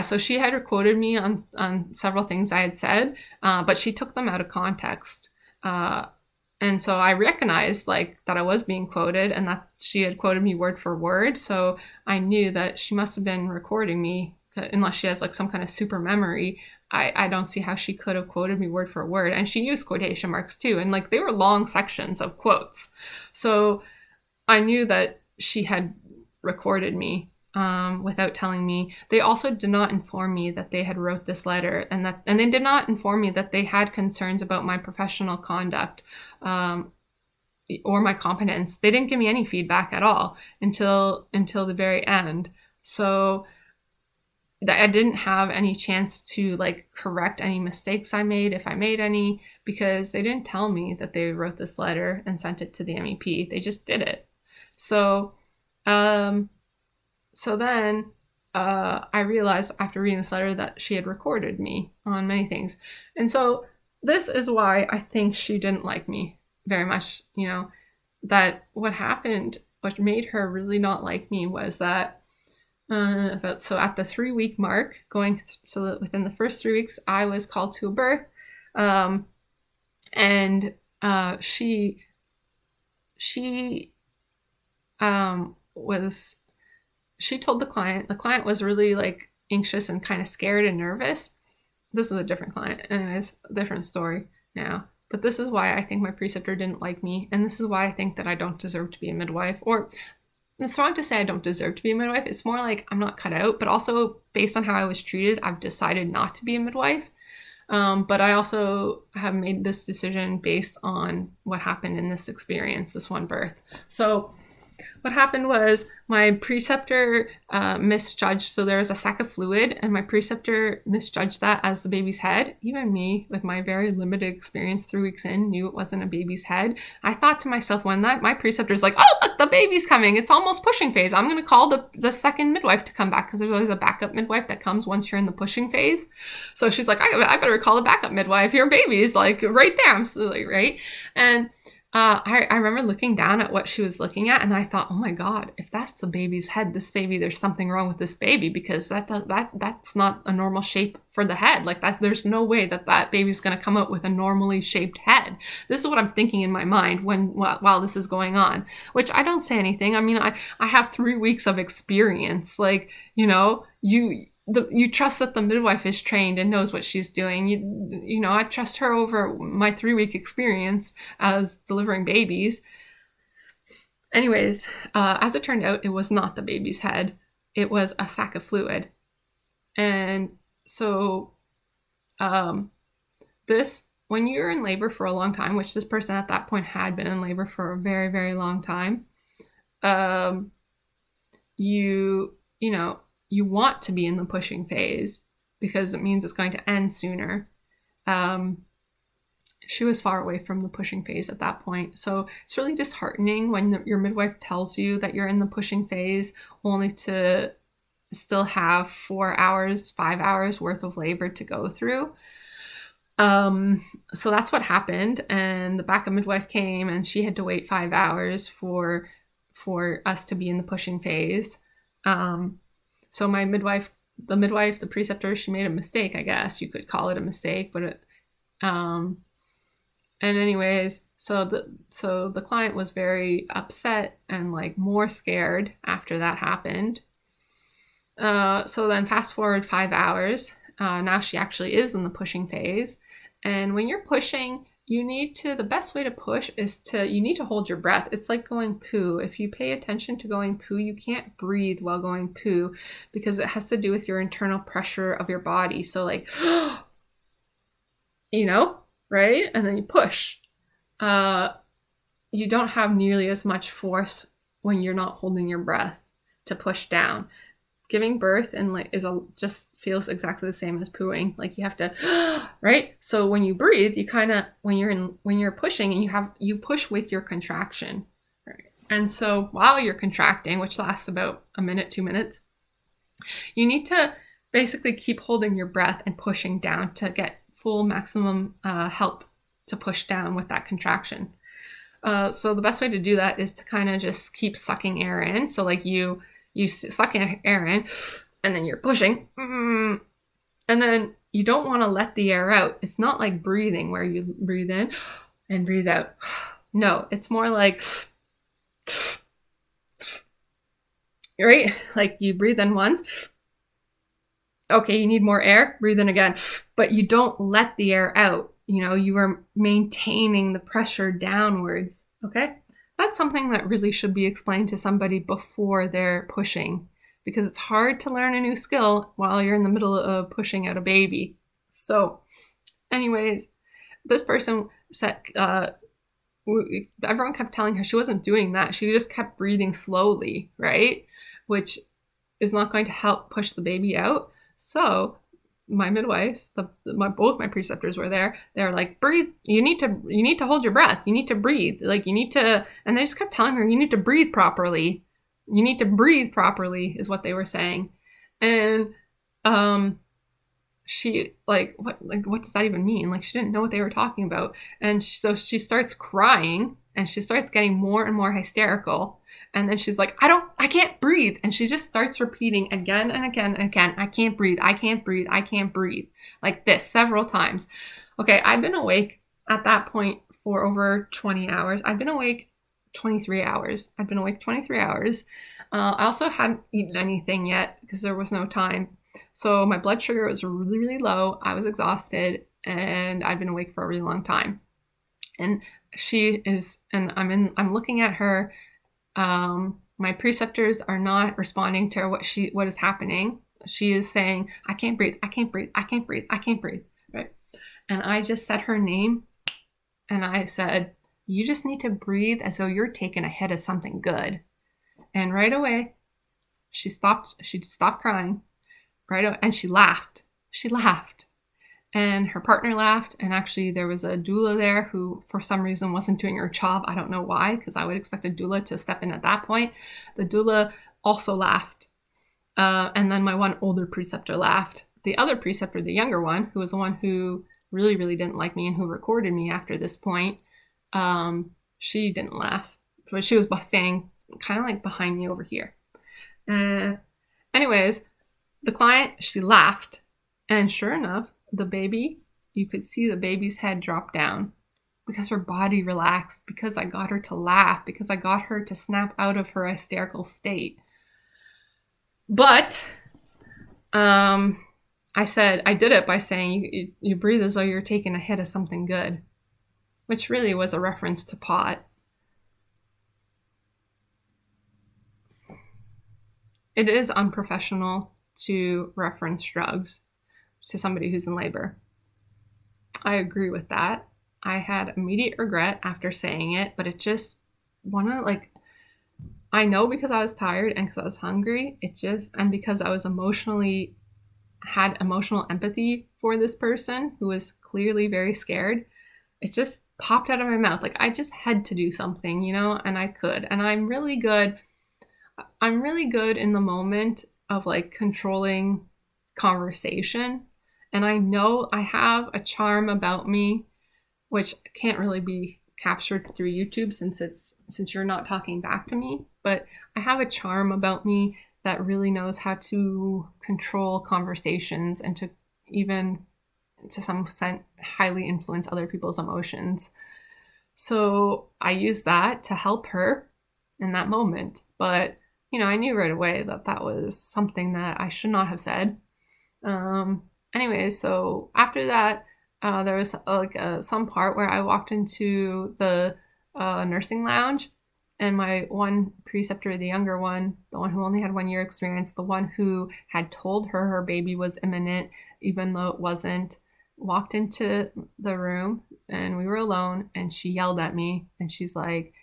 so she had quoted me on several things I had said, but she took them out of context. And so I recognized that I was being quoted and that she had quoted me word for word. So I knew that she must have been recording me, unless she has some kind of super memory. I don't see how she could have quoted me word for word. And she used quotation marks too. And they were long sections of quotes. So I knew that she had recorded me without telling me. They also did not inform me that they had wrote this letter, and they did not inform me that they had concerns about my professional conduct or my competence. They didn't give me any feedback at all until the very end. So I didn't have any chance to correct any mistakes I made, if I made any, because they didn't tell me that they wrote this letter and sent it to the MEP. They just did it. So, then I realized after reading this letter that she had recorded me on many things. And so this is why I think she didn't like me very much, that what happened, what made her really not like me was that so at the 3-week mark, so that within the first 3 weeks, I was called to a birth, and she told the client was really anxious and kind of scared and nervous. This is a different client, anyways, different story now. But this is why I think my preceptor didn't like me, and this is why I think that I don't deserve to be a midwife. Or it's wrong to say I don't deserve to be a midwife. It's more like I'm not cut out, but also based on how I was treated, I've decided not to be a midwife. But I also have made this decision based on what happened in this experience, this one birth. So What happened was my preceptor misjudged. So there was a sac of fluid, and my preceptor misjudged that as the baby's head. Even me, with my very limited experience, 3 weeks in, knew it wasn't a baby's head. I thought to myself one night, my preceptor's like, "Oh, look, the baby's coming. It's almost pushing phase. I'm going to call the second midwife to come back," because there's always a backup midwife that comes once you're in the pushing phase. So she's like, I better call the backup midwife. Your baby's like right there. I'm so, like, right. And I remember looking down at what she was looking at, and I thought, oh my God, if that's the baby's head, this baby, there's something wrong with this baby, because that's not a normal shape for the head. Like, there's no way that baby's going to come out with a normally shaped head. This is what I'm thinking in my mind while this is going on, which I don't say anything. I mean, I have 3 weeks of experience. Like, you trust that the midwife is trained and knows what she's doing. You know, I trust her over my 3-week experience as delivering babies. Anyways, as it turned out, it was not the baby's head. It was a sac of fluid. And so when you're in labor for a long time, which this person at that point had been in labor for a very, very long time, you want to be in the pushing phase because it means it's going to end sooner. She was far away from the pushing phase at that point. So it's really disheartening when your midwife tells you that you're in the pushing phase only to still have 4 hours, 5 hours worth of labor to go through. So that's what happened. And the backup midwife came, and she had to wait 5 hours for us to be in the pushing phase. So my midwife, the preceptor, she made a mistake, I guess you could call it a mistake, but and anyways, so the client was very upset and like more scared after that happened. So then fast forward 5 hours, now she actually is in the pushing phase. And when you're pushing, the best way to push is you need to hold your breath. It's like going poo. If you pay attention to going poo, you can't breathe while going poo because it has to do with your internal pressure of your body. So like, right? And then you push. You don't have nearly as much force when you're not holding your breath to push down. Giving birth and just feels exactly the same as pooing. Like you have to, right? So when you breathe, you kind of when you're pushing, and you push with your contraction, right? And so while you're contracting, which lasts about a minute, 2 minutes, you need to basically keep holding your breath and pushing down to get full maximum help to push down with that contraction. So the best way to do that is to kind of just keep sucking air in. So like you suck air in, and then you're pushing, and then you don't want to let the air out. It's not like breathing where you breathe in and breathe out. No, it's more like, right? Like you breathe in once. Okay, you need more air, breathe in again, but you don't let the air out. You are maintaining the pressure downwards, okay? That's something that really should be explained to somebody before they're pushing, because it's hard to learn a new skill while you're in the middle of pushing out a baby. So anyways, this person said, everyone kept telling her she wasn't doing that. She just kept breathing slowly, right? Which is not going to help push the baby out. So my midwives, both my preceptors were there. They're like, breathe. You need to hold your breath. You need to breathe. Like you need to, and they just kept telling her, you need to breathe properly. You need to breathe properly is what they were saying. And she what does that even mean? Like she didn't know what they were talking about. And so she starts crying, and she starts getting more and more hysterical. And then she's like, I can't breathe. And she just starts repeating again and again and again, I can't breathe, I can't breathe, I can't breathe. Like this several times. Okay, I've been awake at that point for over 20 hours. I've been awake 23 hours. I've been awake 23 hours. I also hadn't eaten anything yet because there was no time. So my blood sugar was really, really low. I was exhausted, and I'd been awake for a really long time. And I'm looking at her. My preceptors are not responding to what is happening. She is saying, I can't breathe, I can't breathe, I can't breathe, I can't breathe, right? And I just said her name, and I said, you just need to breathe as though you're taking a hit of something good. And right away, she stopped crying right away, and she laughed. She laughed. And her partner laughed, and actually there was a doula there who for some reason wasn't doing her job. I don't know why, because I would expect a doula to step in at that point. The doula also laughed. And then my one older preceptor laughed. The other preceptor, the younger one, who was the one who really, really didn't like me and who recorded me after this point, she didn't laugh. But she was standing kind of like behind me over here. Anyways, the client, she laughed. And sure enough, the baby, you could see the baby's head drop down because her body relaxed, because I got her to laugh, because I got her to snap out of her hysterical state. But I did it by saying you breathe as though you're taking a hit of something good, which really was a reference to pot. It is unprofessional to reference drugs to somebody who's in labor. I agree with that. I had immediate regret after saying it, but it just I know because I was tired and because I was hungry, and because I was had emotional empathy for this person who was clearly very scared, it just popped out of my mouth. Like I just had to do something, and I could. And I'm really good in the moment of like controlling conversation. And I know I have a charm about me, which can't really be captured through YouTube since you're not talking back to me, but I have a charm about me that really knows how to control conversations and to even to some extent highly influence other people's emotions. So I used that to help her in that moment. But, I knew right away that that was something that I should not have said. Anyway, so after that, there was some part where I walked into the nursing lounge, and my one preceptor, the younger one, the one who only had 1 year experience, the one who had told her baby was imminent, even though it wasn't, walked into the room and we were alone, and she yelled at me and she's like,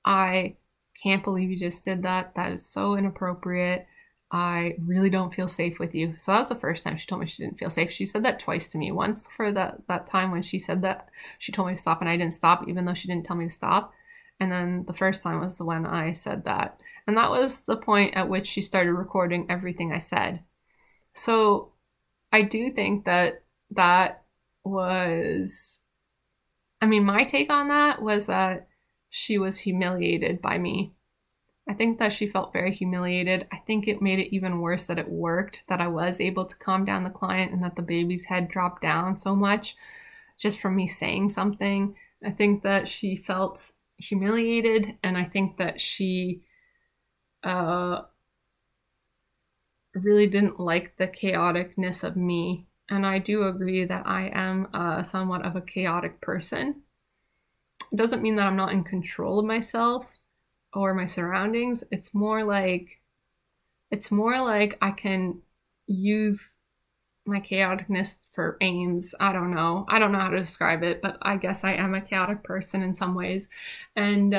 I can't believe you just did that. That is so inappropriate. I really don't feel safe with you. So that was the first time she told me she didn't feel safe. She said that twice to me. Once for that time when she said that, she told me to stop and I didn't stop, even though she didn't tell me to stop. And then the first time was when I said that. And that was the point at which she started recording everything I said. So I do think that was, my take on that was that she was humiliated by me. I think that she felt very humiliated. I think it made it even worse that it worked, that I was able to calm down the client and that the baby's head dropped down so much just from me saying something. I think that she felt humiliated, and I think that she really didn't like the chaoticness of me. And I do agree that I am somewhat of a chaotic person. It doesn't mean that I'm not in control of myself or my surroundings. It's more like I can use my chaoticness for aims. I don't know how to describe it, but I guess I am a chaotic person in some ways. And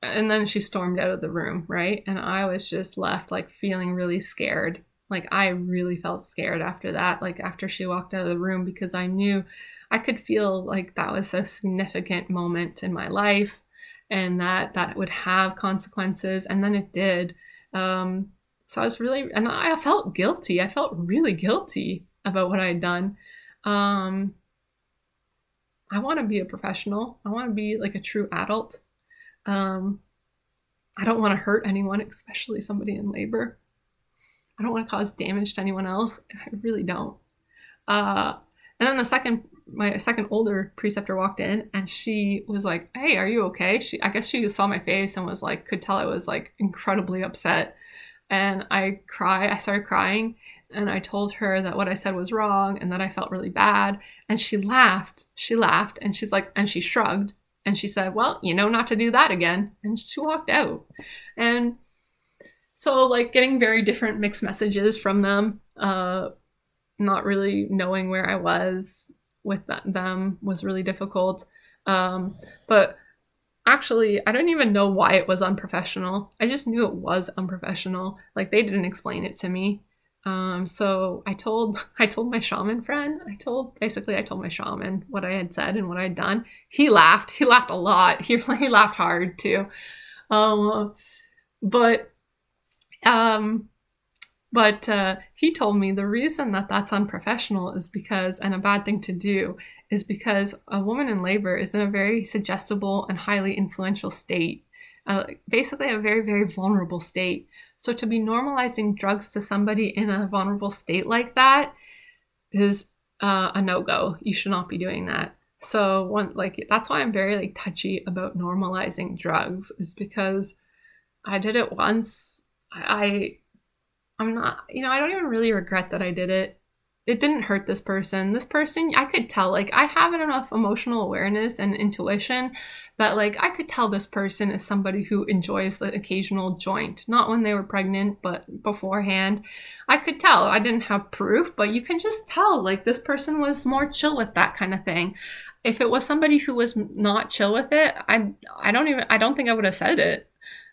and then she stormed out of the room, right? And I was just left like feeling really scared. Like I really felt scared after that, like after she walked out of the room, because I knew I could feel like that was a significant moment in my life and that it would have consequences. And then it did. So I felt guilty. I felt really guilty about what I had done. I want to be a professional. I want to be like a true adult. I don't want to hurt anyone, especially somebody in labor. I don't want to cause damage to anyone else. I really don't. And then my second older preceptor walked in and she was like, hey, are you okay? I guess she saw my face and was like, could tell I was like incredibly upset. And I started crying, and I told her that what I said was wrong and that I felt really bad. And she laughed, and she's like, and she shrugged and she said, well, not to do that again. And she walked out. And so like getting very different mixed messages from them, not really knowing where I was with them was really difficult. But Actually, I don't even know why it was unprofessional. I just knew it was unprofessional. Like they didn't explain it to me. So I told my shaman friend. I told my shaman what I had said and what I had done. He laughed. He laughed a lot. He laughed hard too. Um, but um, he told me the reason that that's unprofessional is because, and a bad thing to do, is because a woman in labor is in a very suggestible and highly influential state, basically a very, very vulnerable state. So to be normalizing drugs to somebody in a vulnerable state like that is a no-go. You should not be doing that. So that's why I'm very like touchy about normalizing drugs, is because I did it once. I'm not, I don't even really regret that I did it. It didn't hurt this person. This person, I could tell, like, I have enough emotional awareness and intuition that, like, I could tell this person is somebody who enjoys the occasional joint. Not when they were pregnant, but beforehand. I could tell. I didn't have proof, but you can just tell, like, this person was more chill with that kind of thing. If it was somebody who was not chill with it, I don't think I would have said it.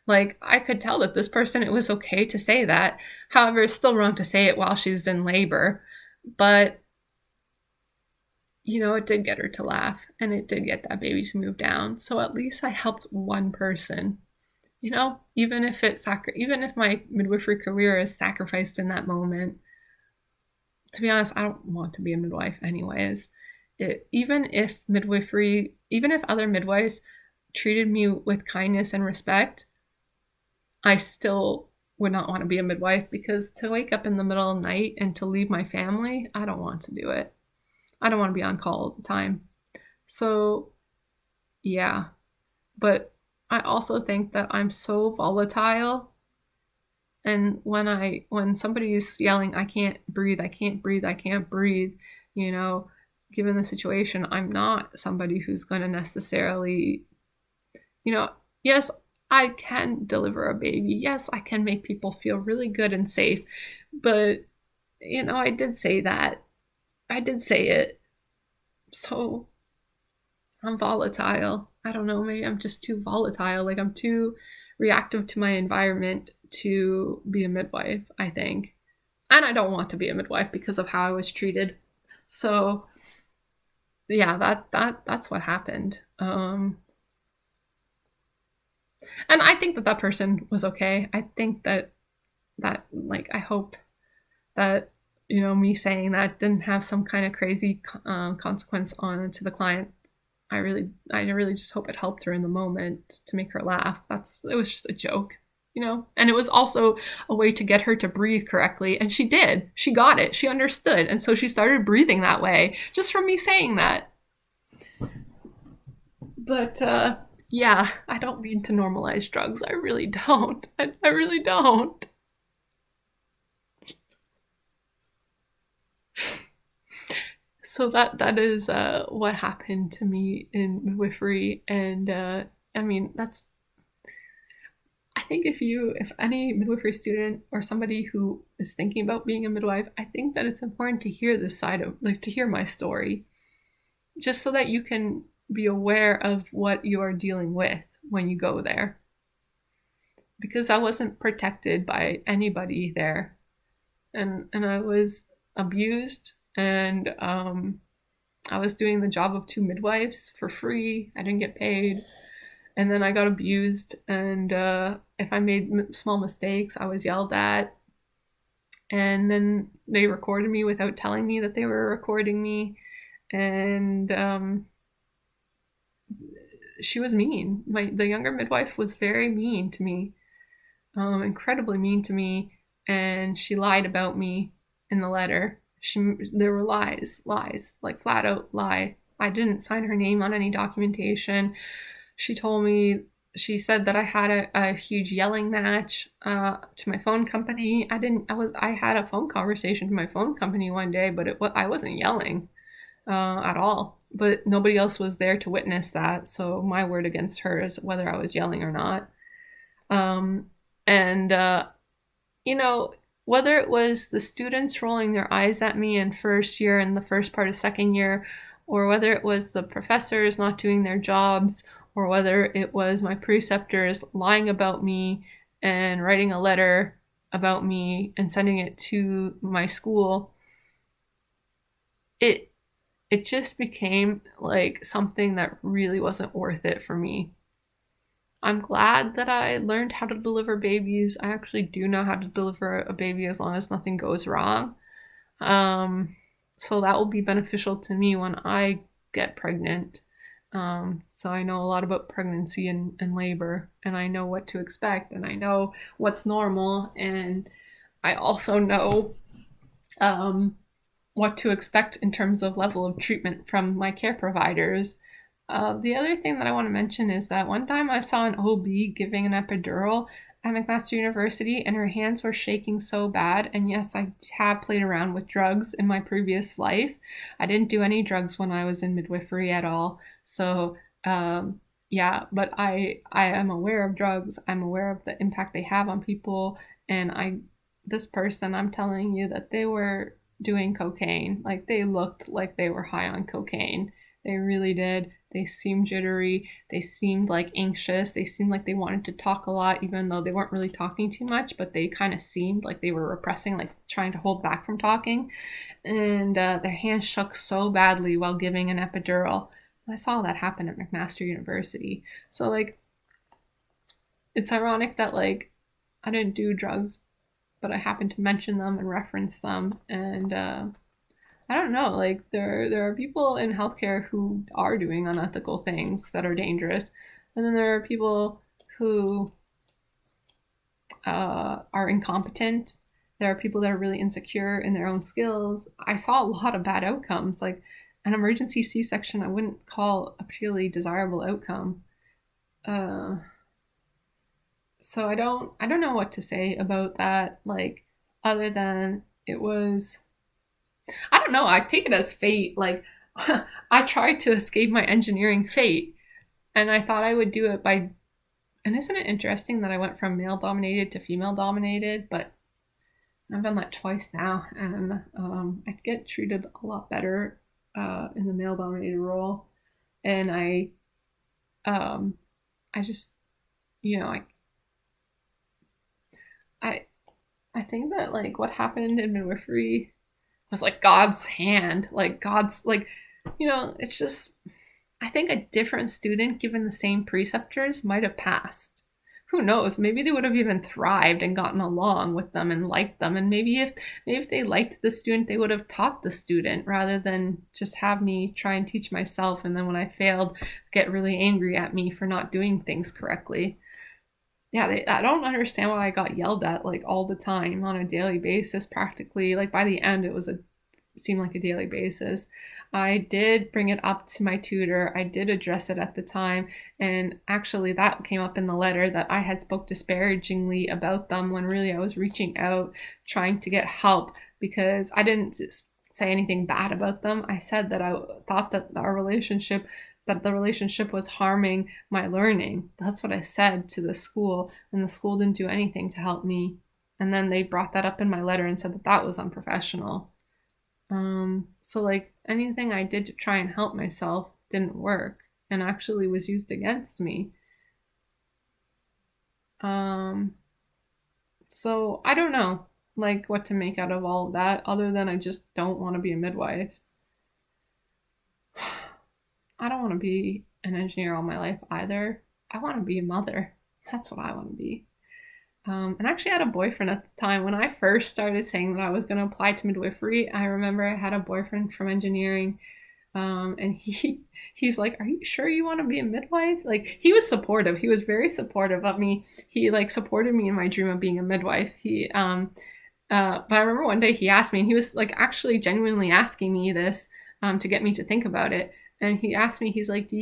Like, I could tell that this person, it was okay to say that. However, it's still wrong to say it while she's in labor. But, it did get her to laugh, and it did get that baby to move down. So at least I helped one person. Even if my midwifery career is sacrificed in that moment. To be honest, I don't want to be a midwife anyways. Even if other midwives treated me with kindness and respect, I still would not want to be a midwife, because to wake up in the middle of the night and to leave my family, I don't want to do it. I don't want to be on call all the time. So, yeah. But I also think that I'm so volatile. And when somebody is yelling, I can't breathe, I can't breathe, I can't breathe, given the situation, I'm not somebody who's going to necessarily, yes, I can deliver a baby. Yes, I can make people feel really good and safe. But, I did say that. I did say it. So I'm volatile. I don't know, maybe I'm just too volatile. Like, I'm too reactive to my environment to be a midwife, I think. And I don't want to be a midwife because of how I was treated. So yeah, that's what happened. And I think that person was okay. I think that like, I hope that, me saying that didn't have some kind of crazy consequence on to the client. I really just hope it helped her in the moment to make her laugh. It was just a joke, and it was also a way to get her to breathe correctly. And she did. She got it. She understood. And so she started breathing that way just from me saying that. But, yeah, I don't mean to normalize drugs. I really don't. I really don't. So that is what happened to me in midwifery. And I mean, I think if any midwifery student or somebody who is thinking about being a midwife, I think that it's important to hear this side of, like, to hear my story, just so that you can be aware of what you are dealing with when you go there. Because I wasn't protected by anybody there, and I was abused, and I was doing the job of 2 midwives for free. I didn't get paid, and then I got abused, and if I made small mistakes, I was yelled at, and then they recorded me without telling me that they were recording me, and she was mean. The younger midwife was very mean to me, incredibly mean to me, and she lied about me in the letter. There were lies, like flat out lie. I didn't sign her name on any documentation. She said that I had a huge yelling match to my phone company. I had a phone conversation to my phone company one day, but I wasn't yelling at all. But nobody else was there to witness that, so my word against hers, whether I was yelling or not. Whether it was the students rolling their eyes at me in first year and the first part of second year, or whether it was the professors not doing their jobs, or whether it was my preceptors lying about me and writing a letter about me and sending it to my school, it it just became like something that really wasn't worth it for me. I'm glad that I learned how to deliver babies. I actually do know how to deliver a baby as long as nothing goes wrong. Um, so that will be beneficial to me when I get pregnant. So I know a lot about pregnancy and labor, and I know what to expect, and I know what's normal, and I also know um, what to expect in terms of level of treatment from my care providers. The other thing that I want to mention is that one time I saw an OB giving an epidural at McMaster University, and her hands were shaking so bad. And yes, I have played around with drugs in my previous life. I didn't do any drugs when I was in midwifery at all. So, yeah, but I am aware of drugs. I'm aware of the impact they have on people. And this person, I'm telling you that they were doing cocaine. Like they looked like they were high on cocaine. They really did. They seemed jittery. They seemed like anxious. They seemed like they wanted to talk a lot, even though they weren't really talking too much, but they kind of seemed like they were repressing, like trying to hold back from talking. And their hands shook so badly while giving an epidural. I saw that happen at McMaster University. So, like, it's ironic that, like, I didn't do drugs, but I happened to mention them and reference them. And I don't know, like there are people in healthcare who are doing unethical things that are dangerous, and then there are people who are incompetent. There are people that are really insecure in their own skills. I saw a lot of bad outcomes, like an emergency C-section. I wouldn't call a purely desirable outcome. Uh, so I don't know what to say about that. Like other than it was I don't know. I take it as fate. Like, I tried to escape my engineering fate, and I thought I would do it by. And isn't it interesting that I went from male dominated to female dominated? But I've done that twice now, and I get treated a lot better in the male dominated role. And um, I just, you know, I, I think that like what happened in midwifery was like God's hand, like God's like, it's just I think a different student given the same preceptors might have passed. Who knows? Maybe they would have even thrived and gotten along with them and liked them. And maybe if they liked the student, they would have taught the student rather than just have me try and teach myself. And then when I failed, get really angry at me for not doing things correctly. Yeah, I don't understand why I got yelled at like all the time on a daily basis, practically. Like by the end, it was a seemed like a daily basis. I did bring it up to my tutor. I did address it at the time, and actually that came up in the letter that I had spoke disparagingly about them when really I was reaching out trying to get help because I didn't say anything bad about them. I said that I thought that the relationship was harming my learning. That's what I said to the school, and the school didn't do anything to help me. And then they brought that up in my letter and said that that was unprofessional. So like anything I did to try and help myself didn't work and actually was used against me. So I don't know like what to make out of all of that other than I just don't want to be a midwife. I don't want to be an engineer all my life either. I want to be a mother. That's what I want to be. And I actually had a boyfriend at the time. When I first started saying that I was going to apply to midwifery, I remember I had a boyfriend from engineering. And he's like, "Are you sure you want to be a midwife?" Like he was supportive. He was very supportive of me. He like supported me in my dream of being a midwife. But I remember one day he asked me, and he was like actually genuinely asking me this to get me to think about it. And he asked me, he's like,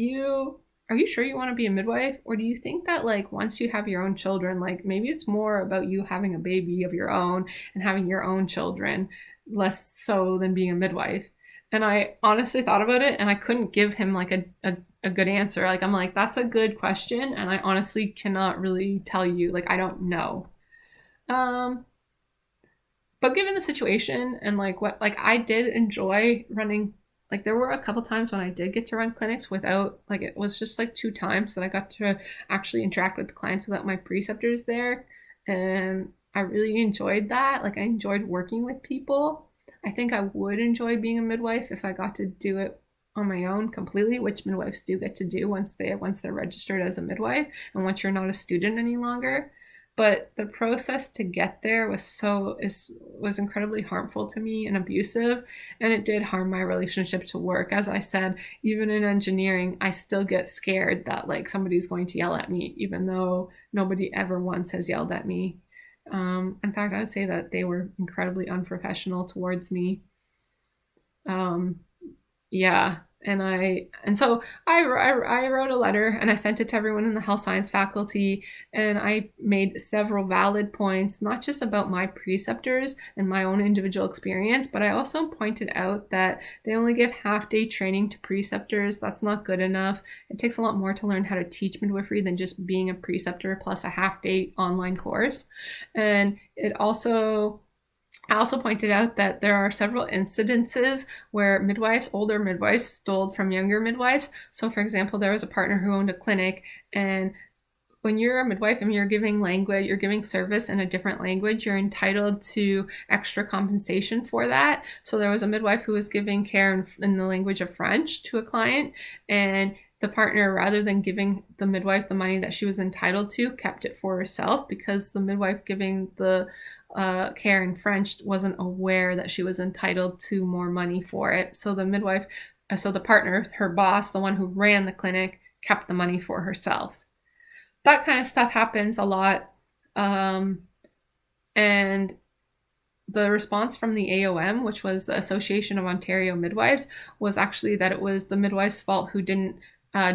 are you sure you want to be a midwife? Or do you think that like once you have your own children, like maybe it's more about you having a baby of your own and having your own children, less so than being a midwife? And I honestly thought about it and I couldn't give him like a good answer. Like I'm like, that's a good question. And I honestly cannot really tell you, like I don't know. But given the situation and like what like I did enjoy running like there were a couple times when I did get to run clinics without, like it was just like 2 times that I got to actually interact with the clients without my preceptors there. And I really enjoyed that. Like I enjoyed working with people. I think I would enjoy being a midwife if I got to do it on my own completely, which midwives do get to do once they're registered as a midwife and once you're not a student any longer. But the process to get there was incredibly harmful to me and abusive, and it did harm my relationship to work. As I said, even in engineering, I still get scared that like somebody's going to yell at me, even though nobody ever once has yelled at me. In fact, I would say that they were incredibly unprofessional towards me. Um, yeah. And so I wrote a letter and I sent it to everyone in the health science faculty, and I made several valid points, not just about my preceptors and my own individual experience, but I also pointed out that they only give half-day training to preceptors. That's not good enough. It takes a lot more to learn how to teach midwifery than just being a preceptor plus a half-day online course. And I also pointed out that there are several incidences where older midwives, stole from younger midwives. So, for example, there was a partner who owned a clinic, and when you're a midwife and you're giving service in a different language, you're entitled to extra compensation for that. So there was a midwife who was giving care in the language of French to a client, and the partner, rather than giving the midwife the money that she was entitled to, kept it for herself because the midwife giving the care in French wasn't aware that she was entitled to more money for it. So the partner, her boss, the one who ran the clinic, kept the money for herself. That kind of stuff happens a lot. And the response from the AOM, which was the Association of Ontario Midwives, was actually that it was the midwife's fault who didn't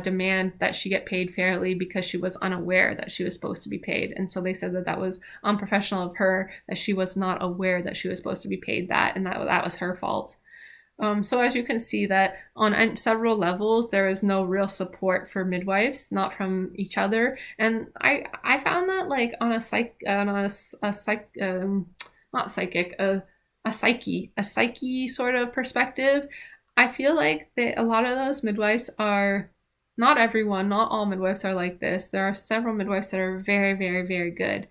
demand that she get paid fairly because she was unaware that she was supposed to be paid. And so they said that that was unprofessional of her, that she was not aware that she was supposed to be paid that, and that was her fault. So as you can see that on several levels, there is no real support for midwives, not from each other. And I found that like on a psyche sort of perspective, I feel like a lot of those midwives are, not everyone, not all midwives are like this. There are several midwives that are very, very, very good,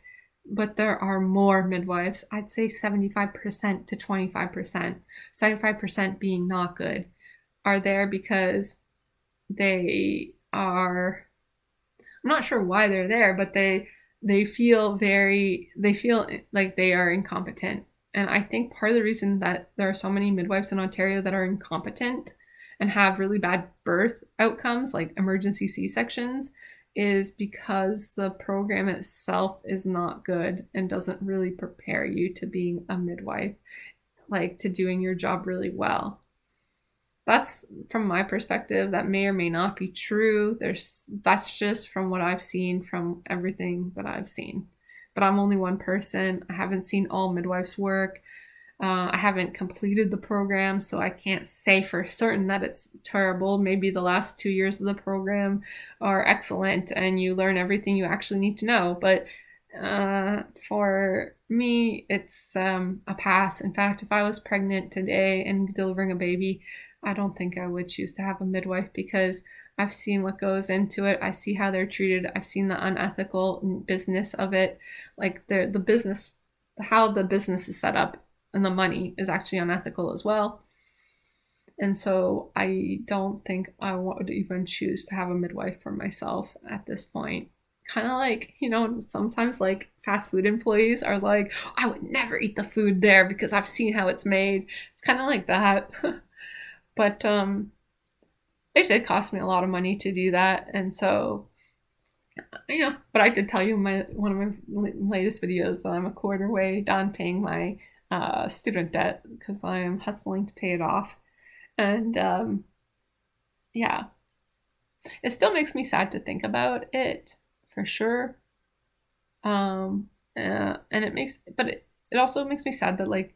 but there are more midwives, I'd say 75% to 25%, 75% being not good, are there because I'm not sure why they're there, but they feel like they are incompetent. And I think part of the reason that there are so many midwives in Ontario that are incompetent and have really bad birth outcomes, like emergency C-sections, is because the program itself is not good and doesn't really prepare you to being a midwife, like to doing your job really well. That's from my perspective. That may or may not be true. That's just from what I've seen from everything that I've seen. But I'm only one person. I haven't seen all midwives work. I haven't completed the program, so I can't say for certain that it's terrible. Maybe the last 2 years of the program are excellent and you learn everything you actually need to know. But for me, it's a pass. In fact, if I was pregnant today and delivering a baby, I don't think I would choose to have a midwife because I've seen what goes into it. I see how they're treated. I've seen the unethical business of it, like the business, how the business is set up, and the money is actually unethical as well. And so I don't think I would even choose to have a midwife for myself at this point. Kind of like, sometimes like fast food employees are like, I would never eat the food there because I've seen how it's made. It's kind of like that. But it did cost me a lot of money to do that. And so, but I did tell you in one of my latest videos that I'm a quarter way done paying my student debt because I am hustling to pay it off. And yeah, it still makes me sad to think about it for sure. And it also makes me sad that like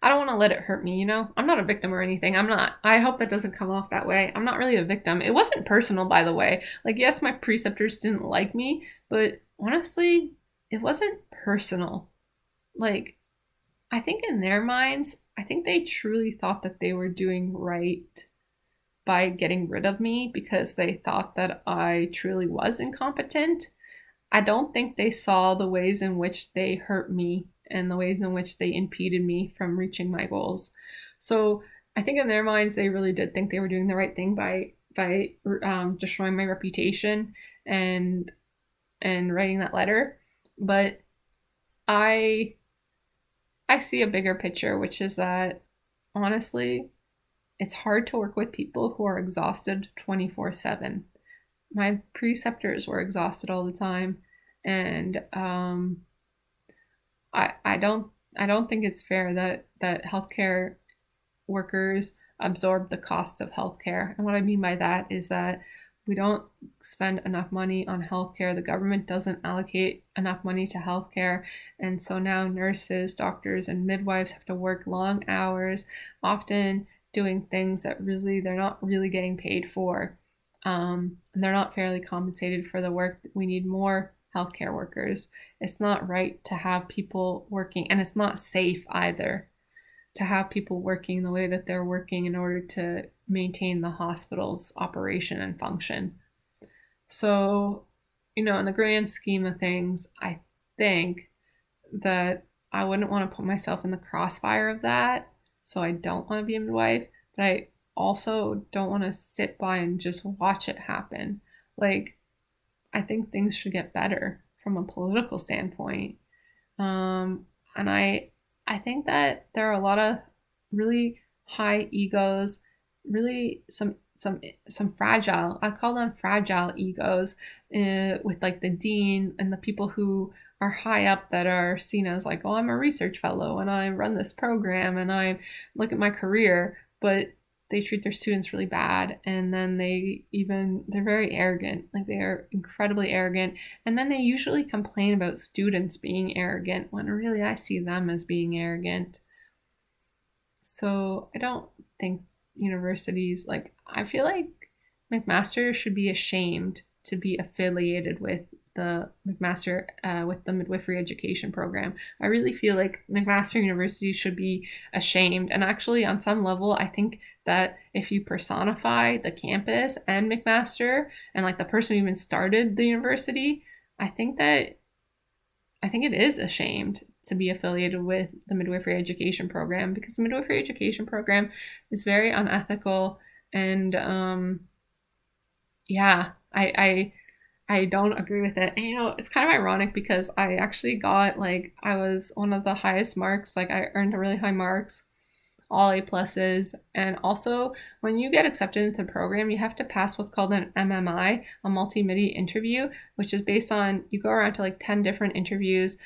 I don't want to let it hurt me, I'm not a victim or anything. I'm not. I hope that doesn't come off that way. I'm not really a victim. It wasn't personal, by the way. Like, yes, my preceptors didn't like me, but honestly, it wasn't personal. Like, I think in their minds, I think they truly thought that they were doing right. by getting rid of me because they thought that I truly was incompetent. I don't think they saw the ways in which they hurt me and the ways in which they impeded me from reaching my goals. So I think in their minds, they really did think they were doing the right thing by destroying my reputation and writing that letter. But I I see a bigger picture, which is that honestly, it's hard to work with people who are exhausted 24/7. My preceptors were exhausted all the time, and I don't think it's fair that healthcare workers absorb the cost of healthcare. And what I mean by that is that we don't spend enough money on healthcare. The government doesn't allocate enough money to healthcare. And so now nurses, doctors, and midwives have to work long hours, often doing things that really they're not really getting paid for. And they're not fairly compensated for the work. We need more healthcare workers. It's not right to have people working, and it's not safe either to have people working the way that they're working in order to maintain the hospital's operation and function. So, in the grand scheme of things, I think that I wouldn't want to put myself in the crossfire of that. So I don't want to be a midwife, but I also don't want to sit by and just watch it happen. Like, I think things should get better from a political standpoint. And I think that there are a lot of really high egos, really some fragile, I call them fragile egos, with like the dean and the people who are high up that are seen as like, oh, I'm a research fellow and I run this program and I look at my career, but they treat their students really bad, and then they're very arrogant. Like, they are incredibly arrogant, and then they usually complain about students being arrogant when really I see them as being arrogant. So I don't think universities, like, I feel like McMaster should be ashamed to be affiliated with the with the midwifery education program. I really feel like McMaster University should be ashamed. And actually, on some level, I think that if you personify the campus and McMaster and like the person who even started the university, I think it is ashamed to be affiliated with the midwifery education program, because the midwifery education program is very unethical. And yeah, I don't agree with it. And it's kind of ironic because I actually got, like, I was one of the highest marks. Like, I earned really high marks, all A pluses. And also, when you get accepted into the program, you have to pass what's called an MMI, a multi-MIDI interview, which is based on, you go around to like 10 different interviews,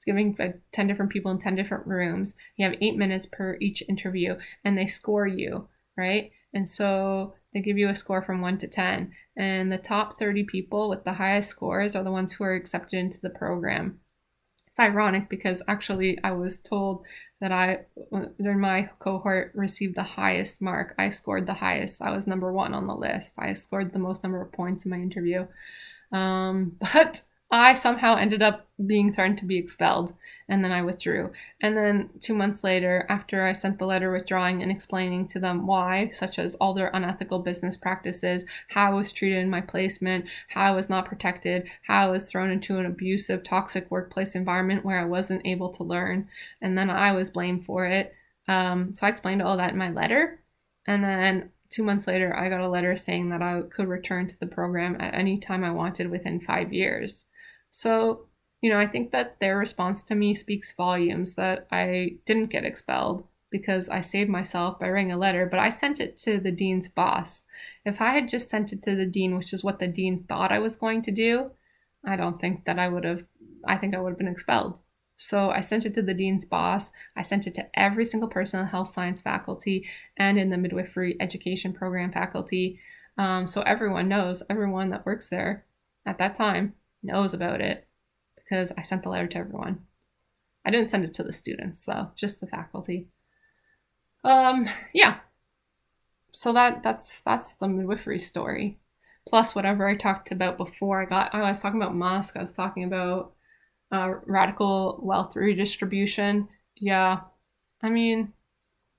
giving 10 different people in 10 different rooms. You have 8 minutes per each interview, and they score you, right? And so they give you a score from 1 to 10. And the top 30 people with the highest scores are the ones who are accepted into the program. It's ironic because actually I was told that during my cohort, received the highest mark. I scored the highest. I was number 1 on the list. I scored the most number of points in my interview. But I somehow ended up being threatened to be expelled, and then I withdrew. And then 2 months later, after I sent the letter withdrawing and explaining to them why, such as all their unethical business practices, how I was treated in my placement, how I was not protected, how I was thrown into an abusive, toxic workplace environment where I wasn't able to learn, and then I was blamed for it. So I explained all that in my letter, and then 2 months later, I got a letter saying that I could return to the program at any time I wanted within 5 years. So, I think that their response to me speaks volumes, that I didn't get expelled because I saved myself by writing a letter, but I sent it to the dean's boss. If I had just sent it to the dean, which is what the dean thought I was going to do, I don't think that I think I would have been expelled. So I sent it to the dean's boss. I sent it to every single person in the health science faculty and in the midwifery education program faculty. So everyone that works there at that time knows about it because I sent the letter to everyone. I didn't send it to the students, though, just the faculty. Yeah. So that's the midwifery story. Plus whatever I talked about before. I was talking about Musk. I was talking about radical wealth redistribution. Yeah. I mean,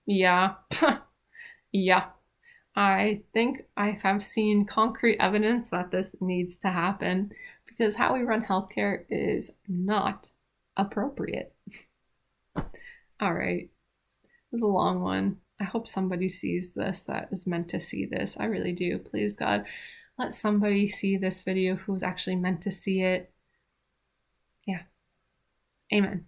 yeah. Yeah. I think I have seen concrete evidence that this needs to happen because how we run healthcare is not appropriate. All right, this is a long one. I hope somebody sees this that is meant to see this. I really do. Please, God, let somebody see this video who's actually meant to see it. Yeah. Amen.